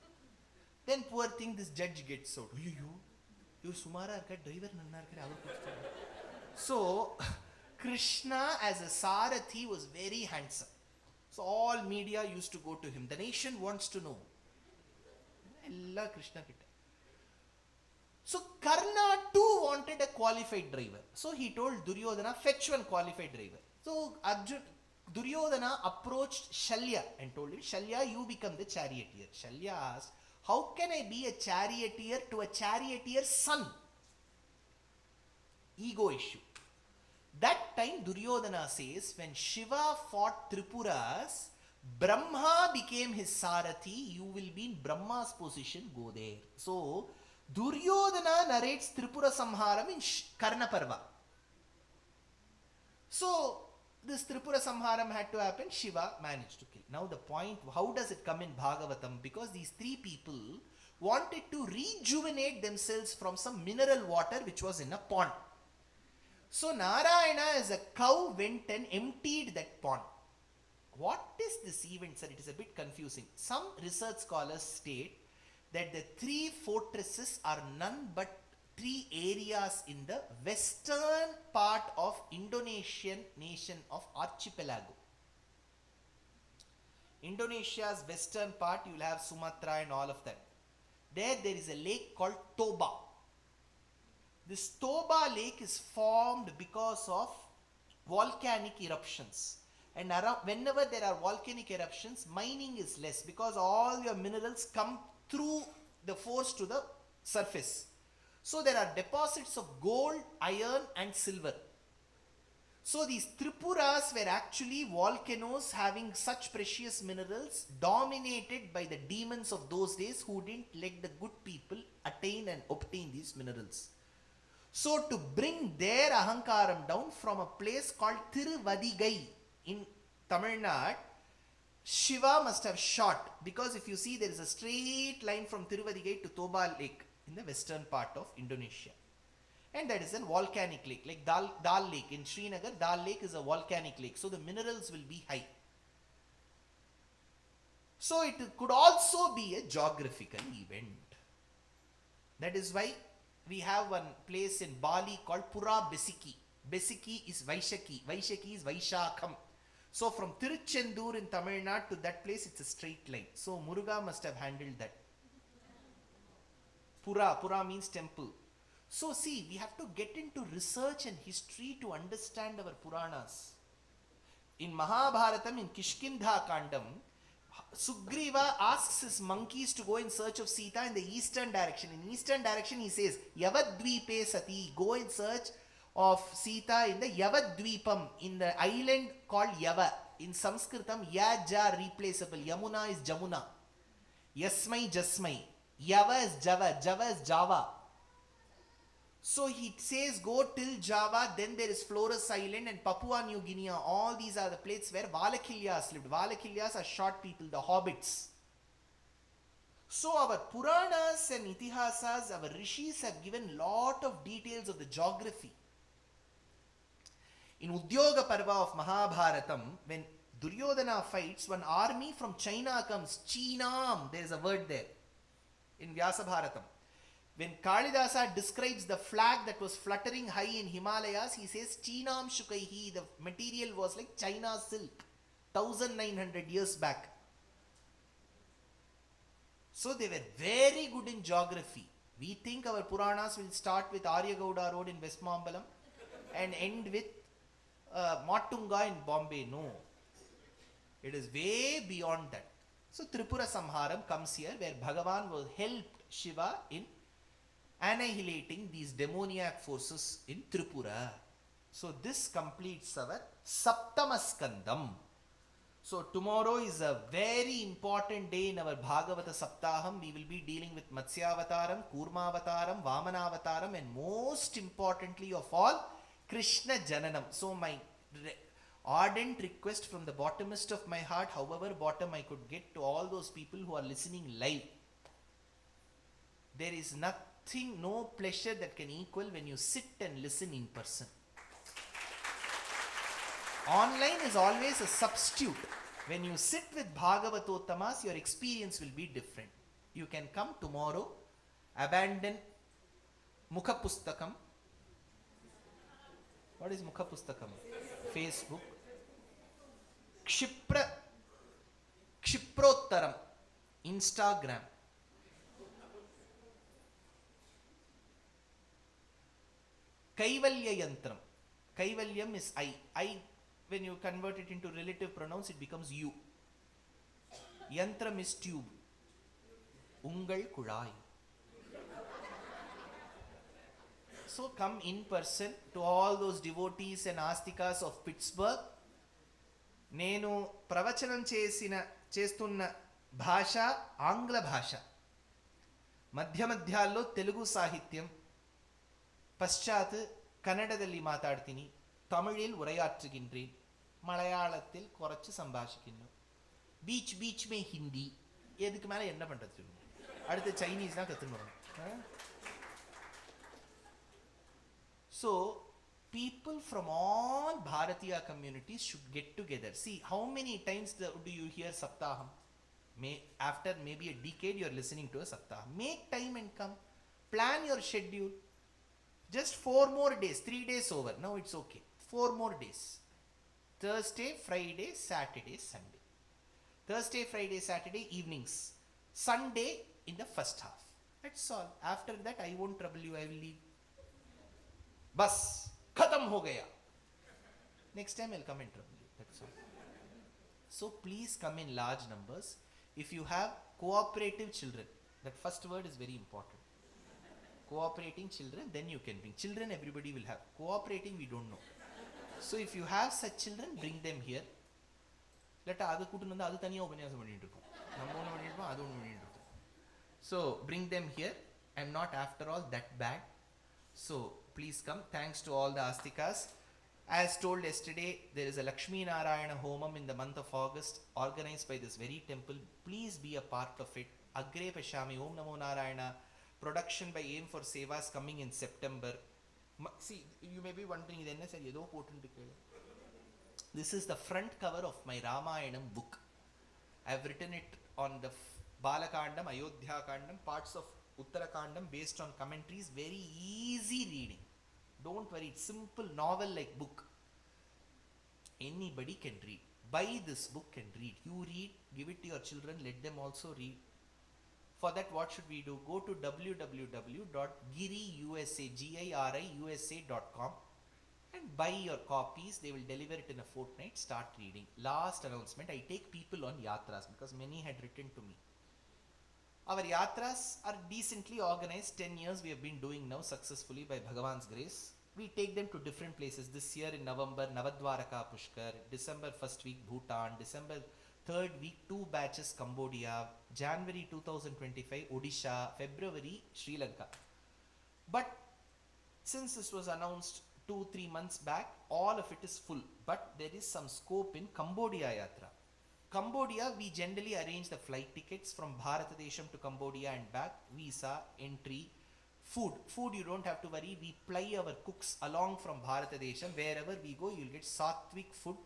Then poor thing, this judge gets out. You sumara irka, driver nanna irkare. So Krishna as a Sarathi was very handsome. So all media used to go to him. The nation wants to know. Ella Krishna kitta. So Karna too wanted a qualified driver. So he told Duryodhana, fetch one qualified driver. So Duryodhana approached Shalya and told him, Shalya, you become the charioteer. Shalya asked, how can I be a charioteer to a charioteer's son? Ego issue. That time Duryodhana says, when Shiva fought Tripuras, Brahma became his Sarathi. You will be in Brahma's position, go there. So Duryodhana narrates Tripura Samharam in Karna Parva. So this Tripura Samharam had to happen, Shiva managed to kill. Now the point, how does it come in Bhagavatam? Because these three people wanted to rejuvenate themselves from some mineral water which was in a pond. So Narayana as a cow went and emptied that pond. What is this event, sir? It is a bit confusing. Some research scholars state that the three fortresses are none but three areas in the western part of Indonesian nation of archipelago. Indonesia's western part, you will have Sumatra and all of that. There is a lake called Toba. This Toba lake is formed because of volcanic eruptions. And whenever there are volcanic eruptions, mining is less because all your minerals come through the force to the surface. So there are deposits of gold, iron and silver. So these Tripuras were actually volcanoes having such precious minerals, dominated by the demons of those days who didn't let the good people attain and obtain these minerals. So to bring their ahankaram down from a place called Tiruvadigai in Tamil Nadu, Shiva must have shot, because if you see there is a straight line from Tiruvadigai to Toba Lake in the western part of Indonesia. And that is a volcanic lake, like Dal Lake in Srinagar. Dal Lake is a volcanic lake, so the minerals will be high. So it could also be a geographical event. That is why we have one place in Bali called Pura Besiki. Besiki is Vaishaki. Vaishaki is Vaishakam. So from Tiruchendur in Tamil Nadu to that place, it's a straight line. So Muruga must have handled that. Pura means temple. So see, we have to get into research and history to understand our Puranas. In Mahabharatam, in Kishkindha Kandam, Sugriva asks his monkeys to go in search of Sita in the eastern direction. In eastern direction, he says, Yavadvipe Sati, go in search of Sita in the Yavadvipam, in the island called Yava. In Sanskritam, Yaja replaceable. Yamuna is Jamuna. Yasmai Jasmai. Yava is Java. Java is Java. So he says go till Java, then there is Flores Island and Papua New Guinea. All these are the places where Valakilyas lived. Valakilyas are short people, the hobbits. So our Puranas and Itihasas, our Rishis have given lot of details of the geography. In Udyoga Parva of Mahabharatam, when Duryodhana fights, one army from China comes. Chinam, there is a word there in Vyasa Bharatam. When Kalidasa describes the flag that was fluttering high in Himalayas, he says Chinam Shukaihi, the material was like China silk, 1900 years back. So they were very good in geography. We think our Puranas will start with Aryagouda Road in Westmambalam and end with Mattunga in Bombay. No. It is way beyond that. So Tripura Samharam comes here, where Bhagavan will help Shiva in annihilating these demoniac forces in Tripura. So this completes our Saptamaskandam. So tomorrow is a very important day in our Bhagavata Sapthaham. We will be dealing with Matsya Avataram, Kurma Avataram, Vamana Avataram, and most importantly of all, Krishna Jananam. So my ardent request from the bottomest of my heart, however bottom I could get, to all those people who are listening live. There is nothing, no pleasure that can equal when you sit and listen in person. Online is always a substitute. When you sit with Bhagavatottamas, your experience will be different. You can come tomorrow, abandon Mukha Pustakam. What is Mukha Pustakam? Facebook. Kshiprottaram. Instagram. Kaivalya Yantram. Kaivalyam is I. When you convert it into relative pronouns, it becomes you. Yantram is tube. Ungal Kulai. So come in person to all those devotees and astikas of Pittsburgh. నేను ప్రవచనం చేస్తున్న భాష ఆంగ్ల భాష. ಮಧ್ಯ ಮಧ್ಯಾల్లో తెలుగు ಸಾಹಿತ್ಯಂ, ಪಶ್ಚಾತ್ ಕನ್ನಡದಲ್ಲಿ ಮಾತಾಡ್ತೀನಿ, തമിഴിൽ ഉരയാറ്റുകിன்றேன், മലയാളത്തിൽ കുറച്ച് സംഭാഷിക്കുന്നു, பீச் மே ஹிந்தி. எதுக்கு மேலே என்ன பண்ணுறது? அடுத்து சைனீஸ் தான் கற்றுக்கணும். So people from all Bharatiya communities should get together. See, how many times do you hear Saptaham? After maybe a decade you are listening to a Saptaham. Make time and come. Plan your schedule. Just 4 more days, 3 days over. Now it's okay. 4 more days. Thursday, Friday, Saturday, Sunday. Thursday, Friday, Saturday evenings. Sunday in the first half. That's all. After that I won't trouble you. I will leave. Bas. Khatam ho gaya. Next time I'll come and trouble you. That's all. So please come in large numbers. If you have cooperative children, that first word is very important. Cooperating children, then you can bring. Children everybody will have. Cooperating we don't know. So if you have such children, bring them here. Let adu kuttu nanda adu thaniya upaniyasam pannittu irukom. Namma onu pannirupom adu onu pannittu irukom. So bring them here. I'm not after all that bad. So please come. Thanks to all the astikas. As told yesterday, there is a Lakshmi Narayana Homam in the month of August organized by this very temple. Please be a part of it. Agre Pashami Om Namo Narayana. Production by Aim for Sevas coming in September. See, you may be wondering, this is the front cover of my Ramayanam book. I have written it on the Balakandam, Ayodhya Kandam, parts of Uttarakandam based on commentaries. Very easy reading. Don't worry, it's simple novel like book. Anybody can read. Buy this book and read. You read, give it to your children, let them also read. For that, what should we do? Go to www.giriusa.com and buy your copies. They will deliver it in a fortnight. Start reading. Last announcement, I take people on yatras because many had written to me. Our yatras are decently organized. 10 years we have been doing now successfully by Bhagavan's grace. We take them to different places. This year in November, Navadwaraka Pushkar. December first week, Bhutan. December third week, 2 batches, Cambodia. January 2025, Odisha. February, Sri Lanka. But since this was announced 2-3 months back, all of it is full. But there is some scope in Cambodia Yatra. Cambodia, we generally arrange the flight tickets from Bharatadesham to Cambodia and back, visa, entry, food. Food you don't have to worry. We ply our cooks along from Bharatadesham. Wherever we go, you'll get Sattvic food.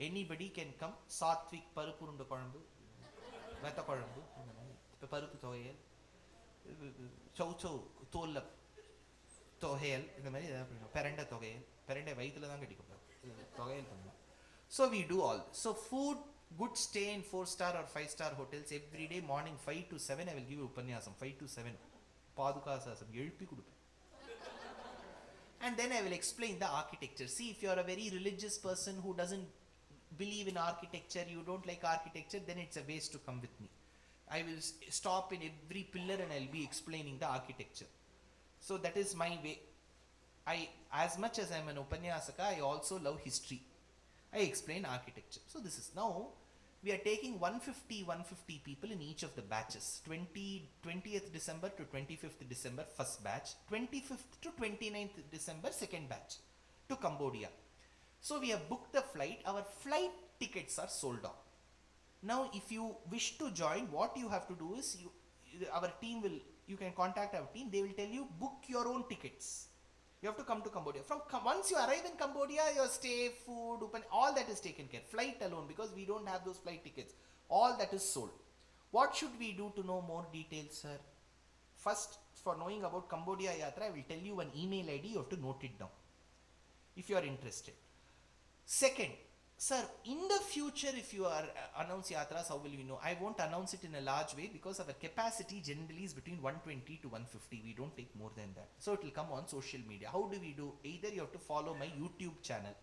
Anybody can come. Satvik parupurunda kolambu, veta kolambu, பருப்பு தொகையல், சௌச்சௌ தோல்ல தொகையல், இந்த மாதிரி ஏதாவது பண்ணுவோம். பெரண்டை தொகையல், பெரண்டை வயிற்றுல தான் கட்டிக்கூடாது, தொகையல் பண்ணுவோம். So we do all this. So food, good stay in 4-star or 5-star hotels. Every day morning 5 to 7 I will give you upanyasam. 5 to 7 பாதுகாசாசம் எழுப்பி கொடுப்பேன். And then I will explain the architecture. See, if you are a very religious person who doesn't believe in architecture, you don't like architecture, then it's a waste to come with me. I will stop in every pillar and I will be explaining the architecture. So that is my way. As much as I am an Upanyasaka, I also love history. I explain architecture. So this is now, we are taking 150 people in each of the batches. 20th December to 25th December, first batch. 25th to 29th December, second batch, to Cambodia. So we have booked the flight. Our flight tickets are sold out. Now, if you wish to join, what you have to do is, our team will, you can contact our team. They will tell you, book your own tickets. You have to come to Cambodia. Once you arrive in Cambodia, your stay, food, all that is taken care. Flight alone, because we don't have those flight tickets. All that is sold. What should we do to know more details, sir? First, for knowing about Cambodia Yatra, I will tell you one email ID. You have to note it down, if you are interested. Second, sir, in the future, if you are announce yatras, how will we know? I won't announce it in a large way because our capacity generally is between 120 to 150. We don't take more than that. So it will come on social media. How do we do? Either you have to follow my YouTube channel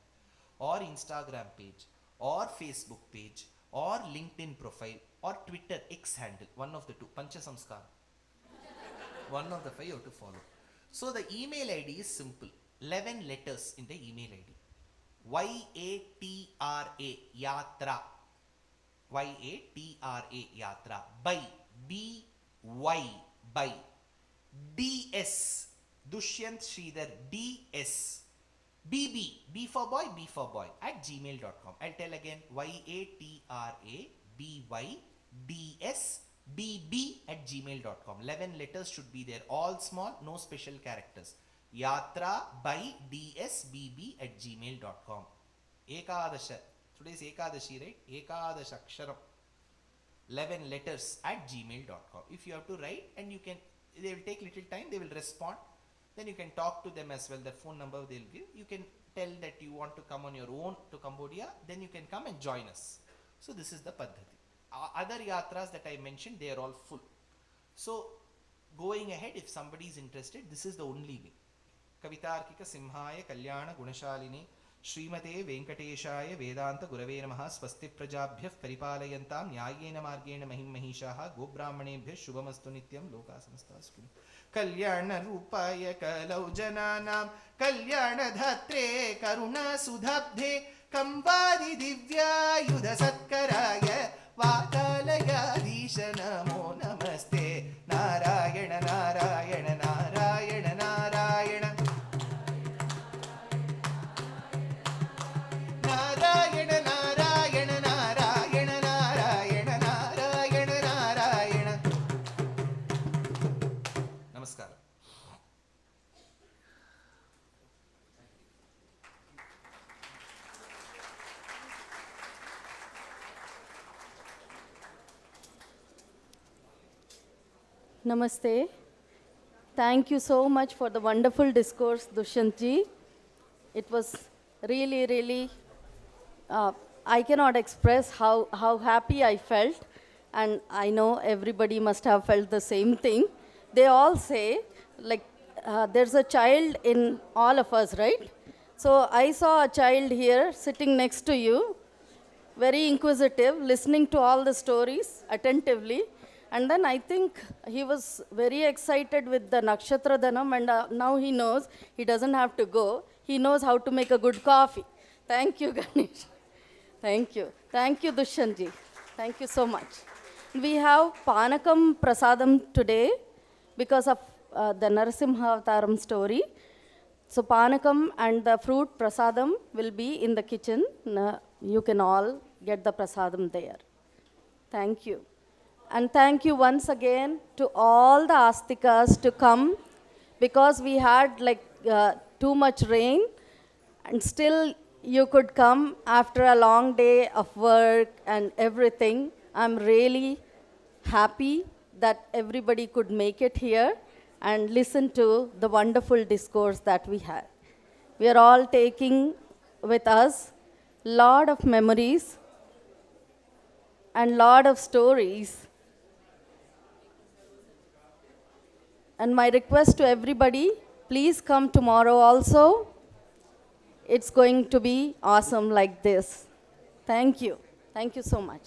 or Instagram page or Facebook page or LinkedIn profile or Twitter X handle. One of the two. Pancha Samskar. One of the 5 you have to follow. So the email ID is simple. 11 letters in the email ID. YATRA, Yatra. YATRA, Yatra. By, BY, by. DS, Dushyanth Sridhar, DS. BB, B for boy, B for boy, at gmail.com. I'll tell again, YATRA, BY, DS, BB at gmail.com. 11 letters should be there, all small, no special characters. Yatra by dsbb at gmail.com. Ekadasha. Today is Ekadashi, right? Ekadash Aksharam. 11 letters at gmail.com. If you have to write, and you can, they will take little time, they will respond. Then you can talk to them as well. Their phone number they will give. You can tell that you want to come on your own to Cambodia. Then you can come and join us. So this is the Paddhati. Other yatras that I mentioned, they are all full. So going ahead, if somebody is interested, this is the only way. कवितार्किक सिंहाय कल्याण गुणशालिनी श्रीमते वेंकटेशाय वेदांत गुरवे नमः. स्वस्ति प्रजाभ्यः परिपालयन्तां न्यायेन मार्गेण महिं महिषाः. गोब्राह्मणेभ्यः शुभमस्तु नित्यं. लोकाः समस्ताः सुखिनः. कल्याण रूपाय कलौ जनानां कल्याणधात्रे करुणासुधाब्धे कंवादि दिव्यायुध सत्कराय वातालयाधीश नमो नमस्ते. नारायण नारायण नारायण नारायण नारायण नारायण नारायण नारायण नारायण नारायण. नमस्कार. Namaste. Thank you so much for the wonderful discourse, Dushyanth ji. It was really, really, I cannot express how happy I felt, and I know everybody must have felt the same thing. They all say, like, there's a child in all of us, right? So I saw a child here sitting next to you, very inquisitive, listening to all the stories attentively. And then I think he was very excited with the Nakshatra Dhanam, and now he knows he doesn't have to go. He knows how to make a good coffee. Thank you, Ganesh. Thank you. Thank you, Dushyanth ji. Thank you so much. We have Panakam Prasadam today because of the Narasimha Avataram story. So Panakam and the fruit Prasadam will be in the kitchen. You can all get the Prasadam there. Thank you. And thank you once again to all the Astikas to come, because we had like too much rain, and still you could come after a long day of work and everything. I'm really happy that everybody could make it here and listen to the wonderful discourse that we had. We are all taking with us lot of memories and lot of stories. And my request to everybody, please come tomorrow also. It's going to be awesome like this. Thank you. Thank you so much.